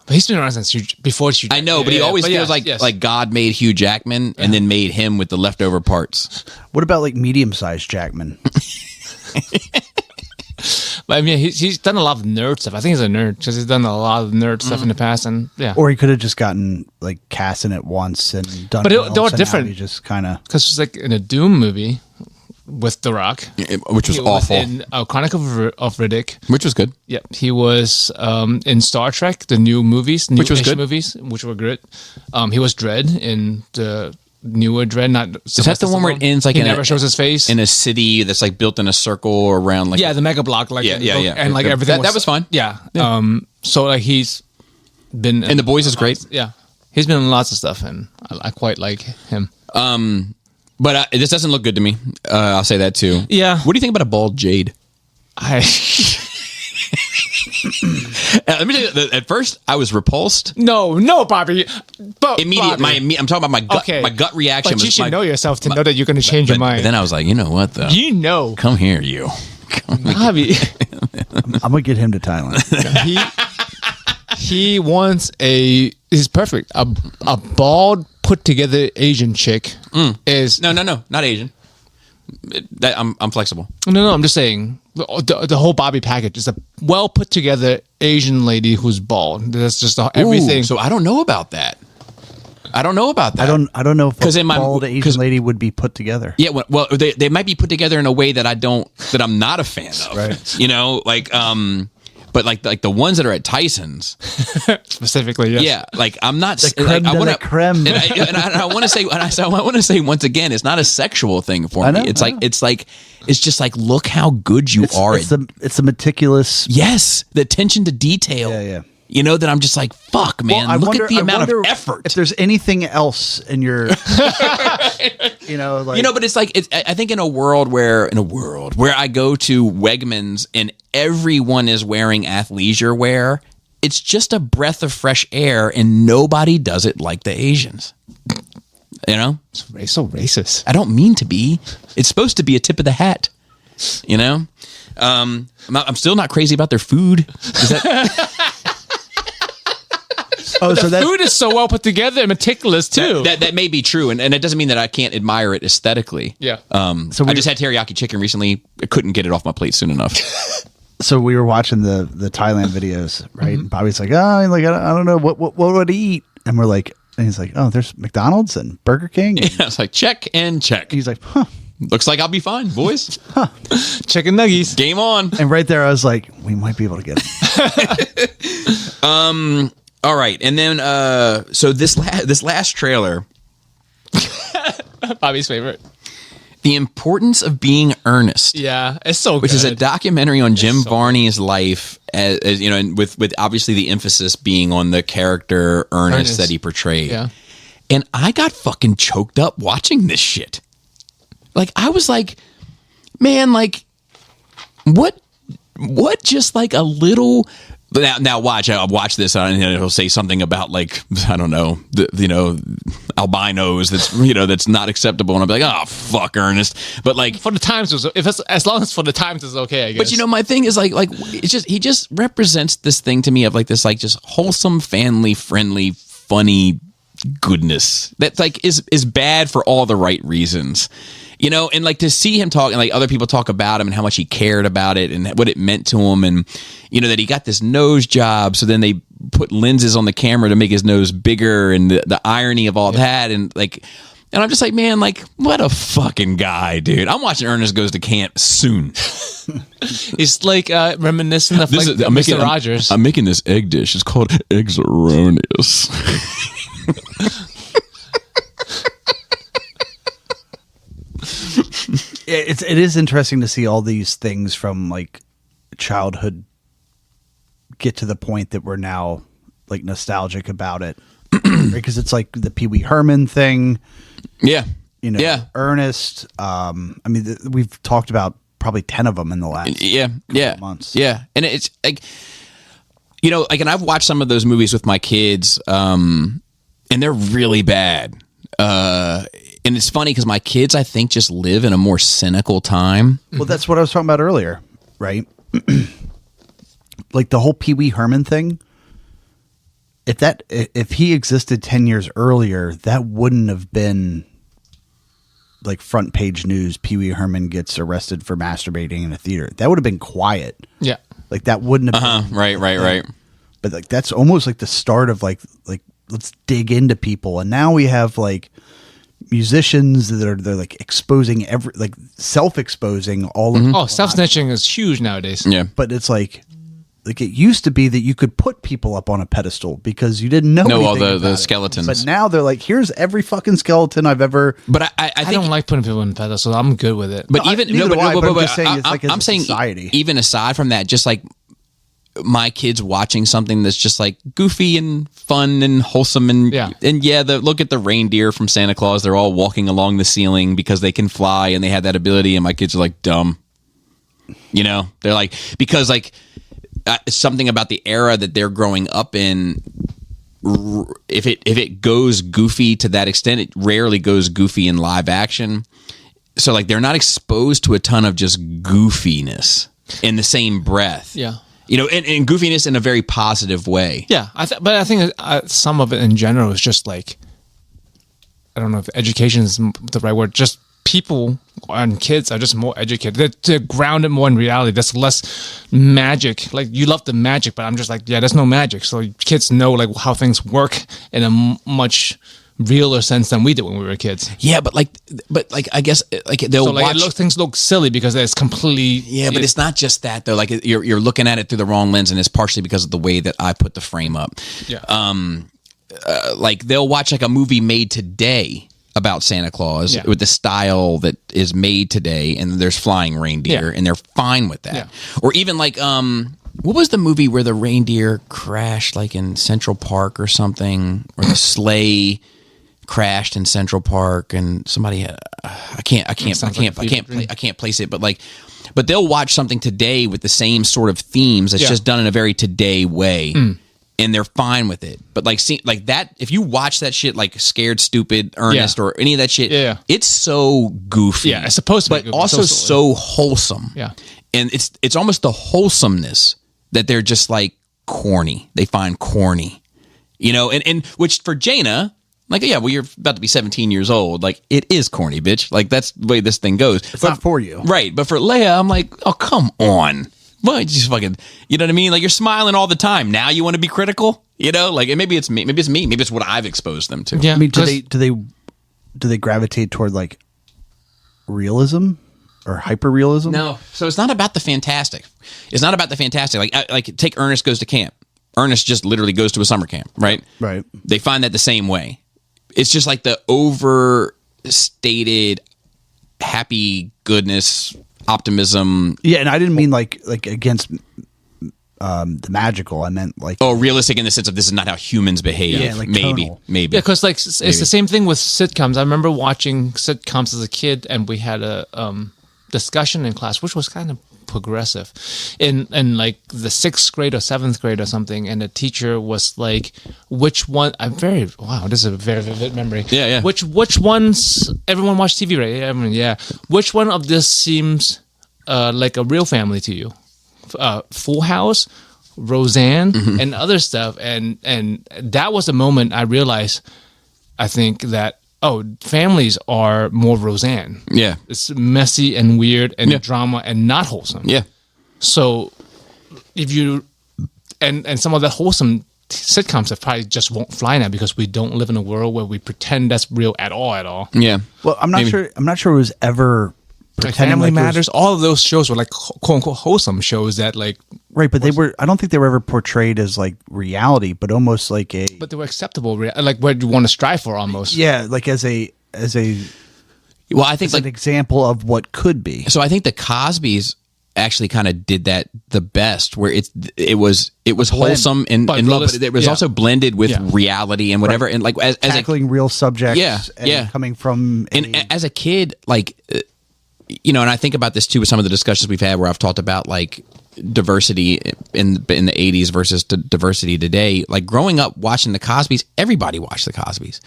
But he's been around since before Hugh. I know, but he always feels like God made Hugh Jackman and then made him with the leftover parts. What about like medium-sized Jackman? But I mean, he's done a lot of nerd stuff. I think he's a nerd because he's done a lot of nerd stuff in the past, and yeah. Or he could have just gotten like cast in it once and done. But it they else, were and now different. He just kind of. Because it's like in a Doom movie with The Rock, Which was he awful. Was in Chronicle of Riddick. Which was good. Yeah, he was in Star Trek, the new movies, new Which was action good. movies, which were good. He was Dredd in the newer Dredd. Not Is that the one where it ends like he in never shows his face? in a city that's like built in a circle around like Yeah, the Mega Block, like Yeah, yeah. and like everything. That was fun. Yeah. So like he's been And The Boys is great. Yeah, he's been in lots of stuff, and I quite like him. But this doesn't look good to me. I'll say that too. Yeah. What do you think about a bald Jade? Let me tell you, at first I was repulsed. No, Bobby. But Bobby, I'm talking about my gut. Okay. My gut reaction But was you should my- know yourself to know that you're going to change your But mind. then I was like, you know what though? You know, Come here, you. Bobby. I'm gonna get him to Thailand. he wants he's perfect. A bald, put together Asian chick is No, not Asian. I'm flexible. no. I'm just saying the whole Bobby package is a well put together Asian lady who's bald. That's just everything. Ooh, so I don't know about that. I don't know I don't know if 'Cause a in my- bald Asian 'cause- lady would be put together. Yeah, well, they might be put together in a way that I'm not a fan of. Right. You know, like but like the ones that are at Tyson's, Specifically, yes. yeah, like I'm not. The creme I de want la creme. and I want to say, I want to say once again, it's not a sexual thing for I me. know, It's I like know. it's just like look how good you are. It's a meticulous. Yes, the attention to detail. Yeah. You know that I'm just like fuck, man. Well, look at the I amount of wonder effort. If there's anything else in your, like But it's like I think in a world where I go to Wegmans and everyone is wearing athleisure wear, it's just a breath of fresh air, and nobody does it like the Asians. You know, It's so racist. I don't mean to be. It's supposed to be a tip of the hat. You know, I'm still not crazy about their food. Is that so that Food is so well put together and meticulous too. that may be true, and it doesn't mean that I can't admire it aesthetically. Yeah. So I just had teriyaki chicken recently. I couldn't get it off my plate soon enough. so we were watching the Thailand videos, right? And Bobby's like, I don't know what would he eat, and we're like, and he's like, oh, there's McDonald's and Burger King. And I was like, check and check. he's like, huh. Looks like I'll be fine, boys. Chicken nuggets. Game on. And right there, I was like, we might be able to get him. All right, and then so this last trailer, Bobby's favorite. The Importance of Being Earnest. Yeah, it's so Which good. is a documentary on Jim Varney's life, as you know, and with obviously the emphasis being on the character Ernest that he portrayed. Yeah. And I got fucking choked up watching this shit. Like I was like, man, like what just like a little. Now watch. I'll watch this and it'll say something about like I don't know, albinos. That's not acceptable. And I'll be like, oh fuck, Ernest. But like for the times, as long as for the times it's okay, I guess. But my thing is like it's just he just represents this thing to me of like this like just wholesome, family friendly, funny goodness that like is bad for all the right reasons. And like to see him talk and like other people talk about him and how much he cared about it and what it meant to him, and that he got this nose job, so then they put lenses on the camera to make his nose bigger, and the irony of all that, and like And I'm just like, man, like, what a fucking guy, dude. I'm watching Ernest Goes to Camp soon. It's like reminiscent of like Mr. Rogers. I'm making this egg dish. It's called Eggs Erroneous. It is interesting to see all these things from like childhood get to the point that we're now like nostalgic about it, because it's like the Pee Wee Herman thing. Yeah, Ernest. I mean, we've talked about probably 10 of them in the last months. Yeah, and it's like, you know, like, and I've watched some of those movies with my kids, and they're really bad. And it's funny because my kids, I think, just live in a more cynical time. Well, that's what I was talking about earlier, right? Like the whole Pee Wee Herman thing. If he existed 10 years earlier, that wouldn't have been like front page news. Pee Wee Herman gets arrested for masturbating in a theater. That would have been quiet. Yeah. Like that wouldn't have been. Right. But like that's almost like the start of like let's dig into people. And now we have like musicians they're like exposing self-exposing all of self-snitching is huge nowadays. Yeah. But it's like it used to be that you could put people up on a pedestal because you didn't know all anything the about skeletons. But now they're like, here's every fucking skeleton I've ever. But I think I don't like putting people on a pedestal. So I'm good with it. But I'm just saying it's like I'm saying society. Even aside from that, just like my kids watching something that's just like goofy and fun and wholesome and look at the reindeer from Santa Claus. They're all walking along the ceiling because they can fly and they have that ability. And my kids are like dumb. You know, they're like, because like something about the era that they're growing up in. If it goes goofy to that extent, it rarely goes goofy in live action. So like they're not exposed to a ton of just goofiness in the same breath. Yeah. You know, and goofiness in a very positive way. Yeah, but I think some of it in general is just like, I don't know if education is the right word. Just people and kids are just more educated. They're grounded more in reality. There's less magic. Like you love the magic, but I'm just like, yeah, there's no magic. So kids know like how things work in a much realer sense than we did when we were kids. Yeah, but I guess like they'll watch things look silly because it's completely but it's not just that though. Like you're looking at it through the wrong lens, and it's partially because of the way that I put the frame up. Yeah. Like they'll watch like a movie made today about Santa Claus with the style that is made today, and there's flying reindeer, and they're fine with that. Yeah. Or even like what was the movie where the reindeer crashed like in Central Park or something, or the sleigh crashed in Central Park, and somebody I can't place it, but they'll watch something today with the same sort of themes. It's just done in a very today way, and they're fine with it. But like like that, if you watch that shit like Scared Stupid, Ernest, or any of that shit, it's so goofy. Yeah, it's supposed to be, but also so wholesome. Yeah, and it's almost the wholesomeness that they're just like corny. They find corny, you know, and which for Jaina. Like, yeah, well, you're about to be 17 years old. Like, it is corny, bitch. Like, that's the way this thing goes. It's not for you. Right. But for Leia, I'm like, oh, come on. Well, just fucking, you know what I mean? Like, you're smiling all the time. Now you want to be critical? You know? Like, and maybe it's me. Maybe it's what I've exposed them to. Yeah. I mean, do they gravitate toward, like, realism or hyper-realism? No. So it's not about the fantastic. It's not about the fantastic. Like take Ernest Goes to Camp. Ernest just literally goes to a summer camp, right? Right. They find that the same way. It's just like the overstated happy goodness, optimism. Yeah, and I didn't mean like against the magical. I meant like realistic in the sense of this is not how humans behave. Yeah, like maybe. tonal. Yeah, because like it's the same thing with sitcoms. I remember watching sitcoms as a kid, and we had a discussion in class, which was kind of progressive in like the 6th grade or 7th grade or something, and the teacher was like, which one this is a very vivid memory. Yeah. Which ones, everyone watched TV, right? I mean, yeah. Which one of this seems like a real family to you? Full House, Roseanne, and other stuff, and that was the moment I realized, I think that families are more Roseanne. Yeah. It's messy and weird and drama and not wholesome. Yeah. So if you and some of that wholesome sitcoms that probably just won't fly now because we don't live in a world where we pretend that's real at all. Yeah. Well, I'm not sure. I'm not sure it was ever Like pretending Family like it was- Matters, all of those shows were like quote unquote wholesome shows that like, right, but they were. I don't think they were ever portrayed as like reality, but almost like a. but they were acceptable, like what you want to strive for almost. Yeah, like as a Well, I think as an example of what could be. so. I think the Cosbys actually kind of did that the best, where it was wholesome and love, but it was also blended with reality and whatever, and like as Tackling real subjects. And coming from as a kid, like and I think about this too with some of the discussions we've had where I've talked about like diversity in the 80s versus diversity today. Like growing up watching the Cosbys, everybody watched the Cosbys,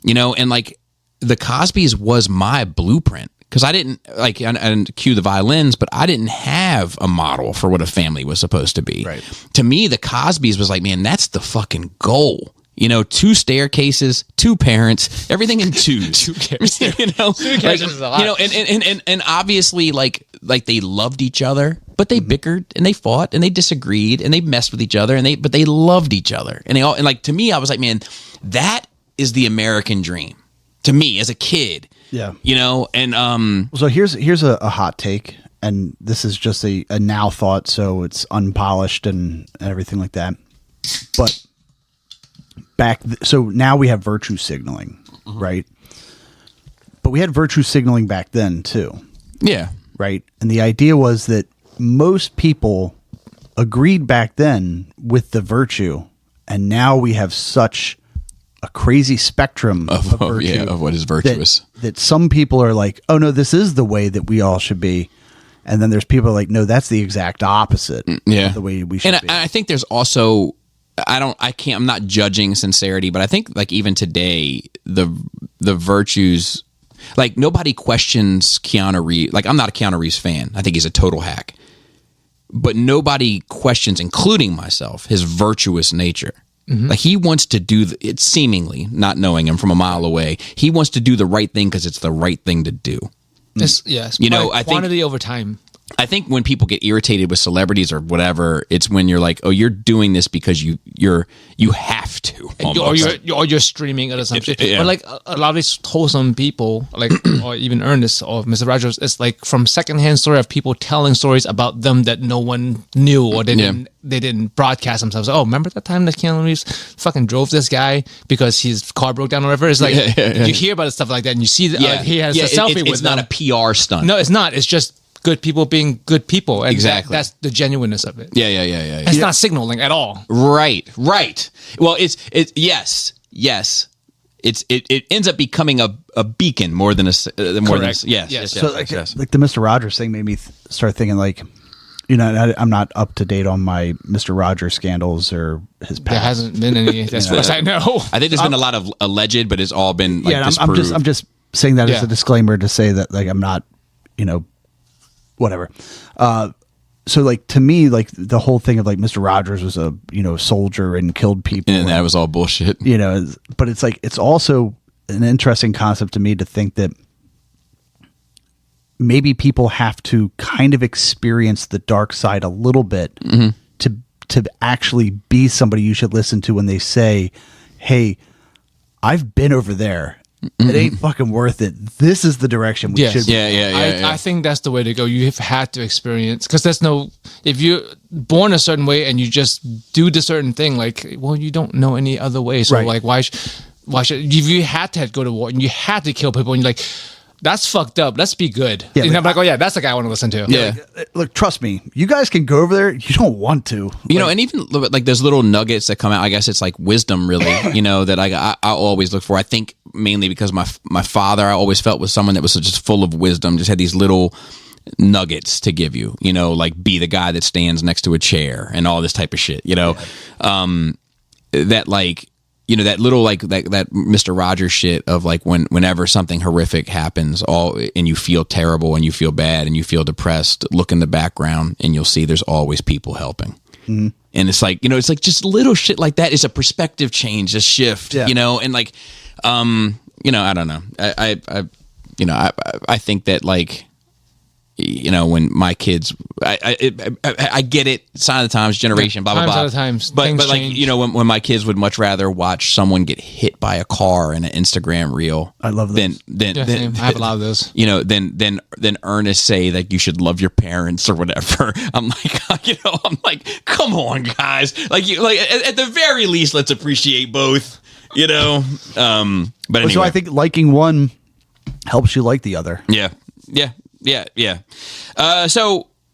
and like the Cosbys was my blueprint. Because I didn't like and cue the violins, but I didn't have a model for what a family was supposed to be. Right. To me, the Cosbys was like, man, that's the fucking goal. 2 staircases, 2 parents, everything in twos. 2 cases. 2 cases is a lot. And obviously, like they loved each other, but they bickered and they fought and they disagreed and they messed with each other but they loved each other. And like to me, I was like, man, that is the American dream. To me, as a kid. Yeah. And So here's a hot take, and this is just a now thought, so it's unpolished and everything like that. But so now we have virtue signaling, right? But we had virtue signaling back then too, yeah. right? And the idea was that most people agreed back then with the virtue, and now we have such a crazy spectrum of virtue of what is virtuous. That some people are like, oh no, this is the way that we all should be. And then there's people like, no, that's the exact opposite of the way we should be. And I think there's also, I'm not judging sincerity, but I think like even today, the virtues, like nobody questions Keanu Reeves. Like I'm not a Keanu Reeves fan. I think he's a total hack. But nobody questions, including myself, his virtuous nature. Like he wants to do it, seemingly not knowing him from a mile away. He wants to do the right thing because it's the right thing to do. It's I quantity over time. I think when people get irritated with celebrities or whatever, it's when you're like, oh, you're doing this because you have to, or you're streaming it or something. Yeah. But like a lot of these wholesome people, like or even Ernest or Mr. Rogers, it's like from secondhand story of people telling stories about them that no one knew or they didn't broadcast themselves. Oh, remember that time that Keanu Reeves fucking drove this guy because his car broke down or whatever? It's like you hear about stuff like that and you see that he has a selfie with them. It's not a PR stunt. No, it's not. It's just good people being good people. And exactly. That's the genuineness of it. Yeah. It's not signaling at all. Right. Well, it's yes. It ends up becoming a beacon more than yes. So like the Mr. Rogers thing made me start thinking like, I'm not up to date on my Mr. Rogers scandals or his past. There hasn't been any, as far as I know. I think there's been a lot of alleged, but it's all been like disproved. I'm just saying that as a disclaimer to say that like I'm not, whatever. So like to me, like the whole thing of like Mr. Rogers was a soldier and killed people, and that was all bullshit. But it's like it's also an interesting concept to me to think that maybe people have to kind of experience the dark side a little bit to actually be somebody you should listen to when they say, "Hey, I've been over there. It ain't fucking worth it. This is the direction we should be." I think that's the way to go. You have had to experience, because if you're born a certain way and you just do the certain thing, like, well, you don't know any other way. So like, why should, if you had to go to war and you had to kill people and you're like, that's fucked up. Let's be good. Yeah, and I'm like, oh yeah, that's the guy I want to listen to. Yeah. Look, trust me, you guys can go over there. You don't want to. And even like those little nuggets that come out, I guess it's like wisdom, really, that I always look for. I think mainly because my father, I always felt was someone that was just full of wisdom, just had these little nuggets to give you, like be the guy that stands next to a chair and all this type of shit, that like, that little like that Mr. Rogers shit of like whenever something horrific happens, and you feel terrible and you feel bad and you feel depressed, look in the background and you'll see there's always people helping. And it's like, it's like just little shit like that is a perspective change, a shift, and like, I don't know. I think that like, when my kids, I get it, sign of the times, generation, blah blah Times blah. out of times, but things like change. when my kids would much rather watch someone get hit by a car in an Instagram reel. I love than those. Yeah, same. I have a lot of those. Then Ernest say that you should love your parents or whatever. I'm like, come on, guys. Like at the very least, let's appreciate both. But anyway. So I think liking one helps you like the other. Yeah.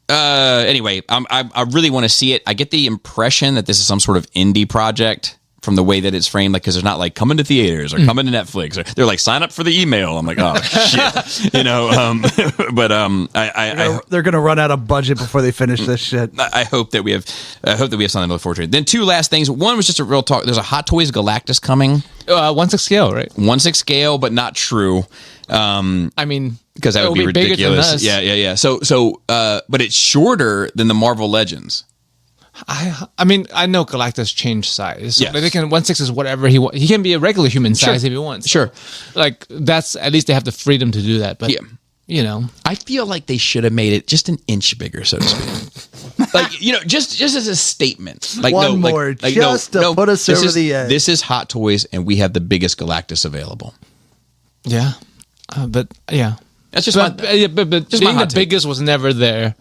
Anyway, I really want to see it. I get the impression that this is some sort of indie project from the way that it's framed, like, because it's not like coming to theaters or coming to Netflix. Or they're like, sign up for the email. I'm like, oh shit, But They're gonna run out of budget before they finish this shit. I hope that we have something to look forward to. Then two last things. One was just a real talk. There's a Hot Toys Galactus coming. 1/6 scale, right? 1/6 scale, but not true. I mean, Because that would be bigger than ridiculous. us. Yeah. So, but it's shorter than the Marvel Legends. I mean, I know Galactus changed size. Yes. But they can 1/6 is whatever he wants. He can be a regular human size if he wants. Sure. Like that's at least they have the freedom to do that. But Yeah. I feel like they should have made it just an inch bigger, so to speak. Like, just as a statement. Like One more, just to put us over the edge. This is Hot Toys, and we have the biggest Galactus available. yeah, but yeah, That's just but, my, but just my being the hot take. biggest was never their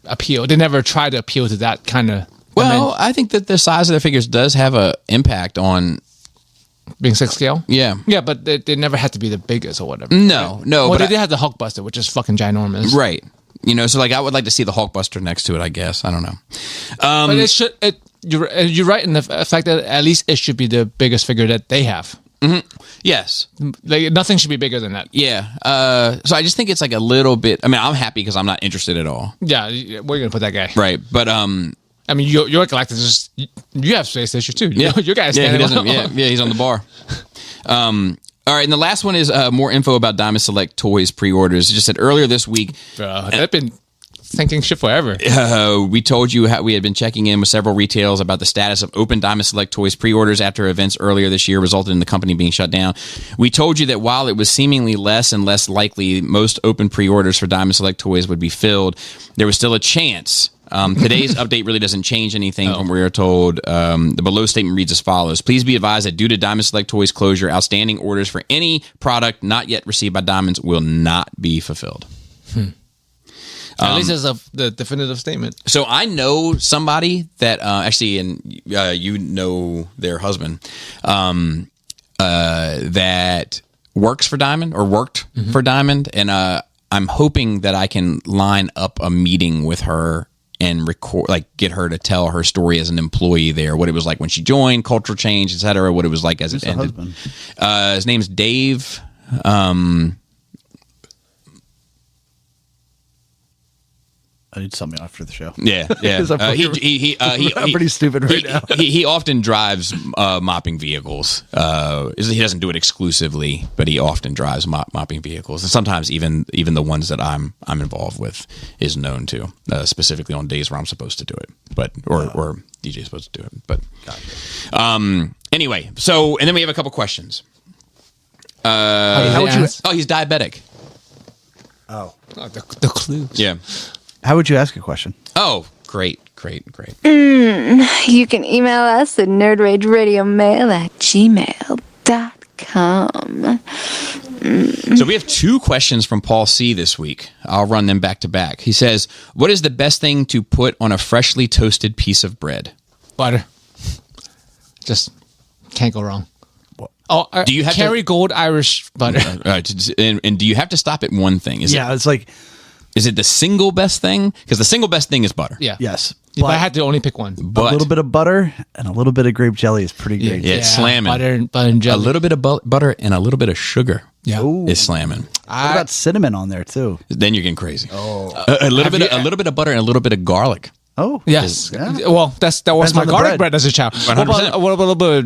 appeal. They never tried to appeal to that kind of. Well, I think that the size of their figures does have an impact on. Being 6 scale. Yeah. Yeah, but they never had to be the biggest or whatever. No. Well, but they did have the Hulkbuster, which is fucking ginormous. right. So like I would like to see the Hulkbuster next to it. I guess I don't know. But it should. You're right in the fact that at least it should be the biggest figure that they have. Yes. Like nothing should be bigger than that. Yeah. So I just think it's like a little bit. I mean, I'm happy because I'm not interested at all. Yeah, we're gonna put that guy. Right. But I mean, your Galactus is you have space issue too. yeah, your guy's yeah, he standing. doesn't. Yeah, he's on the bar. All right, and the last one is more info about Diamond Select Toys pre-orders. It just said earlier this week. Bro, they've been thinking shit forever. We told you how we had been checking in with several retailers about the status of open Diamond Select Toys pre-orders after events earlier this year resulted in the company being shut down. We told you that while it was seemingly less and less likely most open pre-orders for Diamond Select Toys would be filled, there was still a chance. Today's update really doesn't change anything from what we were told. The below statement reads as follows. Please be advised that due to Diamond Select Toys closure, outstanding orders for any product not yet received by Diamonds will not be fulfilled. At least it's the definitive statement. So I know somebody that actually, and you know their husband, that works for Diamond or worked for Diamond. And I'm hoping that I can line up a meeting with her and record, like get her to tell her story as an employee there, what it was like when she joined, cultural change, etc., what it was like as it ended. His name's Dave. I need something after the show. Yeah. I'm pretty stupid right now. He often drives mopping vehicles. He doesn't do it exclusively, but he often drives mopping vehicles, and sometimes even the ones that I'm involved with is known to, specifically on days where I'm supposed to do it, but or DJ's supposed to do it. But anyway, so and then we have a couple questions. How would you? Oh, he's diabetic. Oh, The clues. Yeah. how would you ask a question? Oh, great. You can email us at nerdrageradiomail@gmail.com. So we have two questions from Paul C. this week. I'll run them back to back. He says, what is the best thing to put on a freshly toasted piece of bread? Butter. Just can't go wrong. Oh, Do you have Kerrygold Irish butter? And do you have to stop at one thing? Is It's like, it the single best thing? Because the single best thing is butter. Yeah. yes. If I But had to only pick one. But a little bit of butter and a little bit of grape jelly is pretty great. Yeah, it's slamming. Butter and A jelly. little bit of butter and a little bit of sugar Yeah. is slamming. What about cinnamon on there too? Then you're getting crazy. A little bit of butter and a little bit of garlic. Oh, Yes. Yeah. Well, that was Depends my on the garlic bread. bread as a child. 100%. What about a little bit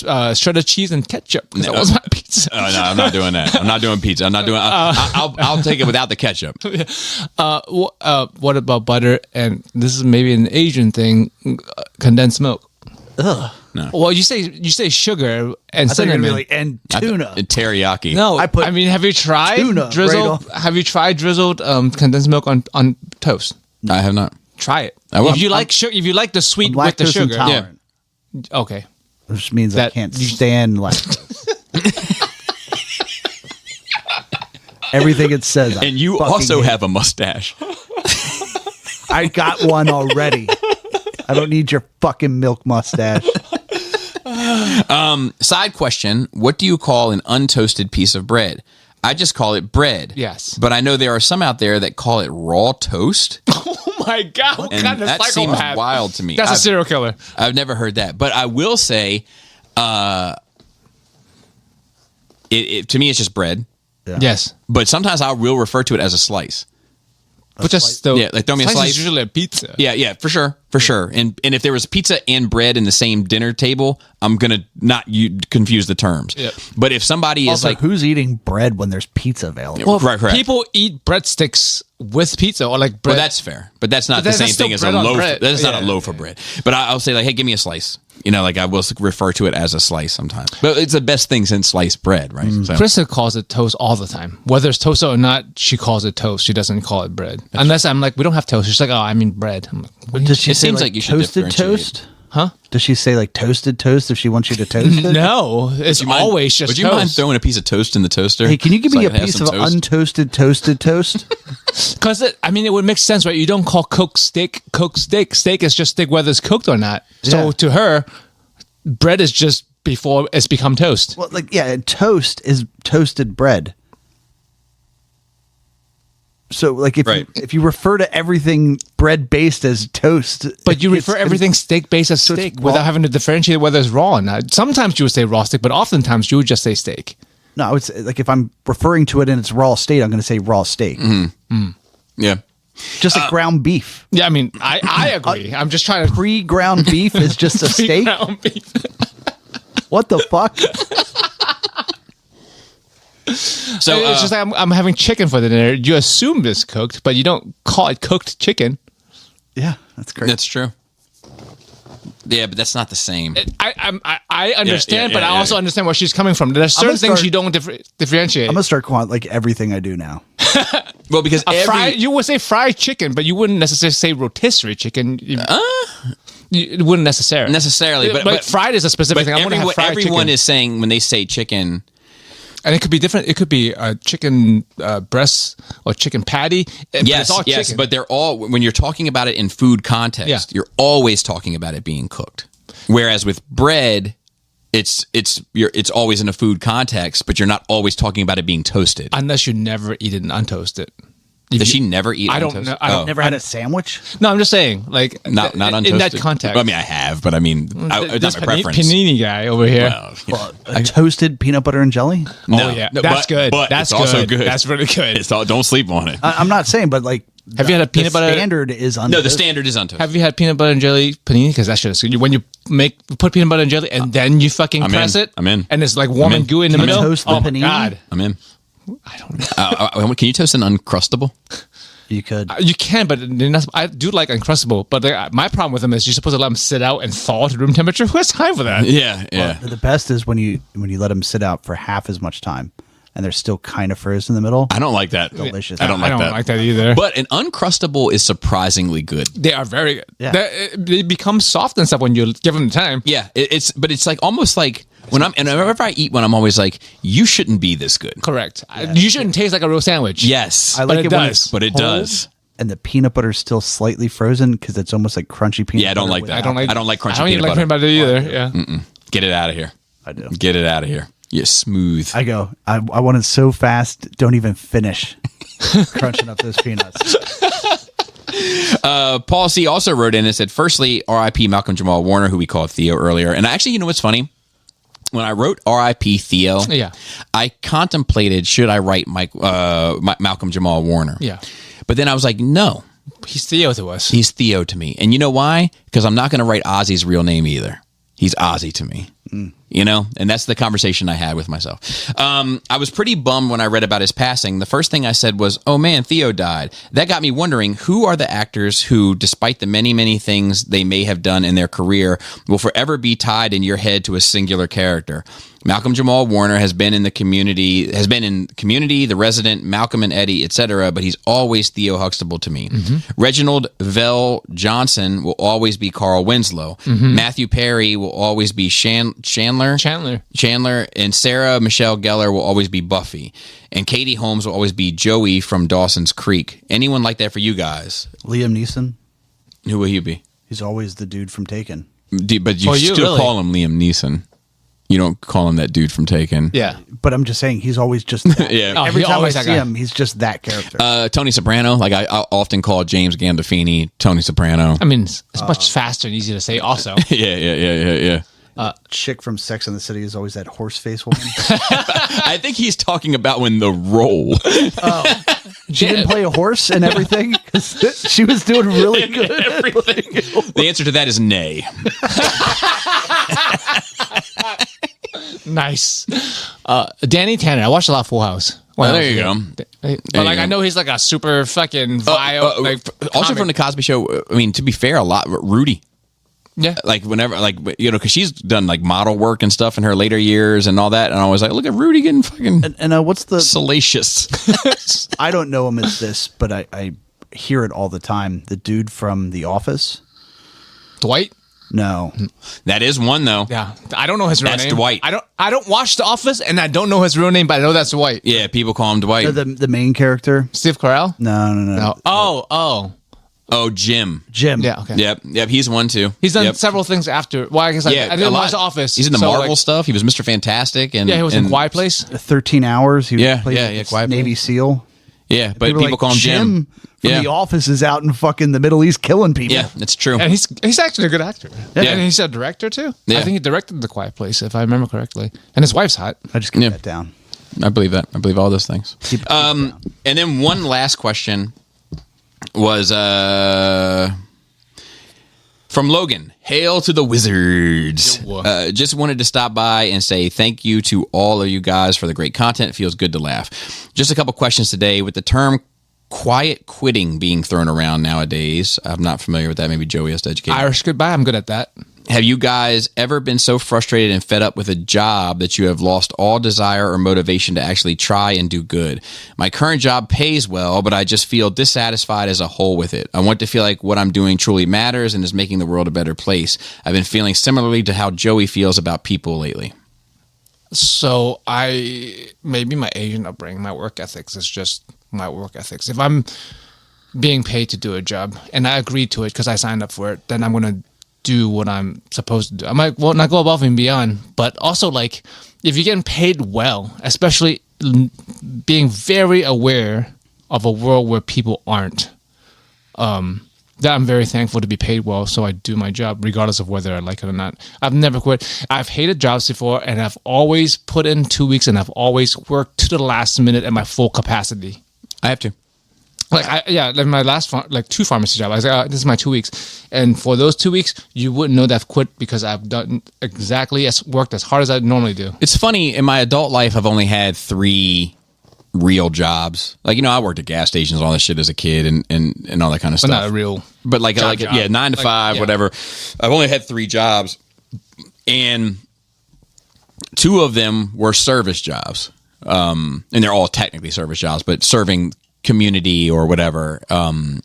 of shredded cheese and ketchup? 'Cause that was my pizza. Oh, no, I'm not doing that. I'm not doing pizza. I'm not doing. I'll take it without the ketchup. What about butter? And this is maybe an Asian thing. Condensed milk. Ugh. No. Well, you say sugar and I thought you were cinnamon. gonna be like, and tuna. Teriyaki. no, I I mean, have you tried tuna drizzled? right Have you tried drizzled condensed milk on toast? I have not. Try it. I will. If you like sugar, if you like the sweet I'm with the lactose sugar, intolerant, okay. which means I That- can't stand lactose. Everything it says. I And you fucking also hate. have a mustache. I got one already. I don't need your fucking milk mustache. Side question: what do you call an untoasted piece of bread? I just call it bread. Yes. But I know there are some out there that call it raw toast. Oh my god! What And kind of that seems psychopath? wild to me. That's a I've- serial killer. I've never heard that, but I will say, to me, it's just bread. Yeah. Yes, But sometimes I will refer to it as a slice. but just still, Yeah, like throw me a is slice. usually a pizza. Yeah, for sure. And if there was pizza and bread in the same dinner table, I'm gonna not confuse the terms. Yep. But if somebody is Also, like, who's eating bread when there's pizza available? Well, Right, correct. people eat breadsticks with pizza or like bread. well, that's fair, but that's not But the that's same thing still as a bread on loaf. bread. That's not a Yeah. loaf of bread. But I'll say like, hey, give me a slice. Like I will refer to it as a slice sometimes. But it's the best thing since sliced bread, right? So, Krista calls it toast all the time. Whether it's toast or not, she calls it toast. She doesn't call it bread. Unless I'm like, we don't have toast. She's like, oh, I mean bread. I'm like, what do you- Does she It say seems like like you should toasted differentiate. toast? huh? Does she say like toasted toast if she wants you to toast it? No, it's you mind- always just Would you toast. mind throwing a piece of toast in the toaster? Hey, can you give so me I a can have piece some of toast? untoasted toasted toast? Because it would make sense, right? You don't call cooked steak. Steak is just steak whether it's cooked or not. So Yeah. to her, bread is just before it's become toast. Well, like yeah, toast is toasted bread. So like Right. if you refer to everything bread based as toast, But you it's- refer everything steak based as so it's steak raw. without having to differentiate whether it's raw or not. Sometimes you would say raw steak, but oftentimes you would just say steak. No, I would say, like if I'm referring to it in its raw state, I'm going to say raw steak, Yeah. just like ground beef. Yeah, I mean, I agree. I'm just trying to Pre-ground beef is just a steak. ground beef. What the fuck? So it's just like I'm having chicken for dinner. You assume it's cooked, but you don't call it cooked chicken. Yeah, that's great. that's true. Yeah, but that's not the same. I understand, yeah, but I yeah, also yeah. understand where she's coming from. There's I'm certain gonna things start- you don't differentiate. I'm gonna start calling like everything I do now. Well, because You would say fried chicken, but you wouldn't necessarily say rotisserie chicken. You wouldn't necessarily. necessarily, but fried is a specific thing. I'm gonna have everyone, fried everyone chicken. is saying when they say chicken. And it could be different. It could be chicken breast or chicken patty. But Yes, it's all yes, chicken. but they're all when you're talking about it in food context, Yeah. you're always talking about it being cooked. Whereas with bread, it's always in a food context, but you're not always talking about it being toasted. unless you never eat it untoasted. Does she never eat? I don't untoasted? know. I don't- Oh. Never had a sandwich? No, I'm just saying, like Not untoasted. in that context. I mean, I have, but I mean, it's not This my preference. panini guy over here. Well, you know, A toasted peanut butter and jelly? no, Oh yeah, no, that's but- good. But That's it's also good. That's really good. It's all, don't sleep on it. I'm not saying, but like, Have you had a peanut the butter- standard is untoasted. No, the standard is untoasted. Have you had peanut butter and jelly panini? Because that shit is good. When you put peanut butter and jelly and then you fucking I'm press in. it. I'm in. And it's like warm I'm in. and gooey in the Can you middle. toast the Oh my panini? god. I'm in. I don't know. Can you toast an Uncrustable? You could. You can, but I do like Uncrustable. But my problem with them is you're supposed to let them sit out and thaw to room temperature. Who has time for that? Yeah, yeah. The best is when you let them sit out for half as much time, and they're still kind of frozen in the middle. I don't like that. Delicious. I don't like that. either. But an Uncrustable is surprisingly good. They are very good. Yeah. They become soft and stuff when you give them the time. Yeah, it's like almost like whenever I eat one, I'm always like, you shouldn't be this good. Correct. You shouldn't taste like a real sandwich. Yes, I like it it when does. it's but it cold does. and the peanut butter's still slightly frozen because it's almost like crunchy peanut. Yeah, I don't butter like that. without- I don't like crunchy I don't even peanut like butter. peanut butter either. Yeah. Get it out of here. I do. Get it out of here. You're smooth. I go. I want it so fast. Don't even finish crunching up those peanuts. Paul C. also wrote in and said, firstly, R.I.P. Malcolm Jamal Warner, who we called Theo earlier. And actually, you know what's funny? When I wrote R.I.P. Theo, Yeah. I contemplated, should I write Malcolm Jamal Warner? Yeah. But then I was like, no, He's Theo to us. he's Theo to me. And you know why? Because I'm not going to write Ozzy's real name either. He's Ozzy to me. You know, and that's the conversation I had with myself. I was pretty bummed when I read about his passing. The first thing I said was, oh man, Theo died. That got me wondering, who are the actors who, despite the many, many things they may have done in their career, will forever be tied in your head to a singular character? Malcolm Jamal Warner has been in Community, The Resident, Malcolm and Eddie, etc., but he's always Theo Huxtable to me. Reginald Vell Johnson will always be Carl Winslow. Matthew Perry will always be Chandler, and Sarah Michelle Gellar will always be Buffy. And Katie Holmes will always be Joey from Dawson's Creek. Anyone like that for you guys? Liam Neeson. Who will he be? He's always the dude from Taken. But you still call him Liam Neeson. You don't call him that dude from Taken. Yeah. But I'm just saying, he's always just that. Yeah. Oh, Every he time I always see that guy. him, he's just that character. Tony Soprano. Like I often call James Gandolfini Tony Soprano. I mean, it's much faster and easier to say also. Yeah. Chick from Sex and the City is always that horse face woman. I think he's talking about when the role. She didn't play a horse and everything because she was doing really good. Everything. The answer to that is nay. Nice. Danny Tanner. I watched a lot of Full House. Well, there you go. But like, I know he's like a super fucking vile. Also from the Cosby Show. I mean, to be fair, a lot. Rudy. Yeah. Like whenever, like, you know, because she's done like model work and stuff in her later years and all that, and I was like, look at Rudy getting fucking And what's the salacious. I don't know him as this, but I hear it all the time. The dude from The Office. Dwight. No, That is one though. Yeah, I don't know his real That's name. Dwight. I don't watch The Office, and I don't know his real name, but I know that's Dwight. Yeah, people call him Dwight. the main character. Steve Carell. No. No. Oh, Jim. Jim. Yeah. Okay. Yep. He's one too. He's done Yep. several things after. Well, I guess I didn't a watch lot. The Office. He's in the so, Marvel like, stuff. He was Mr. Fantastic, and Yeah, he was in Quiet Place. 13 Hours. He Yeah, played yeah, Quiet Navy Place. SEAL. Yeah, but People people call him Jim. from Yeah. The Office is out in fucking the Middle East killing people. Yeah, that's true. And he's actually a good actor. Yeah. And he's a director too. Yeah. I think he directed The Quiet Place, if I remember correctly. And his wife's hot. I just keep Yeah. that down. I believe that. I believe all those things. Keep it down. And then one last question was from Logan. Hail to the Wizards. Yo. Just wanted to stop by and say thank you to all of you guys for the great content. It feels good to laugh. Just a couple questions today. With the term quiet quitting being thrown around nowadays, I'm not familiar with that. Maybe Joey has to educate me. Irish goodbye. I'm good at that. Have you guys ever been so frustrated and fed up with a job that you have lost all desire or motivation to actually try and do good? My current job pays well, but I just feel dissatisfied as a whole with it. I want to feel like what I'm doing truly matters and is making the world a better place. I've been feeling similarly to how Joey feels about people lately. So maybe my Asian upbringing, my work ethics is just my work ethics. If I'm being paid to do a job and I agree to it because I signed up for it, then I'm going to do what I'm supposed to do. I might not go above and beyond, but also like if you're getting paid well, especially being very aware of a world where people aren't, that I'm very thankful to be paid well, so I do my job regardless of whether I like it or not. I've never quit. I've hated jobs before, and I've always put in 2 weeks, and I've always worked to the last minute at my full capacity. I have to. Like my last 2 pharmacy job, I was like, this is my 2 weeks, and for those 2 weeks, you wouldn't know that I've quit because I've done worked as hard as I normally do. It's funny, in my adult life, I've only had 3 real jobs. Like, you know, I worked at gas stations, all that shit as a kid and all that kind of But stuff. not a real But like job. 9 to 5, yeah. whatever. I've only had 3 jobs, and 2 of them were service jobs. And they're all technically service jobs, but serving community or whatever. And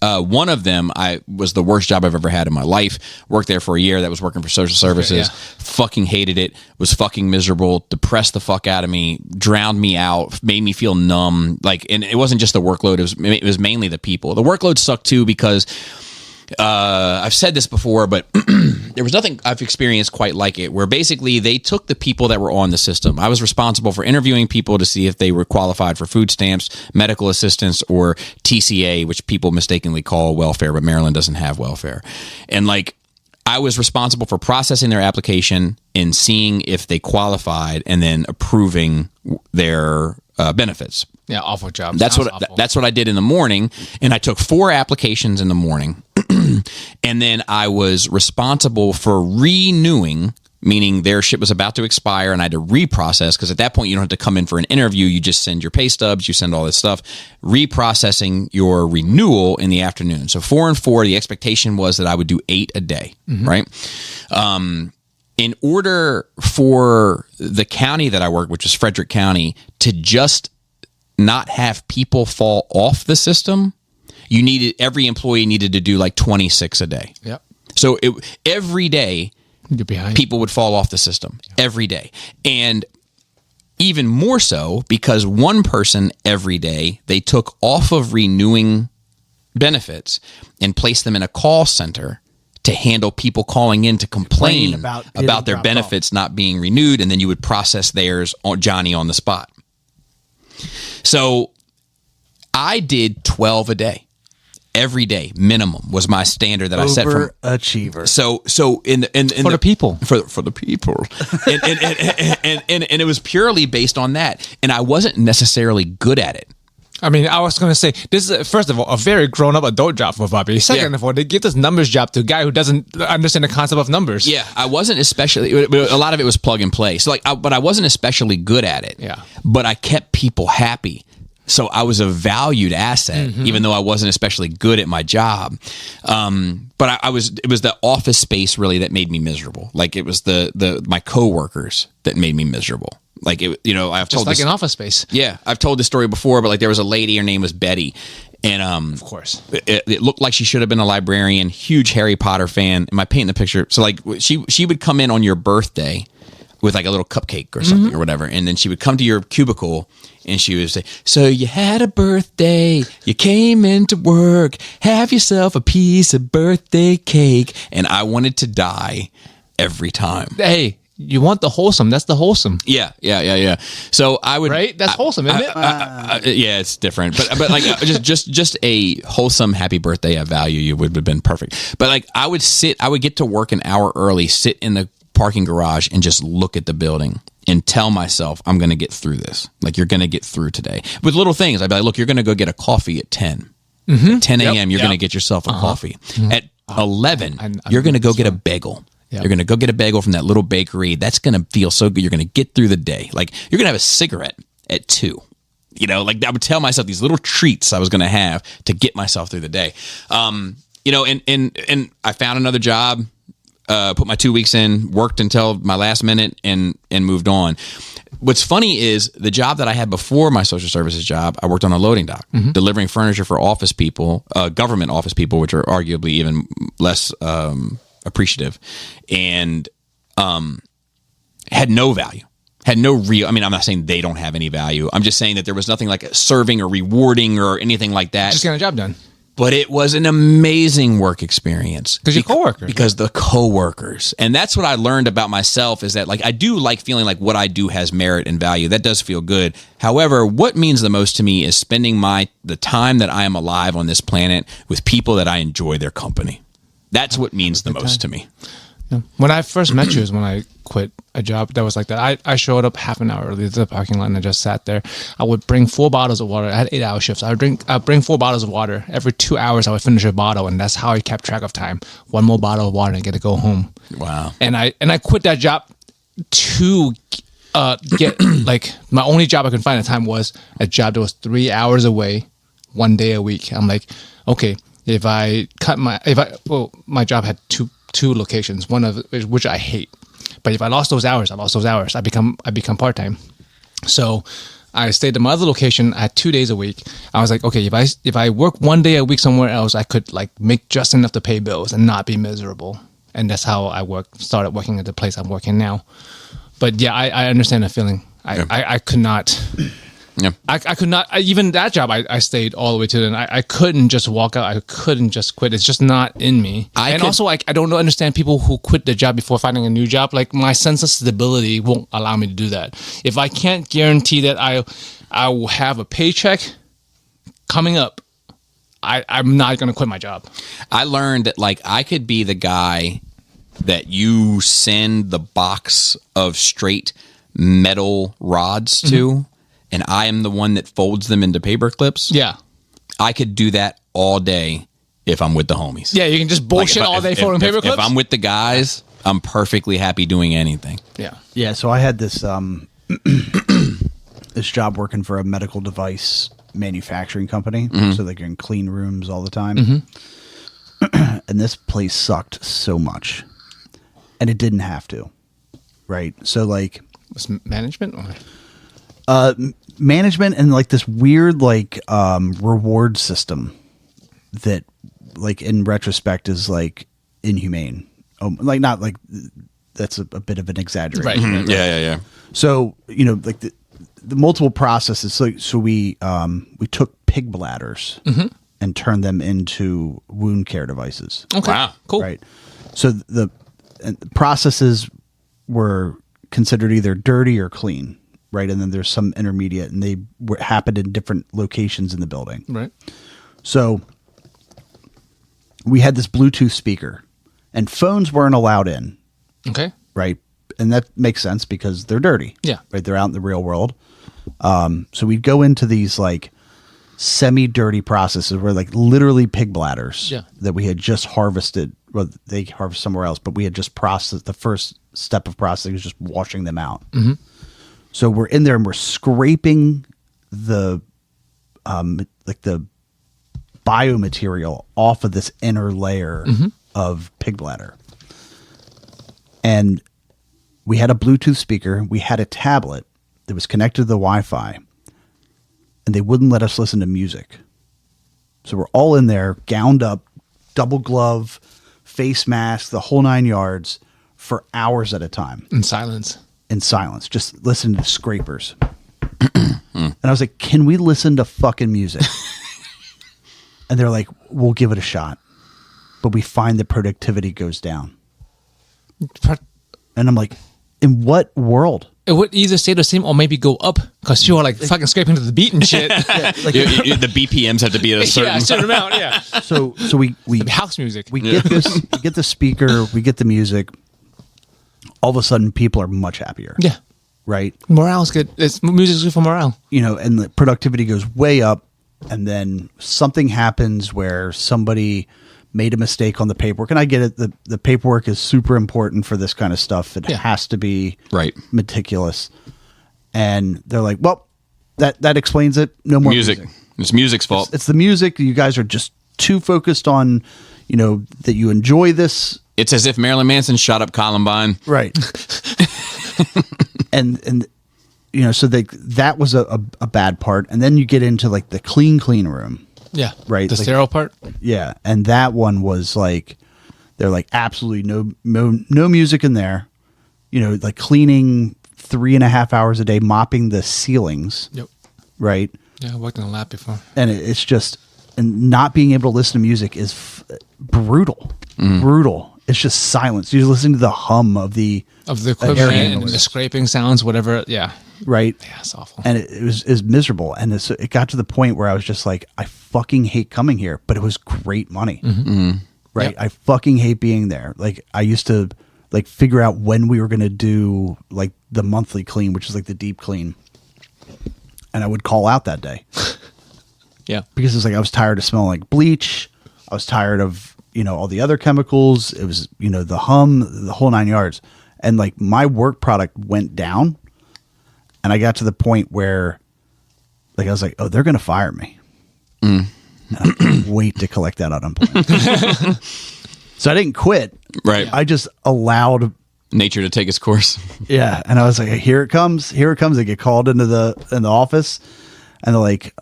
one of them, I was the worst job I've ever had in my life. Worked there for a year. That was working for social services. Yeah. Fucking hated it. Was fucking miserable. Depressed the fuck out of me. Drowned me out. Made me feel numb. Like, and it wasn't just the workload. It was mainly the people. The workload sucked too because I've said this before, but there was nothing I've experienced quite like it, where basically they took the people that were on the system. I was responsible for interviewing people to see if they were qualified for food stamps, medical assistance, or TCA, which people mistakenly call welfare, but Maryland doesn't have welfare. And like, I was responsible for processing their application and seeing if they qualified and then approving their benefits. Yeah, awful job. That's Sounds what awful. that's what I did in the morning, and I took 4 applications in the morning, and then I was responsible for renewing meaning their shit was about to expire and I had to reprocess, because at that point you don't have to come in for an interview. You just send your pay stubs, you send all this stuff, reprocessing your renewal in the afternoon. So 4 and 4, the expectation was that I would do 8 a day, right? In order for the county that I worked, which is Frederick County, to just not have people fall off the system, every employee needed to do like 26 a day. Yep. So every day, You're behind. people would fall off the system every day. And even more so because one person every day they took off of renewing benefits and placed them in a call center to handle people calling in to complain about their benefits not being renewed, and then you would process theirs on Johnny on the spot. So I did 12 a day. Every day minimum was my standard that I set from overachiever. So in For the people. for the people, and it was purely based on that, and I wasn't necessarily good at it. I mean, I was going to say, this is, first of all, a very grown-up adult job for Bobby. Second of all, they give this numbers job to a guy who doesn't understand the concept of numbers. Yeah, I wasn't especially, a lot of it was plug and play. So but I wasn't especially good at it. Yeah. But I kept people happy. So I was a valued asset, even though I wasn't especially good at my job. But it was the office space really that made me miserable. Like it was my coworkers that made me miserable. Like I've Just told like this, an office space. Yeah, I've told this story before, but like there was a lady, her name was Betty, and Of course. it looked like she should have been a librarian. Huge Harry Potter fan. Am I painting the picture? So like she would come in on your birthday with like a little cupcake or something or whatever, and then she would come to your cubicle and she would say, "So you had a birthday, you came into work, have yourself a piece of birthday cake," and I wanted to die every time. Hey, you want the wholesome. That's the wholesome. Yeah. So I would, Right? That's wholesome, isn't it? yeah, it's different, but like just a wholesome happy birthday, I value you would have been perfect. But like I would get to work an hour early, sit in the parking garage and just look at the building and tell myself, I'm going to get through this. Like, you're going to get through today with little things. I'd be like, look, you're going to go get a coffee at 10. At 10 a.m. You're going to get yourself a coffee. At 11, you're going to go get a bagel. Yep. You're going to go get a bagel from that little bakery. That's going to feel so good. You're going to get through the day. Like, you're going to have a cigarette at 2. Like I would tell myself these little treats I was going to have to get myself through the day. And I found another job, put my 2 weeks in, worked until my last minute and moved on. What's funny is the job that I had before my social services job, I worked on a loading dock, delivering furniture for office people, government office people, which are arguably even less appreciative, and had no value. Had no real, I'm not saying they don't have any value. I'm just saying that there was nothing like serving or rewarding or anything like that. Just getting a job done. But it was an amazing work experience. Because your coworkers. Because the coworkers. And that's what I learned about myself, is that like I do like feeling like what I do has merit and value. That does feel good. However, what means the most to me is spending the time that I am alive on this planet with people that I enjoy their company. That's what means the most to me. Yeah. When I first met you is when I quit a job that was like that. I showed up half an hour early to the parking lot and I just sat there. I would bring 4 bottles of water. I had 8-hour shifts. I'd bring 4 bottles of water. Every 2 hours I would finish a bottle, and that's how I kept track of time. 1 more bottle of water and I get to go home. Wow. And I quit that job to get like my only job I could find at the time was a job that was 3 hours away, 1 day a week. I'm like, okay, if I cut my job had two locations, one of which I hate. But if I lost those hours, I become part-time. So I stayed at my other location. I had 2 days a week. I was like, okay, if I work 1 day a week somewhere else, I could like make just enough to pay bills and not be miserable. And that's how I started working at the place I'm working now. But yeah, I understand the feeling. I could not. Yeah. I could not, even that job, I stayed all the way to the end. I couldn't just walk out. I couldn't just quit. It's just not in me. Also, I don't understand people who quit the job before finding a new job. Like, my sense of stability won't allow me to do that. If I can't guarantee that I will have a paycheck coming up, I'm not going to quit my job. I learned that, like, I could be the guy that you send the box of straight metal rods to, and I am the one that folds them into paper clips. Yeah. I could do that all day if I'm with the homies. Yeah, you can just bullshit all day folding paper clips. If I'm with the guys, I'm perfectly happy doing anything. Yeah. Yeah, so I had this this job working for a medical device manufacturing company. So like you're in clean rooms all the time. And this place sucked so much. And it didn't have to. Right? So like Was management or? management and like this weird like reward system that like in retrospect is like inhumane. Like not like that's a bit of an exaggeration. Right. Yeah. So, you know, like the multiple processes. So we took pig bladders and turned them into wound care devices. Okay. Wow. Cool. Right. So the processes were considered either dirty or clean. Right. And then there's some intermediate, and they happened in different locations in the building. Right. So we had this Bluetooth speaker, and phones weren't allowed in. Okay. Right. And that makes sense because they're dirty. Yeah. Right. They're out in the real world. So we'd go into these like semi-dirty processes where like literally pig bladders that we had just harvested. Well, they harvest somewhere else, but we had just processed. The first step of processing was just washing them out. So we're in there and we're scraping the like the biomaterial off of this inner layer of pig bladder. And we had a Bluetooth speaker. We had a tablet that was connected to the Wi-Fi, and they wouldn't let us listen to music. So we're all in there, gowned up, double glove, face mask, the whole 9 yards for hours at a time. In silence. In silence, just listening to scrapers. And I was like, can we listen to fucking music? And they're like, we'll give it a shot. But we find the productivity goes down. And I'm like, in what world? It would either stay the same or maybe go up because you're like fucking scraping to the beat and shit. The BPMs have to be at a certain, a certain amount. Yeah. So we House music. we get this, we get the speaker, we get the music. All of a sudden, people are much happier. Yeah. Right. Morale's good. Music's good for morale. You know, and the productivity goes way up. And then something happens where somebody made a mistake on the paperwork. And I get it. The paperwork is super important for this kind of stuff. It has to be meticulous. And they're like, well, that explains it. No more music. It's music's fault. It's the music. You guys are just too focused on, you know, that you enjoy this. It's as if Marilyn Manson shot up Columbine. Right. and you know, so that was a bad part. And then you get into like the clean room. Yeah. Right. The like, sterile part. Yeah. And that one was like, they're like, absolutely no music in there. You know, like cleaning 3.5 hours a day, mopping the ceilings. Yep. Right. Yeah, I worked in a lab before. And it's just, and not being able to listen to music is brutal. Brutal. It's just silence. You're listening to the hum of the equipment and the scraping sounds, whatever. Yeah. Right. Yeah, it's awful. And it was miserable. And it got to the point where I was just like, I fucking hate coming here, but it was great money. Right. Yep. I fucking hate being there. Like I used to like figure out when we were going to do like the monthly clean, which is like the deep clean. And I would call out that day. Yeah. Because it's like, I was tired of smelling like bleach. I was tired of, you know, all the other chemicals. It was, you know, the hum, the whole 9 yards. And like my work product went down. And I got to the point where like, I was like, oh, they're going to fire me. And I can't wait to collect that unemployment. So I didn't quit. Right. I just allowed nature to take its course. Yeah. And I was like, here it comes. They get called into the office and they're like,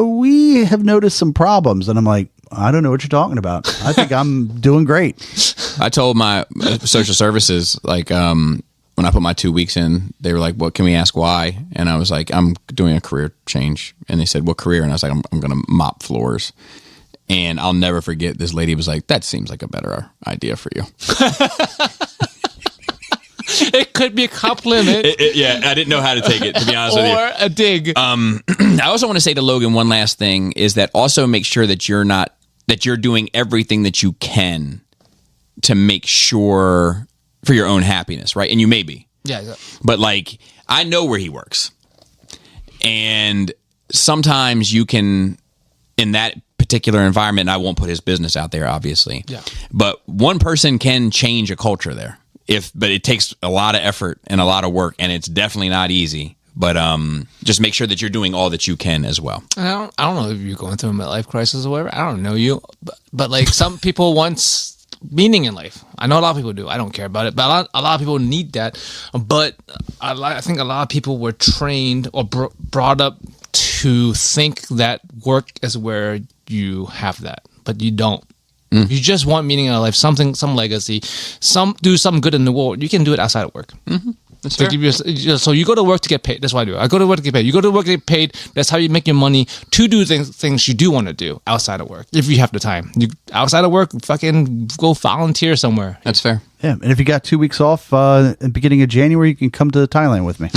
we have noticed some problems. And I'm like, I don't know what you're talking about. I think I'm doing great. I told my social services, like, when I put my 2 weeks in, they were like, "Well, can we ask why?" And I was like, "I'm doing a career change." And they said, "What career?" And I was like, "I'm going to mop floors." And I'll never forget. This lady was like, "That seems like a better idea for you." It could be a compliment. Yeah, I didn't know how to take it, to be honest with you. Or a dig. I also want to say to Logan one last thing is that also make sure that you're doing everything that you can to make sure for your own happiness, right? And you may be. Yeah. But like, I know where he works. And sometimes you can, in that particular environment. And I won't put his business out there, obviously. Yeah. But one person can change a culture there. But it takes a lot of effort and a lot of work, and it's definitely not easy. But just make sure that you're doing all that you can as well. I don't know if you're going through a midlife crisis or whatever. I don't know you, but like some people want meaning in life. I know a lot of people do. I don't care about it, but a lot of people need that. But I think a lot of people were trained or brought up to think that work is where you have that, but you don't. You just want meaning in life, some legacy, do something good in the world. You can do it outside of work. Mm-hmm. That's fair. So you go to work to get paid. That's what I do. I go to work to get paid. You go to work to get paid. That's how you make your money to do things you do want to do outside of work. If you have the time, outside of work, fucking go volunteer somewhere. That's fair. Yeah, and if you got 2 weeks off at the beginning of January, you can come to Thailand with me.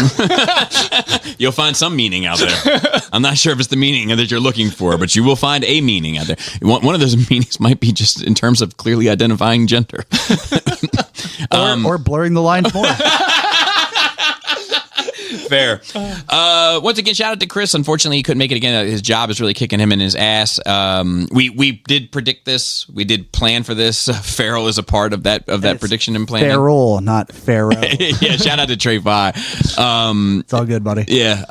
You'll find some meaning out there. I'm not sure if it's the meaning that you're looking for, but you will find a meaning out there. One of those meanings might be just in terms of clearly identifying gender. Or blurring the lines more. Fair. Once again, shout out to Chris. Unfortunately, he couldn't make it again. His job is really kicking him in his ass. We did predict this. We did plan for this. Farrell is a part of that prediction and planning. Farrell, not Pharaoh. Yeah, shout out to Trey Vi. It's all good, buddy. Yeah.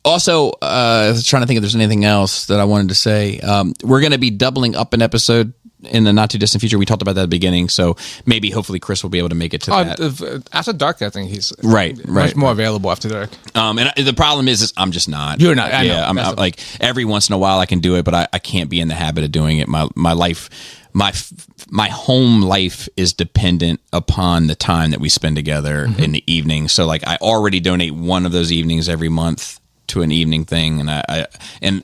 Also, I was trying to think if there's anything else that I wanted to say. We're going to be doubling up an episode in the not too distant future. We talked about that at the beginning, so maybe hopefully Chris will be able to make it to that. After dark, I think he's much more available after dark. And the problem is I'm just not. You're not. I know. I'm like every once in a while I can do it, but I can't be in the habit of doing it. My life, my home life is dependent upon the time that we spend together in the evening. So like I already donate one of those evenings every month to an evening thing, and I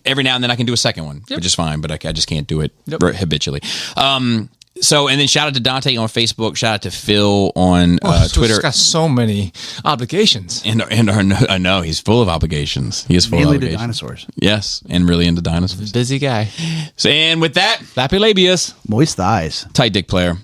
every now and then I can do a second one, which is fine, but I just can't do it habitually. So, and then shout out to Dante on Facebook. Shout out to Phil on Twitter. He's got so many obligations. And I know he's full of obligations. He is full Mainly of obligations. to dinosaurs. Yes, and really into dinosaurs. Busy guy. So, and with that, Flappy labius. Moist eyes. tight dick player.